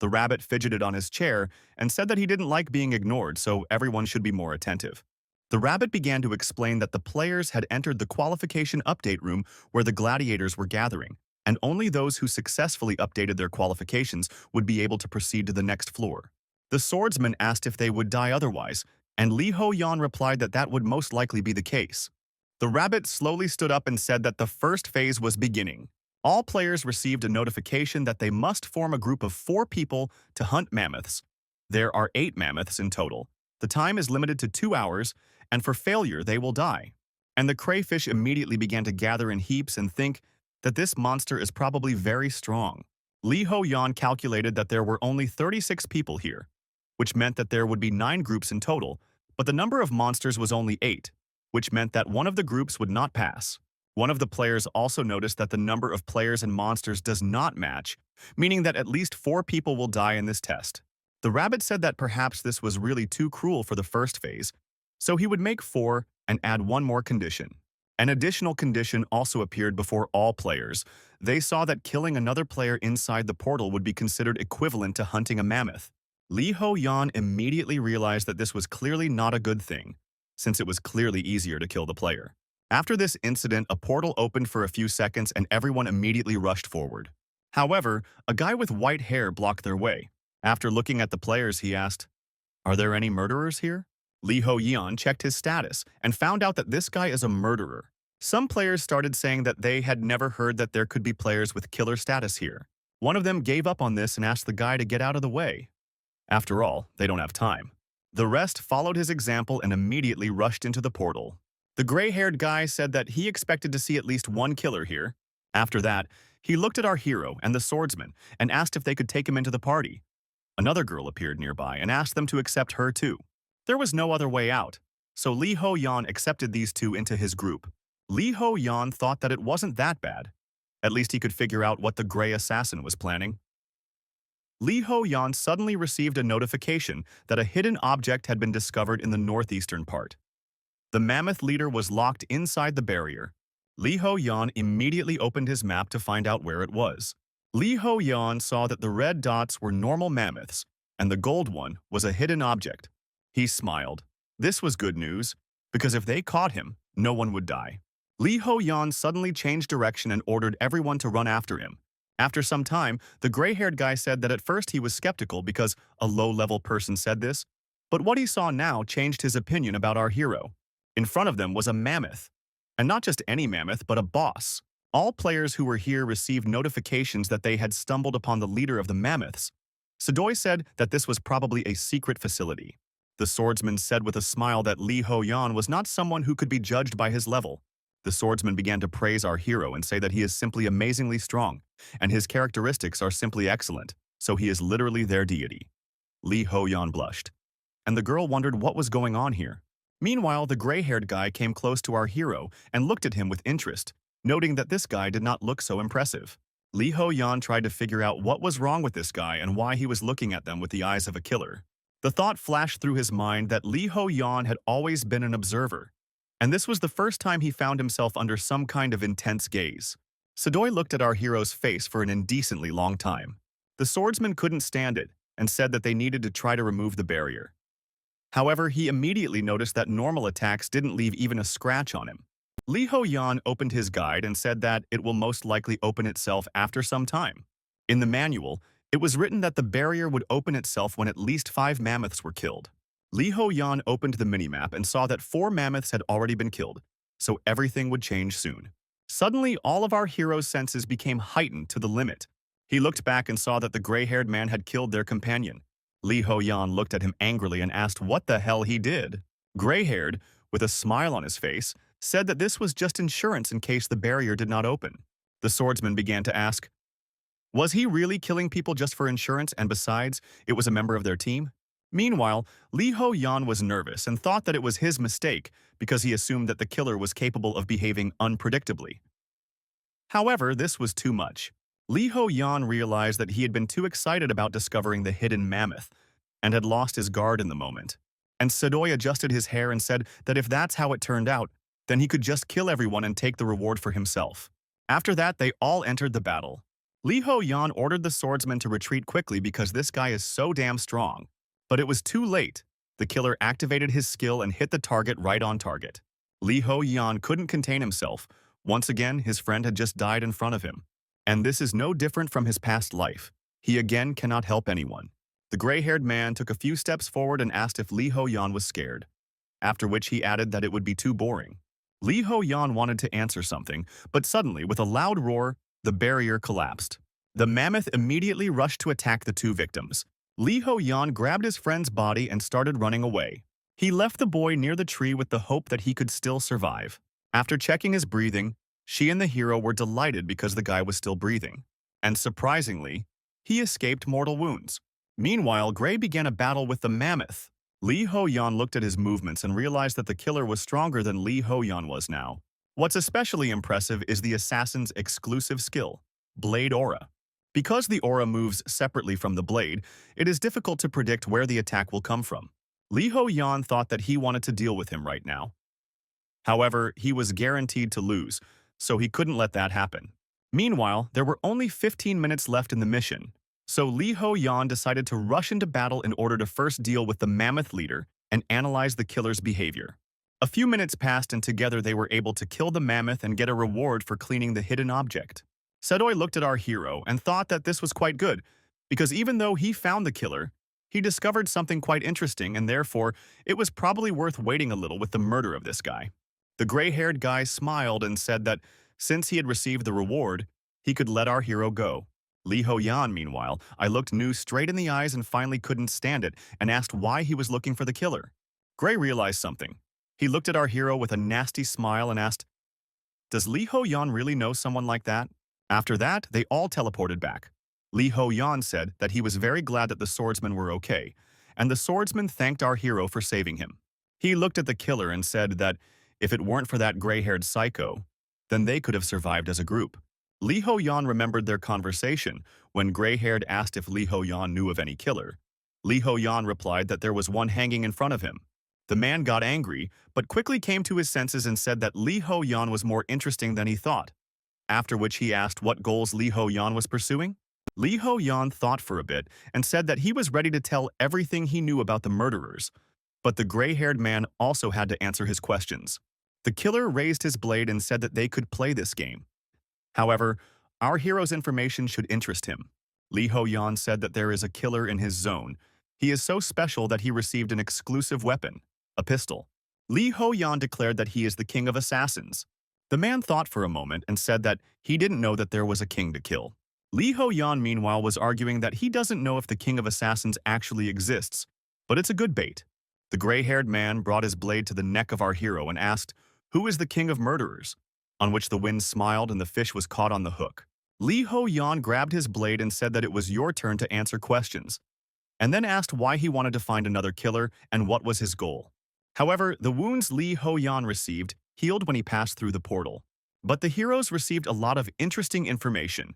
The rabbit fidgeted on his chair and said that he didn't like being ignored, so everyone should be more attentive. The rabbit began to explain that the players had entered the qualification update room where the gladiators were gathering, and only those who successfully updated their qualifications would be able to proceed to the next floor. The swordsman asked if they would die otherwise, and Lee Ho-yeon replied that that would most likely be the case. The rabbit slowly stood up and said that the first phase was beginning. All players received a notification that they must form a group of 4 people to hunt mammoths. There are 8 mammoths in total. The time is limited to 2 hours, and for failure they will die. And the crayfish immediately began to gather in heaps and think that this monster is probably very strong. Lee Ho-yeon calculated that there were only 36 people here, which meant that there would be 9 groups in total, but the number of monsters was only 8, which meant that one of the groups would not pass. One of the players also noticed that the number of players and monsters does not match, meaning that at least 4 people will die in this test. The rabbit said that perhaps this was really too cruel for the first phase, so he would make 4 and add 1 more condition. An additional condition also appeared before all players. They saw that killing another player inside the portal would be considered equivalent to hunting a mammoth. Lee Ho-yeon immediately realized that this was clearly not a good thing, since it was clearly easier to kill the player. After this incident, a portal opened for a few seconds and everyone immediately rushed forward. However, a guy with white hair blocked their way. After looking at the players, he asked, "Are there any murderers here?" Lee Ho-yeon checked his status and found out that this guy is a murderer. Some players started saying that they had never heard that there could be players with killer status here. One of them gave up on this and asked the guy to get out of the way. After all, they don't have time. The rest followed his example and immediately rushed into the portal. The gray-haired guy said that he expected to see at least 1 killer here. After that, he looked at our hero and the swordsman and asked if they could take him into the party. Another girl appeared nearby and asked them to accept her too. There was no other way out, so Lee Ho-yeon accepted these 2 into his group. Lee Ho-yeon thought that it wasn't that bad. At least he could figure out what the gray assassin was planning. Lee Ho-yeon suddenly received a notification that a hidden object had been discovered in the northeastern part. The mammoth leader was locked inside the barrier. Li Ho Yan immediately opened his map to find out where it was. Li Ho Yan saw that the red dots were normal mammoths, and the gold one was a hidden object. He smiled. This was good news, because if they caught him, no one would die. Li Ho Yan suddenly changed direction and ordered everyone to run after him. After some time, the gray-haired guy said that at first he was skeptical because a low-level person said this, but what he saw now changed his opinion about our hero. In front of them was a mammoth. And not just any mammoth, but a boss. All players who were here received notifications that they had stumbled upon the leader of the mammoths. Sadoy said that this was probably a secret facility. The swordsman said with a smile that Li Ho Yan was not someone who could be judged by his level. The swordsman began to praise our hero and say that he is simply amazingly strong, and his characteristics are simply excellent, so he is literally their deity. Li Ho Yan blushed, and the girl wondered what was going on here. Meanwhile, the gray-haired guy came close to our hero and looked at him with interest, noting that this guy did not look so impressive. Li Ho Yan tried to figure out what was wrong with this guy and why he was looking at them with the eyes of a killer. The thought flashed through his mind that Li Ho Yan had always been an observer, and this was the first time he found himself under some kind of intense gaze. Sadoy looked at our hero's face for an indecently long time. The swordsman couldn't stand it and said that they needed to try to remove the barrier. However, he immediately noticed that normal attacks didn't leave even a scratch on him. Li Ho Yan opened his guide and said that it will most likely open itself after some time. In the manual, it was written that the barrier would open itself when at least 5 mammoths were killed. Li Ho Yan opened the minimap and saw that 4 mammoths had already been killed, so everything would change soon. Suddenly, all of our hero's senses became heightened to the limit. He looked back and saw that the gray-haired man had killed their companion. Li Ho Yan looked at him angrily and asked what the hell he did. Gray-haired, with a smile on his face, said that this was just insurance in case the barrier did not open. The swordsman began to ask, was he really killing people just for insurance and besides, it was a member of their team? Meanwhile, Li Ho Yan was nervous and thought that it was his mistake because he assumed that the killer was capable of behaving unpredictably. However, this was too much. Li Ho Yan realized that he had been too excited about discovering the hidden mammoth and had lost his guard in the moment. And Sadoy adjusted his hair and said that if that's how it turned out, then he could just kill everyone and take the reward for himself. After that, they all entered the battle. Li Ho Yan ordered the swordsman to retreat quickly because this guy is so damn strong. But it was too late. The killer activated his skill and hit the target right on target. Li Ho Yan couldn't contain himself. Once again, his friend had just died in front of him. And this is no different from his past life. He again cannot help anyone. The gray-haired man took a few steps forward and asked if Li Ho Yan was scared, after which he added that it would be too boring. Li Ho Yan wanted to answer something, but suddenly, with a loud roar, the barrier collapsed. The mammoth immediately rushed to attack the 2 victims. Li Ho Yan grabbed his friend's body and started running away. He left the boy near the tree with the hope that he could still survive. After checking his breathing, she and the hero were delighted because the guy was still breathing. And surprisingly, he escaped mortal wounds. Meanwhile, Gray began a battle with the mammoth. Li Ho Yan looked at his movements and realized that the killer was stronger than Li Ho Yan was now. What's especially impressive is the assassin's exclusive skill, Blade Aura. Because the aura moves separately from the blade, it is difficult to predict where the attack will come from. Li Ho Yan thought that he wanted to deal with him right now. However, he was guaranteed to lose, so he couldn't let that happen. Meanwhile, there were only 15 minutes left in the mission, so Li Ho Yan decided to rush into battle in order to first deal with the mammoth leader and analyze the killer's behavior. A few minutes passed and together they were able to kill the mammoth and get a reward for cleaning the hidden object. Sadoy looked at our hero and thought that this was quite good, because even though he found the killer, he discovered something quite interesting and therefore it was probably worth waiting a little with the murder of this guy. The gray-haired guy smiled and said that since he had received the reward, he could let our hero go. Li Ho Yan, meanwhile, I looked New straight in the eyes and finally couldn't stand it and asked why he was looking for the killer. Gray realized something. He looked at our hero with a nasty smile and asked, does Li Ho Yan really know someone like that? After that, they all teleported back. Li Ho Yan said that he was very glad that the swordsmen were okay, and the swordsman thanked our hero for saving him. He looked at the killer and said that if it weren't for that gray-haired psycho, then they could have survived as a group. Li Ho Yan remembered their conversation when gray-haired asked if Li Ho Yan knew of any killer. Li Ho Yan replied that there was one hanging in front of him. The man got angry, but quickly came to his senses and said that Li Ho Yan was more interesting than he thought, after which he asked what goals Li Ho Yan was pursuing. Li Ho Yan thought for a bit and said that he was ready to tell everything he knew about the murderers, but the gray-haired man also had to answer his questions. The killer raised his blade and said that they could play this game. However, our hero's information should interest him. Li Ho Yan said that there is a killer in his zone. He is so special that he received an exclusive weapon, a pistol. Li Ho Yan declared that he is the king of assassins. The man thought for a moment and said that he didn't know that there was a king to kill. Li Ho Yan, meanwhile, was arguing that he doesn't know if the king of assassins actually exists, but it's a good bait. The gray-haired man brought his blade to the neck of our hero and asked, "Who is the king of murderers?" On which the wind smiled and the fish was caught on the hook. Li Ho Yan grabbed his blade and said that it was your turn to answer questions, and then asked why he wanted to find another killer and what was his goal. However, the wounds Li Ho Yan received healed when he passed through the portal. But the heroes received a lot of interesting information.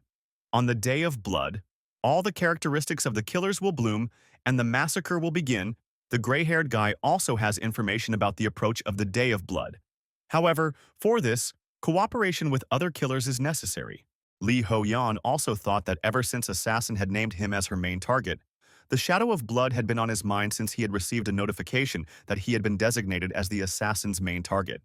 On the Day of Blood, all the characteristics of the killers will bloom and the massacre will begin. The gray-haired guy also has information about the approach of the Day of Blood. However, for this, cooperation with other killers is necessary. Li Ho Yan also thought that ever since Assassin had named him as her main target, the shadow of blood had been on his mind since he had received a notification that he had been designated as the Assassin's main target.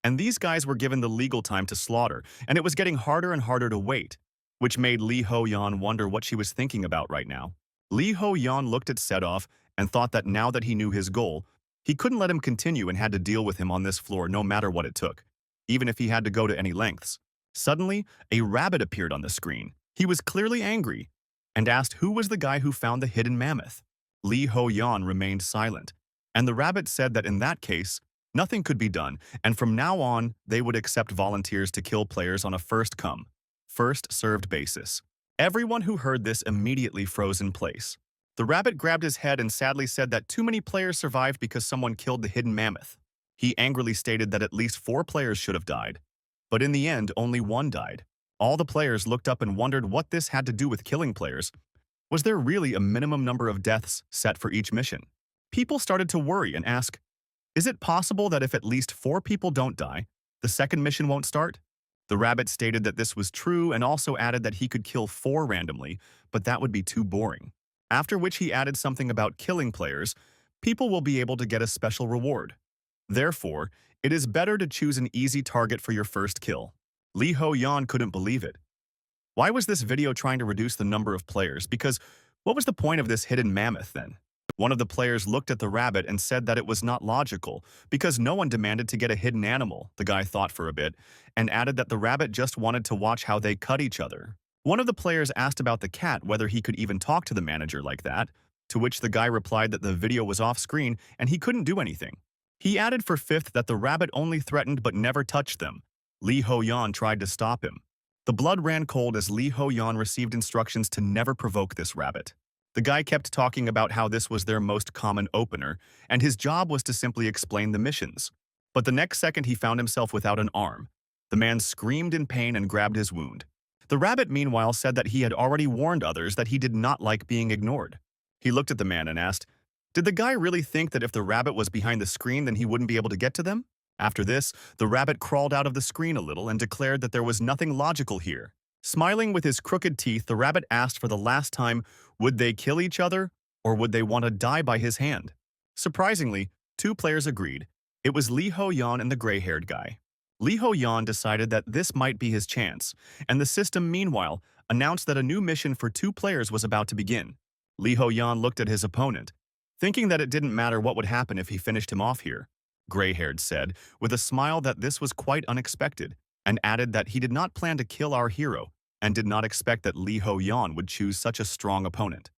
And these guys were given the legal time to slaughter, and it was getting harder and harder to wait, which made Li Ho Yan wonder what she was thinking about right now. Li Ho Yan looked at Sedov and thought that now that he knew his goal, he couldn't let him continue and had to deal with him on this floor no matter what it took, even if he had to go to any lengths. Suddenly, a rabbit appeared on the screen. He was clearly angry and asked who was the guy who found the hidden mammoth. Li Ho Yan remained silent, and the rabbit said that in that case, nothing could be done, and from now on, they would accept volunteers to kill players on a first-come, first-served basis. Everyone who heard this immediately froze in place. The rabbit grabbed his head and sadly said that too many players survived because someone killed the hidden mammoth. He angrily stated that at least 4 players should have died. But in the end, only 1 died. All the players looked up and wondered what this had to do with killing players. Was there really a minimum number of deaths set for each mission? People started to worry and ask, is it possible that if at least 4 people don't die, the second mission won't start? The rabbit stated that this was true and also added that he could kill 4 randomly, but that would be too boring. After which he added something about killing players. People will be able to get a special reward. Therefore, it is better to choose an easy target for your first kill. Li Ho Yan couldn't believe it. Why was this video trying to reduce the number of players? Because what was the point of this hidden mammoth then? One of the players looked at the rabbit and said that it was not logical, because no one demanded to get a hidden animal, the guy thought for a bit, and added that the rabbit just wanted to watch how they cut each other. One of the players asked about the cat whether he could even talk to the manager like that, to which the guy replied that the video was off-screen and he couldn't do anything. He added for fifth that the rabbit only threatened but never touched them. Li Ho Yan tried to stop him. The blood ran cold as Li Ho Yan received instructions to never provoke this rabbit. The guy kept talking about how this was their most common opener, and his job was to simply explain the missions. But the next second he found himself without an arm. The man screamed in pain and grabbed his wound. The rabbit, meanwhile, said that he had already warned others that he did not like being ignored. He looked at the man and asked, did the guy really think that if the rabbit was behind the screen then he wouldn't be able to get to them? After this, the rabbit crawled out of the screen a little and declared that there was nothing logical here. Smiling with his crooked teeth, the rabbit asked for the last time, would they kill each other or would they want to die by his hand? Surprisingly, 2 players agreed. It was Li Ho Yan and the gray-haired guy. Li Ho Yan decided that this might be his chance, and the system, meanwhile, announced that a new mission for 2 players was about to begin. Li Ho Yan looked at his opponent, thinking that it didn't matter what would happen if he finished him off here. Gray-haired said, with a smile, that this was quite unexpected, and added that he did not plan to kill our hero and did not expect that Li Ho Yan would choose such a strong opponent.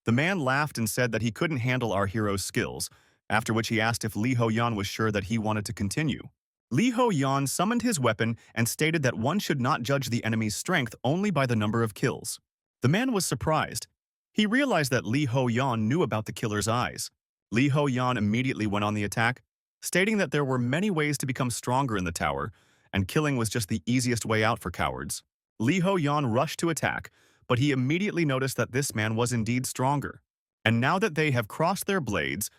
The man laughed and said that he couldn't handle our hero's skills, after which he asked if Li Ho Yan was sure that he wanted to continue. Li Ho Yan summoned his weapon and stated that one should not judge the enemy's strength only by the number of kills. The man was surprised. He realized that Li Ho Yan knew about the killer's eyes. Li Ho Yan immediately went on the attack, stating that there were many ways to become stronger in the tower, and killing was just the easiest way out for cowards. Li Ho Yan rushed to attack, but he immediately noticed that this man was indeed stronger. And now that they have crossed their blades,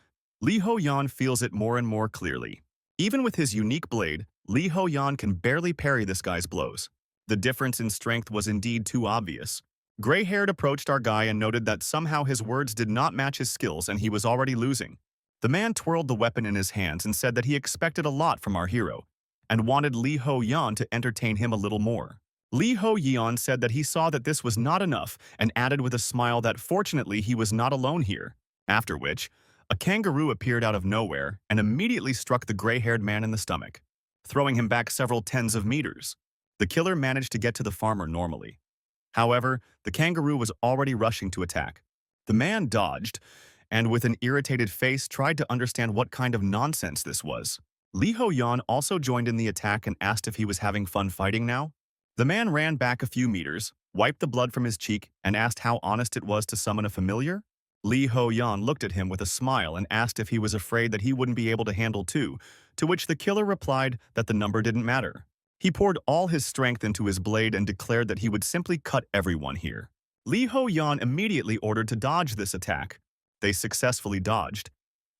Li Ho Yan feels it more and more clearly. Even with his unique blade, Li Ho Yan can barely parry this guy's blows. The difference in strength was indeed too obvious. Gray-haired approached our guy and noted that somehow his words did not match his skills and he was already losing. The man twirled the weapon in his hands and said that he expected a lot from our hero and wanted Li Ho Yan to entertain him a little more. Li Ho Yan said that he saw that this was not enough and added with a smile that fortunately he was not alone here. After which, a kangaroo appeared out of nowhere and immediately struck the gray-haired man in the stomach, throwing him back several tens of meters. The killer managed to get to the farmer normally. However, the kangaroo was already rushing to attack. The man dodged, and with an irritated face tried to understand what kind of nonsense this was. Li Ho Yan also joined in the attack and asked if he was having fun fighting now. The man ran back a few meters, wiped the blood from his cheek, and asked how honest it was to summon a familiar. Li Ho Yan looked at him with a smile and asked if he was afraid that he wouldn't be able to handle two, to which the killer replied that the number didn't matter. He poured all his strength into his blade and declared that he would simply cut everyone here. Li Ho Yan immediately ordered to dodge this attack. They successfully dodged.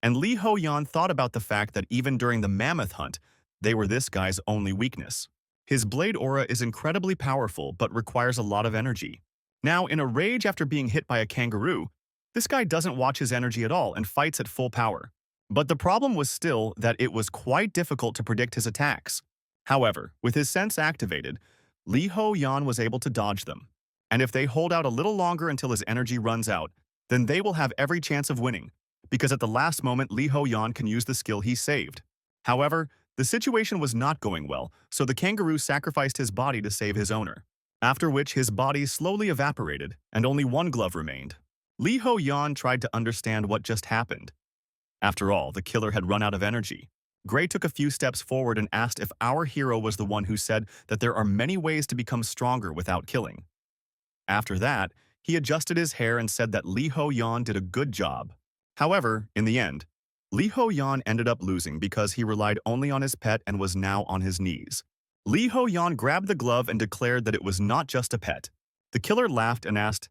And Li Ho Yan thought about the fact that even during the mammoth hunt, they were this guy's only weakness. His blade aura is incredibly powerful but requires a lot of energy. Now, in a rage after being hit by a kangaroo, this guy doesn't watch his energy at all and fights at full power. But the problem was still that it was quite difficult to predict his attacks. However, with his sense activated, Li Ho Yan was able to dodge them. And if they hold out a little longer until his energy runs out, then they will have every chance of winning, because at the last moment Li Ho Yan can use the skill he saved. However, the situation was not going well, so the kangaroo sacrificed his body to save his owner, after which his body slowly evaporated and only one glove remained. Li Ho Yan tried to understand what just happened. After all, the killer had run out of energy. Gray took a few steps forward and asked if our hero was the one who said that there are many ways to become stronger without killing. After that, he adjusted his hair and said that Li Ho Yan did a good job. However, in the end, Li Ho Yan ended up losing because he relied only on his pet and was now on his knees. Li Ho Yan grabbed the glove and declared that it was not just a pet. The killer laughed and asked,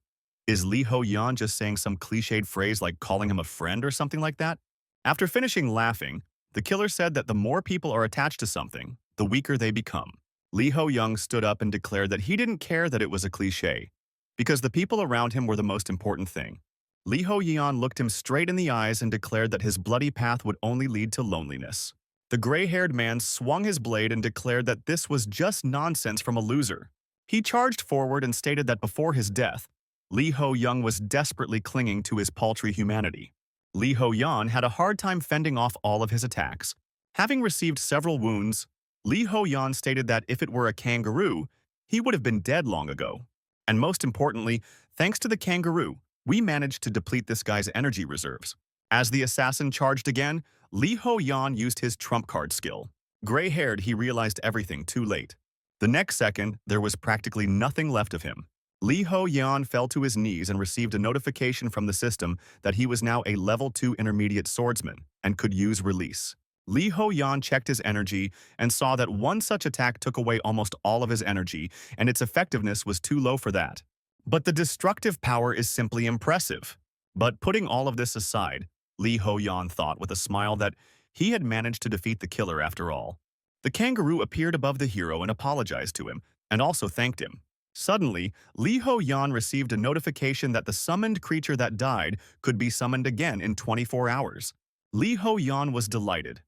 "Is Li Ho Yan just saying some cliched phrase like calling him a friend or something like that?" After finishing laughing, the killer said that the more people are attached to something, the weaker they become. Li Ho Young stood up and declared that he didn't care that it was a cliche, because the people around him were the most important thing. Li Ho Yan looked him straight in the eyes and declared that his bloody path would only lead to loneliness. The gray-haired man swung his blade and declared that this was just nonsense from a loser. He charged forward and stated that before his death, Li Ho Young was desperately clinging to his paltry humanity. Li Ho Yan had a hard time fending off all of his attacks. Having received several wounds, Li Ho Yan stated that if it were a kangaroo, he would have been dead long ago. And most importantly, thanks to the kangaroo, we managed to deplete this guy's energy reserves. As the assassin charged again, Li Ho Yan used his trump card skill. Gray-haired, he realized everything too late. The next second, there was practically nothing left of him. Li Ho Yan fell to his knees and received a notification from the system that he was now a level 2 intermediate swordsman and could use release. Li Ho Yan checked his energy and saw that one such attack took away almost all of his energy, and its effectiveness was too low for that. But the destructive power is simply impressive. But putting all of this aside, Li Ho Yan thought with a smile that he had managed to defeat the killer after all. The kangaroo appeared above the hero and apologized to him, and also thanked him. Suddenly, Li Ho Yan received a notification that the summoned creature that died could be summoned again in 24 hours. Li Ho Yan was delighted.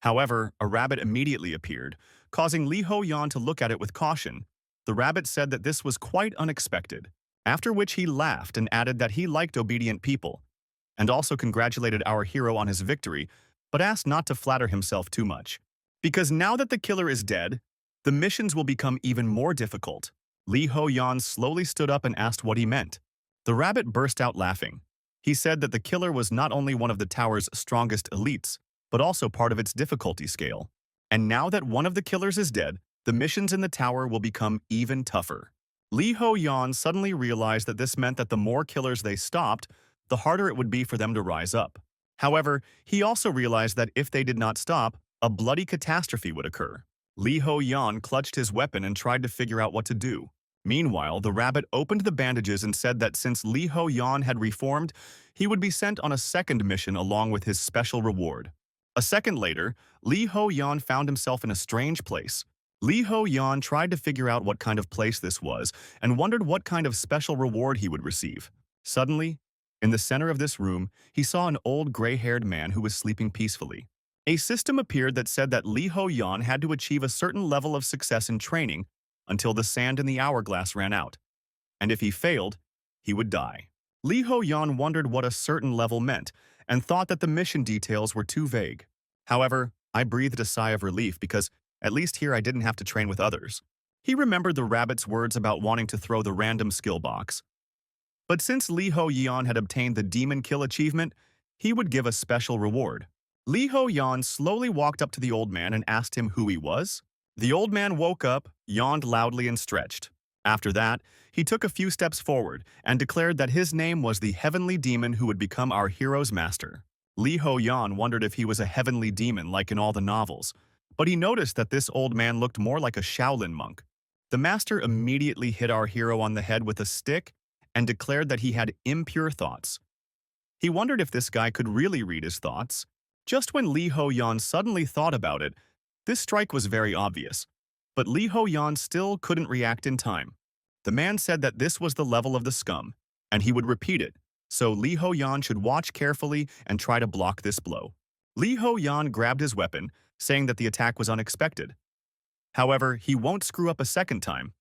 However, a rabbit immediately appeared, causing Li Ho Yan to look at it with caution. The rabbit said that this was quite unexpected, after which he laughed and added that he liked obedient people, and also congratulated our hero on his victory, but asked not to flatter himself too much. Because now that the killer is dead, the missions will become even more difficult. Li Ho Yan slowly stood up and asked what he meant. The rabbit burst out laughing. He said that the killer was not only one of the tower's strongest elites, but also part of its difficulty scale. And now that one of the killers is dead, the missions in the tower will become even tougher. Li Ho Yan suddenly realized that this meant that the more killers they stopped, the harder it would be for them to rise up. However, he also realized that if they did not stop, a bloody catastrophe would occur. Li Ho Yan clutched his weapon and tried to figure out what to do. Meanwhile, the rabbit opened the bandages and said that since Li Ho Yan had reformed, he would be sent on a second mission along with his special reward. A second later, Li Ho Yan found himself in a strange place. Li Ho Yan tried to figure out what kind of place this was and wondered what kind of special reward he would receive. Suddenly, in the center of this room, he saw an old gray-haired man who was sleeping peacefully. A system appeared that said that Li Ho Yan had to achieve a certain level of success in training until the sand in the hourglass ran out, and if he failed, he would die. Li Ho Yan wondered what a certain level meant and thought that the mission details were too vague. However, I breathed a sigh of relief because at least here I didn't have to train with others. He remembered the rabbit's words about wanting to throw the random skill box. But since Li Ho Yan had obtained the Demon Kill achievement, he would give a special reward. Li Ho Yan slowly walked up to the old man and asked him who he was. The old man woke up, yawned loudly and stretched. After that, he took a few steps forward and declared that his name was the heavenly demon who would become our hero's master. Li Ho Yan wondered if he was a heavenly demon like in all the novels, but he noticed that this old man looked more like a Shaolin monk. The master immediately hit our hero on the head with a stick and declared that he had impure thoughts. He wondered if this guy could really read his thoughts. Just when Li Ho Yan suddenly thought about it, this strike was very obvious, but Li Ho Yan still couldn't react in time. The man said that this was the level of the scum, and he would repeat it, so Li Ho Yan should watch carefully and try to block this blow. Li Ho Yan grabbed his weapon, saying that the attack was unexpected. However, he won't screw up a second time,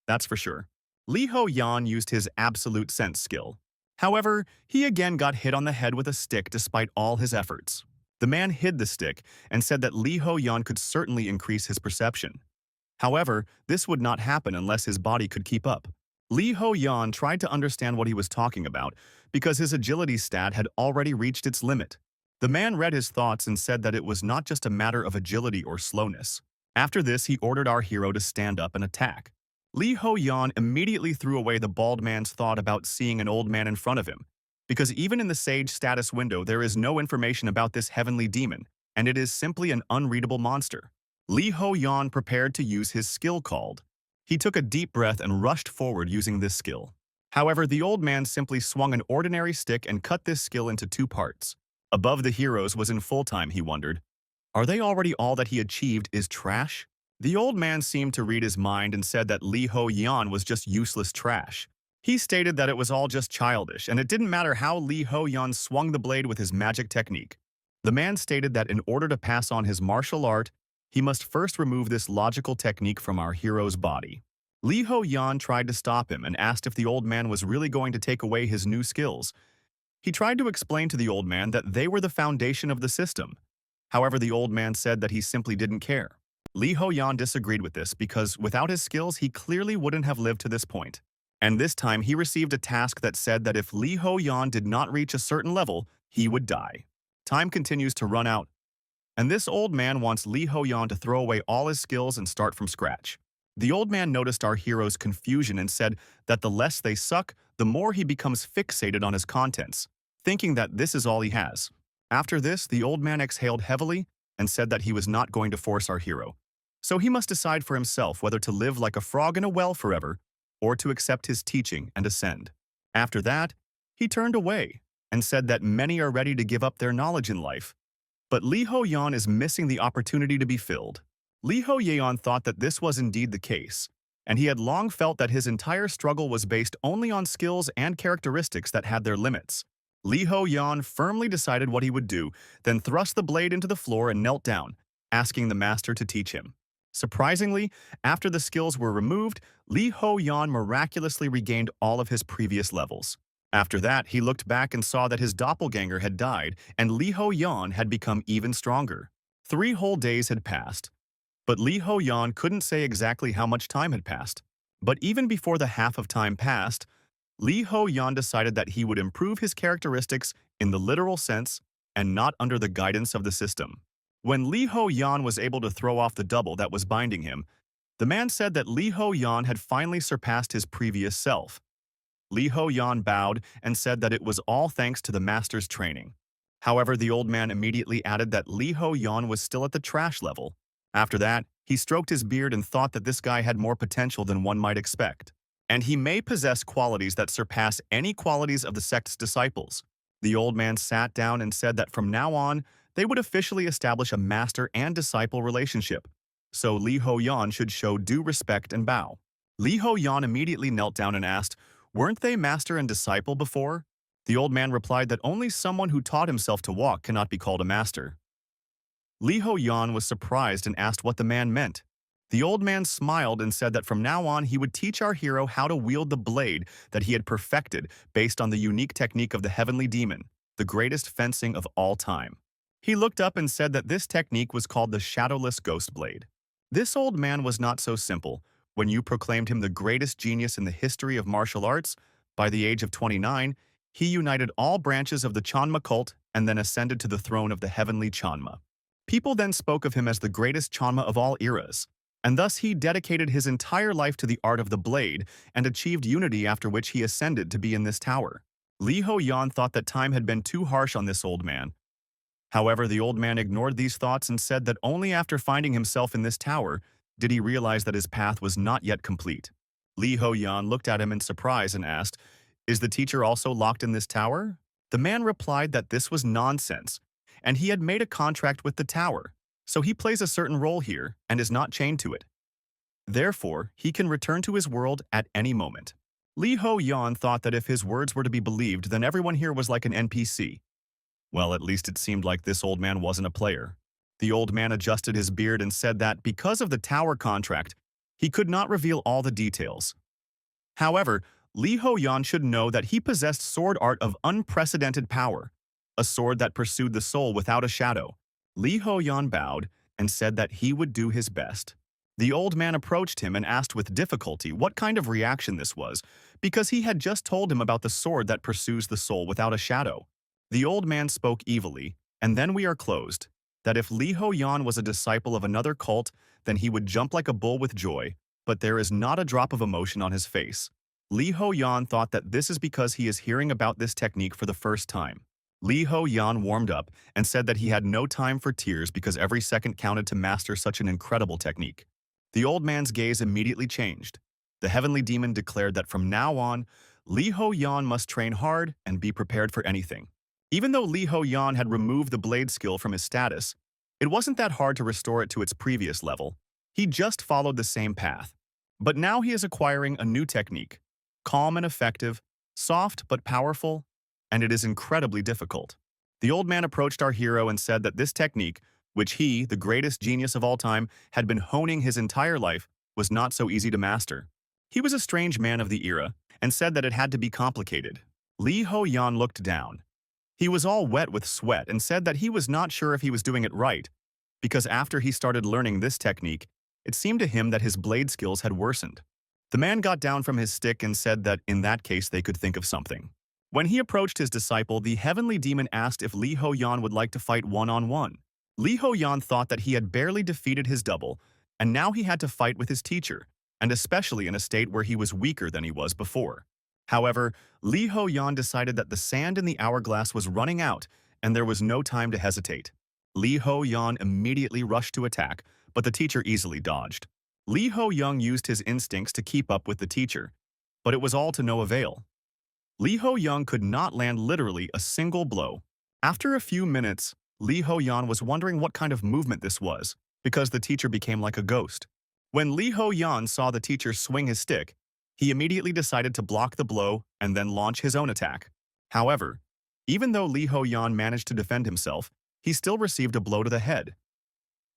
that's for sure. Li Ho Yan used his absolute sense skill. However, he again got hit on the head with a stick despite all his efforts. The man hid the stick and said that Li Ho Yan could certainly increase his perception. However, this would not happen unless his body could keep up. Li Ho Yan tried to understand what he was talking about because his agility stat had already reached its limit. The man read his thoughts and said that it was not just a matter of agility or slowness. After this, he ordered our hero to stand up and attack. Li Ho Yan immediately threw away the bald man's thought about seeing an old man in front of him, because even in the Sage status window there is no information about this heavenly demon, and it is simply an unreadable monster. Li Ho Yan prepared to use his skill called. He took a deep breath and rushed forward using this skill. However, the old man simply swung an ordinary stick and cut this skill into two parts. Above the heroes was in full time, he wondered. Are they already all that he achieved is trash? The old man seemed to read his mind and said that Li Ho Yan was just useless trash. He stated that it was all just childish, and it didn't matter how Li Ho Yan swung the blade with his magic technique. The man stated that in order to pass on his martial art, he must first remove this logical technique from our hero's body. Li Ho Yan tried to stop him and asked if the old man was really going to take away his new skills. He tried to explain to the old man that they were the foundation of the system. However, the old man said that he simply didn't care. Li Ho Yan disagreed with this because without his skills, he clearly wouldn't have lived to this point. And this time, he received a task that said that if Li Ho Yan did not reach a certain level, he would die. Time continues to run out, and this old man wants Li Ho Yan to throw away all his skills and start from scratch. The old man noticed our hero's confusion and said that the less they suck, the more he becomes fixated on his contents, thinking that this is all he has. After this, the old man exhaled heavily and said that he was not going to force our hero. So he must decide for himself whether to live like a frog in a well forever or to accept his teaching and ascend. After that, he turned away and said that many are ready to give up their knowledge in life, but Li Ho Yan is missing the opportunity to be filled. Li Ho Yan thought that this was indeed the case, and he had long felt that his entire struggle was based only on skills and characteristics that had their limits. Li Ho Yan firmly decided what he would do, then thrust the blade into the floor and knelt down, asking the master to teach him. Surprisingly, after the skills were removed, Li Ho Yan miraculously regained all of his previous levels. After that, he looked back and saw that his doppelganger had died and Li Ho Yan had become even stronger. 3 whole days had passed, but Li Ho Yan couldn't say exactly how much time had passed. But even before the half of time passed, Li Ho Yan decided that he would improve his characteristics in the literal sense and not under the guidance of the system. When Li Ho Yan was able to throw off the double that was binding him, the man said that Li Ho Yan had finally surpassed his previous self. Li Ho Yan bowed and said that it was all thanks to the master's training. However, the old man immediately added that Li Ho Yan was still at the trash level. After that, he stroked his beard and thought that this guy had more potential than one might expect. and he may possess qualities that surpass any qualities of the sect's disciples. The old man sat down and said that from now on, they would officially establish a master and disciple relationship. So Li Ho Yan should show due respect and bow. Li Ho Yan immediately knelt down and asked, "Weren't they master and disciple before?" The old man replied that only someone who taught himself to walk cannot be called a master. Li Ho Yan was surprised and asked what the man meant. The old man smiled and said that from now on he would teach our hero how to wield the blade that he had perfected based on the unique technique of the heavenly demon, the greatest fencing of all time. He looked up and said that this technique was called the shadowless ghost blade. This old man was not so simple. When you proclaimed him the greatest genius in the history of martial arts, by the age of 29, he united all branches of the Chanma cult and then ascended to the throne of the heavenly Chanma. People then spoke of him as the greatest Chanma of all eras, and thus he dedicated his entire life to the art of the blade and achieved unity, after which he ascended to be in this tower. Li Ho Yan thought that time had been too harsh on this old man. However, the old man ignored these thoughts and said that only after finding himself in this tower did he realize that his path was not yet complete. Li Ho Yan looked at him in surprise and asked, "Is the teacher also locked in this tower?" The man replied that this was nonsense, and he had made a contract with the tower, so he plays a certain role here and is not chained to it. Therefore, he can return to his world at any moment. Li Ho Yan thought that if his words were to be believed, then everyone here was like an NPC. Well, at least it seemed like this old man wasn't a player. The old man adjusted his beard and said that because of the tower contract, he could not reveal all the details. However, Li Ho Yan should know that he possessed sword art of unprecedented power, a sword that pursued the soul without a shadow. Li Ho Yan bowed and said that he would do his best. The old man approached him and asked with difficulty what kind of reaction this was, because he had just told him about the sword that pursues the soul without a shadow. The old man spoke evilly, "And then we are closed," that if Li Ho Yan was a disciple of another cult, then he would jump like a bull with joy, but there is not a drop of emotion on his face. Li Ho Yan thought that this is because he is hearing about this technique for the first time. Li Ho Yan warmed up and said that he had no time for tears because every second counted to master such an incredible technique. The old man's gaze immediately changed. The heavenly demon declared that from now on, Li Ho Yan must train hard and be prepared for anything. Even though Li Ho Yan had removed the blade skill from his status, it wasn't that hard to restore it to its previous level. He just followed the same path. But now he is acquiring a new technique, calm and effective, soft but powerful, and it is incredibly difficult. The old man approached our hero and said that this technique, which he, the greatest genius of all time, had been honing his entire life, was not so easy to master. He was a strange man of the era and said that it had to be complicated. Li Ho Yan looked down. He was all wet with sweat and said that he was not sure if he was doing it right, because after he started learning this technique, it seemed to him that his blade skills had worsened. The man got down from his stick and said that in that case they could think of something. When he approached his disciple, the heavenly demon asked if Li Ho Yan would like to fight one-on-one. Li Ho Yan thought that he had barely defeated his double, and now he had to fight with his teacher, and especially in a state where he was weaker than he was before. However, Li Ho Yan decided that the sand in the hourglass was running out, and there was no time to hesitate. Li Ho Yan immediately rushed to attack, but the teacher easily dodged. Li Ho Yan used his instincts to keep up with the teacher, but it was all to no avail. Li Ho Yan could not land literally a single blow. After a few minutes, Li Ho Yan was wondering what kind of movement this was, because the teacher became like a ghost. When Li Ho Yan saw the teacher swing his stick, he immediately decided to block the blow and then launch his own attack. However, even though Li Ho Yan managed to defend himself, he still received a blow to the head.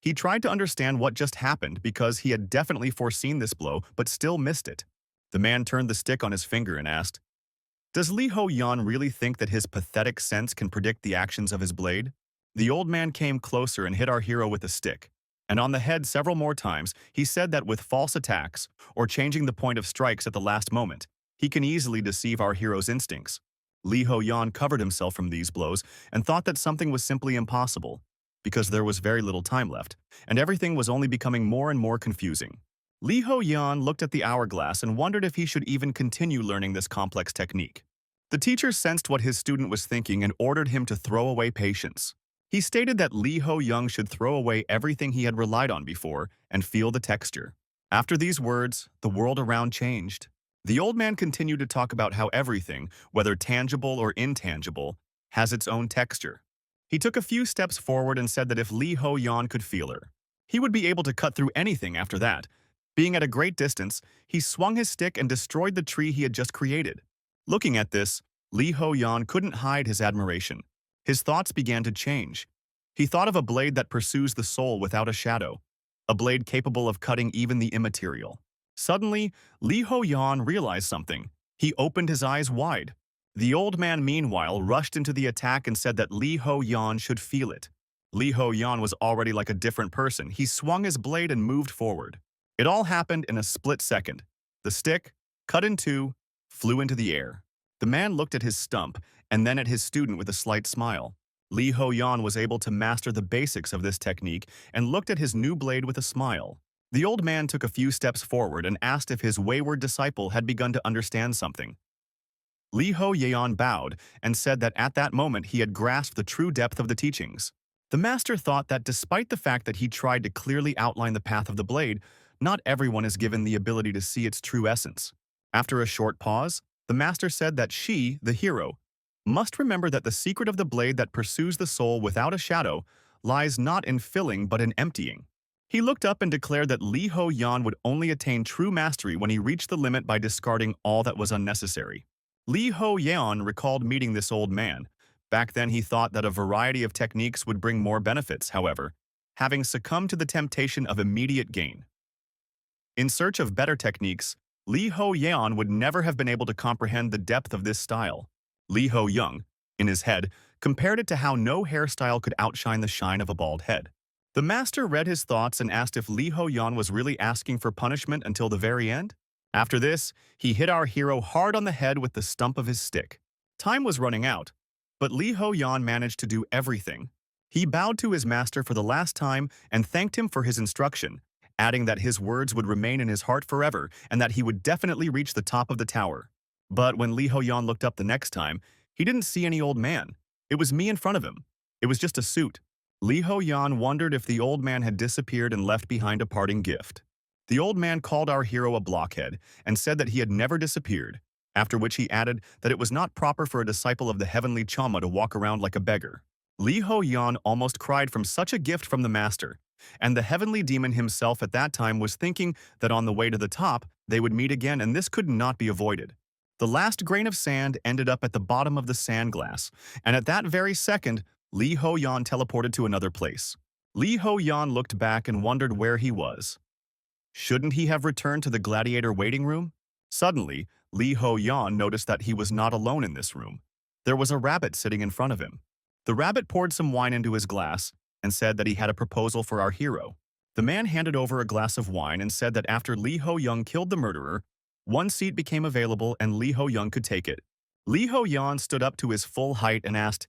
He tried to understand what just happened because he had definitely foreseen this blow but still missed it. The man turned the stick on his finger and asked, "Does Li Ho Yan really think that his pathetic sense can predict the actions of his blade?" The old man came closer and hit our hero with a stick, and on the head several more times. He said that with false attacks, or changing the point of strikes at the last moment, he can easily deceive our hero's instincts. Li Ho Yan covered himself from these blows and thought that something was simply impossible, because there was very little time left, and everything was only becoming more and more confusing. Li Ho Yan looked at the hourglass and wondered if he should even continue learning this complex technique. The teacher sensed what his student was thinking and ordered him to throw away patience. He stated that Li Ho Yan should throw away everything he had relied on before and feel the texture. After these words, the world around changed. The old man continued to talk about how everything, whether tangible or intangible, has its own texture. He took a few steps forward and said that if Li Ho Yan could feel her, he would be able to cut through anything after that. Being at a great distance, he swung his stick and destroyed the tree he had just created. Looking at this, Li Ho Yan couldn't hide his admiration. His thoughts began to change. He thought of a blade that pursues the soul without a shadow, a blade capable of cutting even the immaterial. Suddenly, Li Ho Yan realized something. He opened his eyes wide. The old man, meanwhile, rushed into the attack and said that Li Ho Yan should feel it. Li Ho Yan was already like a different person. He swung his blade and moved forward. It all happened in a split second. The stick, cut in two, flew into the air. The man looked at his stump and then at his student with a slight smile. Li Ho Yan was able to master the basics of this technique and looked at his new blade with a smile. The old man took a few steps forward and asked if his wayward disciple had begun to understand something. Li Ho Yan bowed and said that at that moment he had grasped the true depth of the teachings. The master thought that despite the fact that he tried to clearly outline the path of the blade, not everyone is given the ability to see its true essence. After a short pause, the master said that she, the hero, must remember that the secret of the blade that pursues the soul without a shadow lies not in filling but in emptying. He looked up and declared that Li Ho Yan would only attain true mastery when he reached the limit by discarding all that was unnecessary. Li Ho Yan recalled meeting this old man. Back then he thought that a variety of techniques would bring more benefits, however, having succumbed to the temptation of immediate gain. In search of better techniques, Li Ho Yan would never have been able to comprehend the depth of this style. Li Ho Young, in his head, compared it to how no hairstyle could outshine the shine of a bald head. The master read his thoughts and asked if Li Ho Yan was really asking for punishment until the very end. After this, he hit our hero hard on the head with the stump of his stick. Time was running out, but Li Ho Yan managed to do everything. He bowed to his master for the last time and thanked him for his instruction, adding that his words would remain in his heart forever and that he would definitely reach the top of the tower. But when Li Ho Yan looked up the next time, he didn't see any old man. It was me in front of him. It was just a suit. Li Ho Yan wondered if the old man had disappeared and left behind a parting gift. The old man called our hero a blockhead and said that he had never disappeared, after which he added that it was not proper for a disciple of the heavenly Chama to walk around like a beggar. Li Ho Yan almost cried from such a gift from the master, and the heavenly demon himself at that time was thinking that on the way to the top, they would meet again and this could not be avoided. The last grain of sand ended up at the bottom of the sand glass, and at that very second, Li Ho Yan teleported to another place. Li Ho Yan looked back and wondered where he was. Shouldn't he have returned to the gladiator waiting room? Suddenly, Li Ho Yan noticed that he was not alone in this room. There was a rabbit sitting in front of him. The rabbit poured some wine into his glass and said that he had a proposal for our hero. The man handed over a glass of wine and said that after Li Ho Young killed the murderer, one seat became available and Li Ho Young could take it. Li Ho Yan stood up to his full height and asked,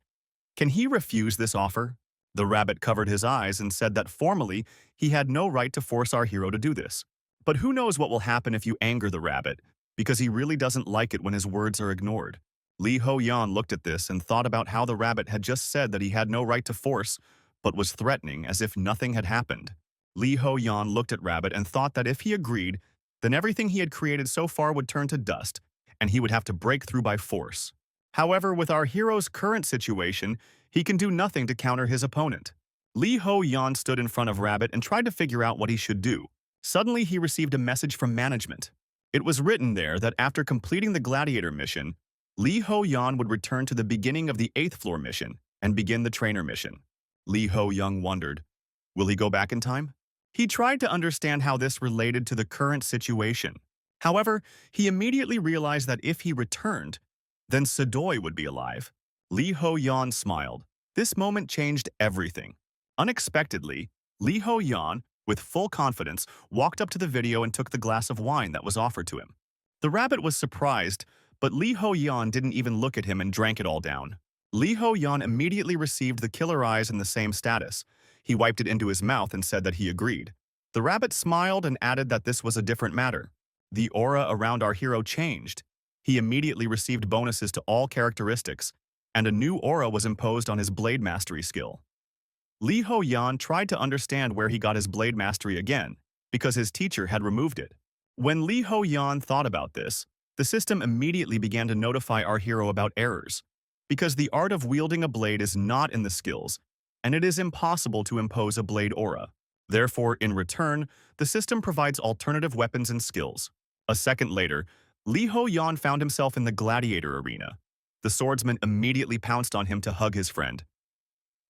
"Can he refuse this offer?" The rabbit covered his eyes and said that formally he had no right to force our hero to do this. But who knows what will happen if you anger the rabbit, because he really doesn't like it when his words are ignored. Li Ho Yan looked at this and thought about how the rabbit had just said that he had no right to force, but was threatening as if nothing had happened. Li Ho Yan looked at Rabbit and thought that if he agreed, then everything he had created so far would turn to dust, and he would have to break through by force. However, with our hero's current situation, he can do nothing to counter his opponent. Li Ho Yan stood in front of Rabbit and tried to figure out what he should do. Suddenly, he received a message from management. It was written there that after completing the gladiator mission, Li Ho Yan would return to the beginning of the 8th floor mission and begin the trainer mission. Li Ho Young wondered, will he go back in time? He tried to understand how this related to the current situation. However, he immediately realized that if he returned, then Sadoy would be alive. Li Ho Yan smiled. This moment changed everything. Unexpectedly, Li Ho Yan, with full confidence, walked up to the video and took the glass of wine that was offered to him. The rabbit was surprised, but Li Ho Yan didn't even look at him and drank it all down. Li Ho Yan immediately received the killer eyes in the same status. He wiped it into his mouth and said that he agreed. The rabbit smiled and added that this was a different matter. The aura around our hero changed. He immediately received bonuses to all characteristics, and a new aura was imposed on his blade mastery skill. Li Ho Yan tried to understand where he got his blade mastery again, because his teacher had removed it. When Li Ho Yan thought about this, The system immediately began to notify our hero about errors, because the art of wielding a blade is not in the skills, and it is impossible to impose a blade aura. Therefore, in return, the system provides alternative weapons and skills. A second later, Li Ho Yan found himself in the gladiator arena. The swordsman immediately pounced on him to hug his friend.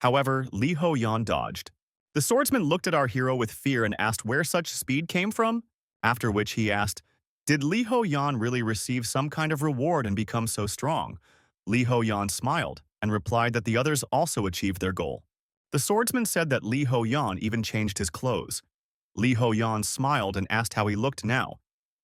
However, Li Ho Yan dodged. The swordsman looked at our hero with fear and asked where such speed came from, after which he asked, "Did Li Ho Yan really receive some kind of reward and become so strong?" Li Ho Yan smiled and replied that the others also achieved their goal. The swordsman said that Li Ho Yan even changed his clothes. Li Ho Yan smiled and asked how he looked now,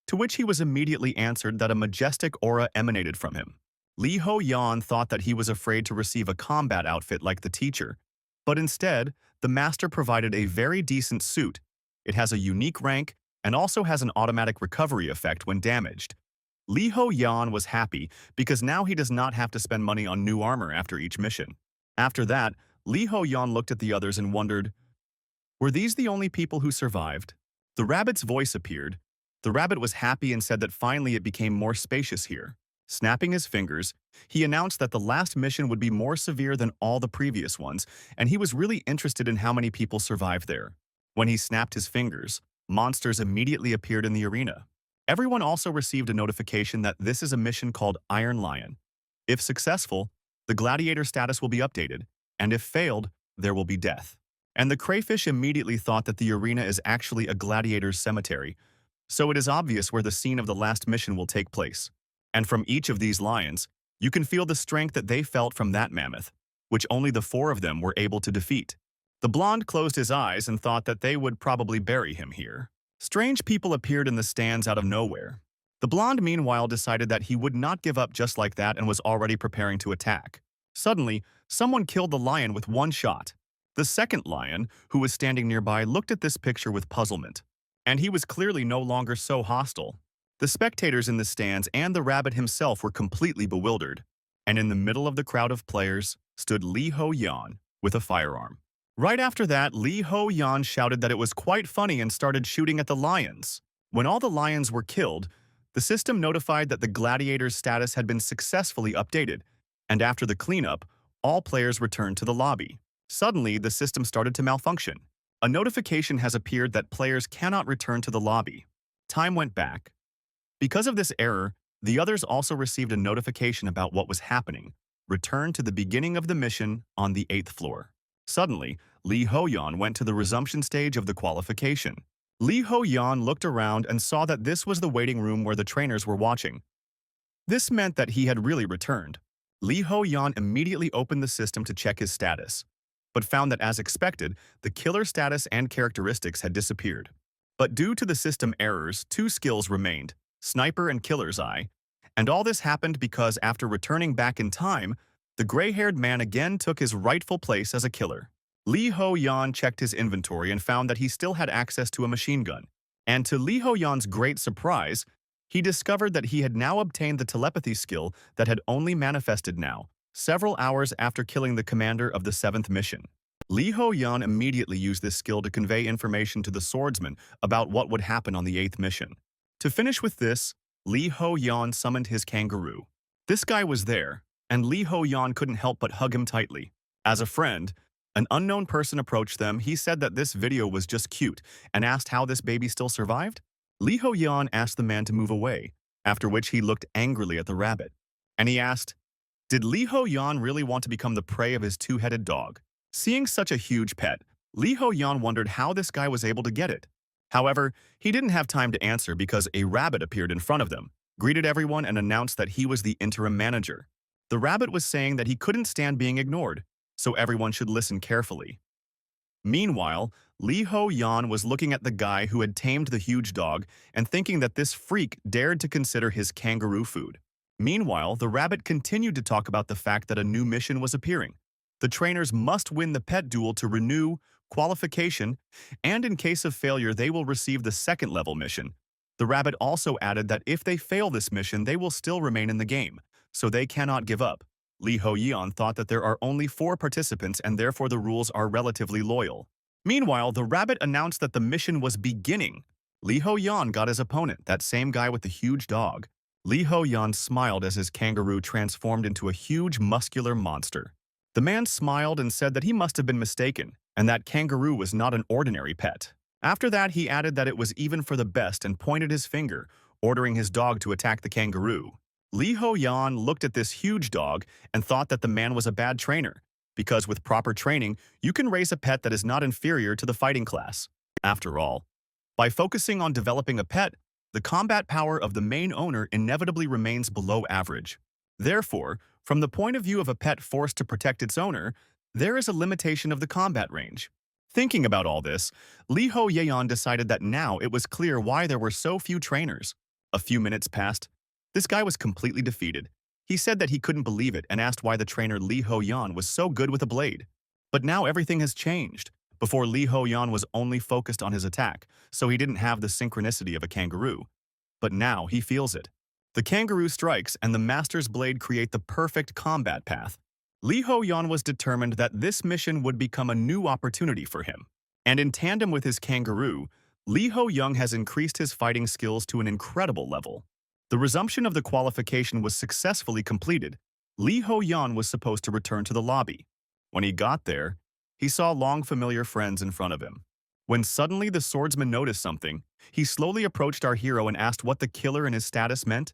to which he was immediately answered that a majestic aura emanated from him. Li Ho Yan thought that he was afraid to receive a combat outfit like the teacher, but instead, the master provided a very decent suit. It has a unique rank and also has an automatic recovery effect when damaged. Li Ho Yan was happy because now he does not have to spend money on new armor after each mission. After that, Li Ho Yan looked at the others and wondered, were these the only people who survived? The rabbit's voice appeared. The rabbit was happy and said that finally it became more spacious here. Snapping his fingers, he announced that the last mission would be more severe than all the previous ones, and he was really interested in how many people survived there. When he snapped his fingers, monsters immediately appeared in the arena. Everyone also received a notification that this is a mission called Iron Lion. If successful, the gladiator status will be updated, and if failed, there will be death. And the crayfish immediately thought that the arena is actually a gladiator's cemetery, so it is obvious where the scene of the last mission will take place. And from each of these lions, you can feel the strength that they felt from that mammoth, which only the four of them were able to defeat. The blonde closed his eyes and thought that they would probably bury him here. Strange people appeared in the stands out of nowhere. The blonde meanwhile decided that he would not give up just like that and was already preparing to attack. Suddenly, someone killed the lion with one shot. The second lion, who was standing nearby, looked at this picture with puzzlement, and he was clearly no longer so hostile. The spectators in the stands and the rabbit himself were completely bewildered, and in the middle of the crowd of players stood Li Ho Yan with a firearm. Right after that, Li Ho Yan shouted that it was quite funny and started shooting at the lions. When all the lions were killed, the system notified that the gladiator's status had been successfully updated, and after the cleanup, all players returned to the lobby. Suddenly, the system started to malfunction. A notification has appeared that players cannot return to the lobby. Time went back. Because of this error, the others also received a notification about what was happening. Return to the beginning of the mission on the 8th floor. Suddenly, Li Ho Yan went to the resumption stage of the qualification. Li Ho Yan looked around and saw that this was the waiting room where the trainers were watching. This meant that he had really returned. Li Ho Yan immediately opened the system to check his status, but found that as expected, the killer status and characteristics had disappeared. But due to the system errors, two skills remained, Sniper and Killer's Eye, and all this happened because after returning back in time, the gray-haired man again took his rightful place as a killer. Li Ho Yan checked his inventory and found that he still had access to a machine gun. And to Li Ho Yan's great surprise, he discovered that he had now obtained the telepathy skill that had only manifested now, several hours after killing the commander of the 7th mission. Li Ho Yan immediately used this skill to convey information to the swordsman about what would happen on the 8th mission. To finish with this, Li Ho Yan summoned his kangaroo. This guy was there, and Li Ho Yan couldn't help but hug him tightly. As a friend, an unknown person approached them. He said that this video was just cute and asked how this baby still survived. Li Ho Yan asked the man to move away, after which he looked angrily at the rabbit. And he asked, did Li Ho Yan really want to become the prey of his two-headed dog? Seeing such a huge pet, Li Ho Yan wondered how this guy was able to get it. However, he didn't have time to answer because a rabbit appeared in front of them, greeted everyone and announced that he was the interim manager. The rabbit was saying that he couldn't stand being ignored, so everyone should listen carefully. Meanwhile, Li Ho Yan was looking at the guy who had tamed the huge dog and thinking that this freak dared to consider his kangaroo food. Meanwhile, the rabbit continued to talk about the fact that a new mission was appearing. The trainers must win the pet duel to renew qualification, and in case of failure, they will receive the second-level mission. The rabbit also added that if they fail this mission, they will still remain in the game, so they cannot give up. Li Ho Yan thought that there are only 4 participants and therefore the rules are relatively loyal. Meanwhile, the rabbit announced that the mission was beginning. Li Ho Yan got his opponent, that same guy with the huge dog. Li Ho Yan smiled as his kangaroo transformed into a huge muscular monster. The man smiled and said that he must have been mistaken, and that kangaroo was not an ordinary pet. After that, he added that it was even for the best and pointed his finger, ordering his dog to attack the kangaroo. Li Ho Yan looked at this huge dog and thought that the man was a bad trainer, because with proper training, you can raise a pet that is not inferior to the fighting class. After all, by focusing on developing a pet, the combat power of the main owner inevitably remains below average. Therefore, from the point of view of a pet forced to protect its owner, there is a limitation of the combat range. Thinking about all this, Li Ho Yeon decided that now it was clear why there were so few trainers. A few minutes passed. This guy was completely defeated. He said that he couldn't believe it and asked why the trainer Li Ho Yan was so good with a blade. But now everything has changed. Before, Li Ho Yan was only focused on his attack, so he didn't have the synchronicity of a kangaroo. But now he feels it. The kangaroo strikes and the master's blade create the perfect combat path. Li Ho Yan was determined that this mission would become a new opportunity for him. And in tandem with his kangaroo, Li Ho Young has increased his fighting skills to an incredible level. The resumption of the qualification was successfully completed. Li Ho Yan was supposed to return to the lobby. When he got there, he saw long familiar friends in front of him. When suddenly the swordsman noticed something, he slowly approached our hero and asked what the killer and his status meant.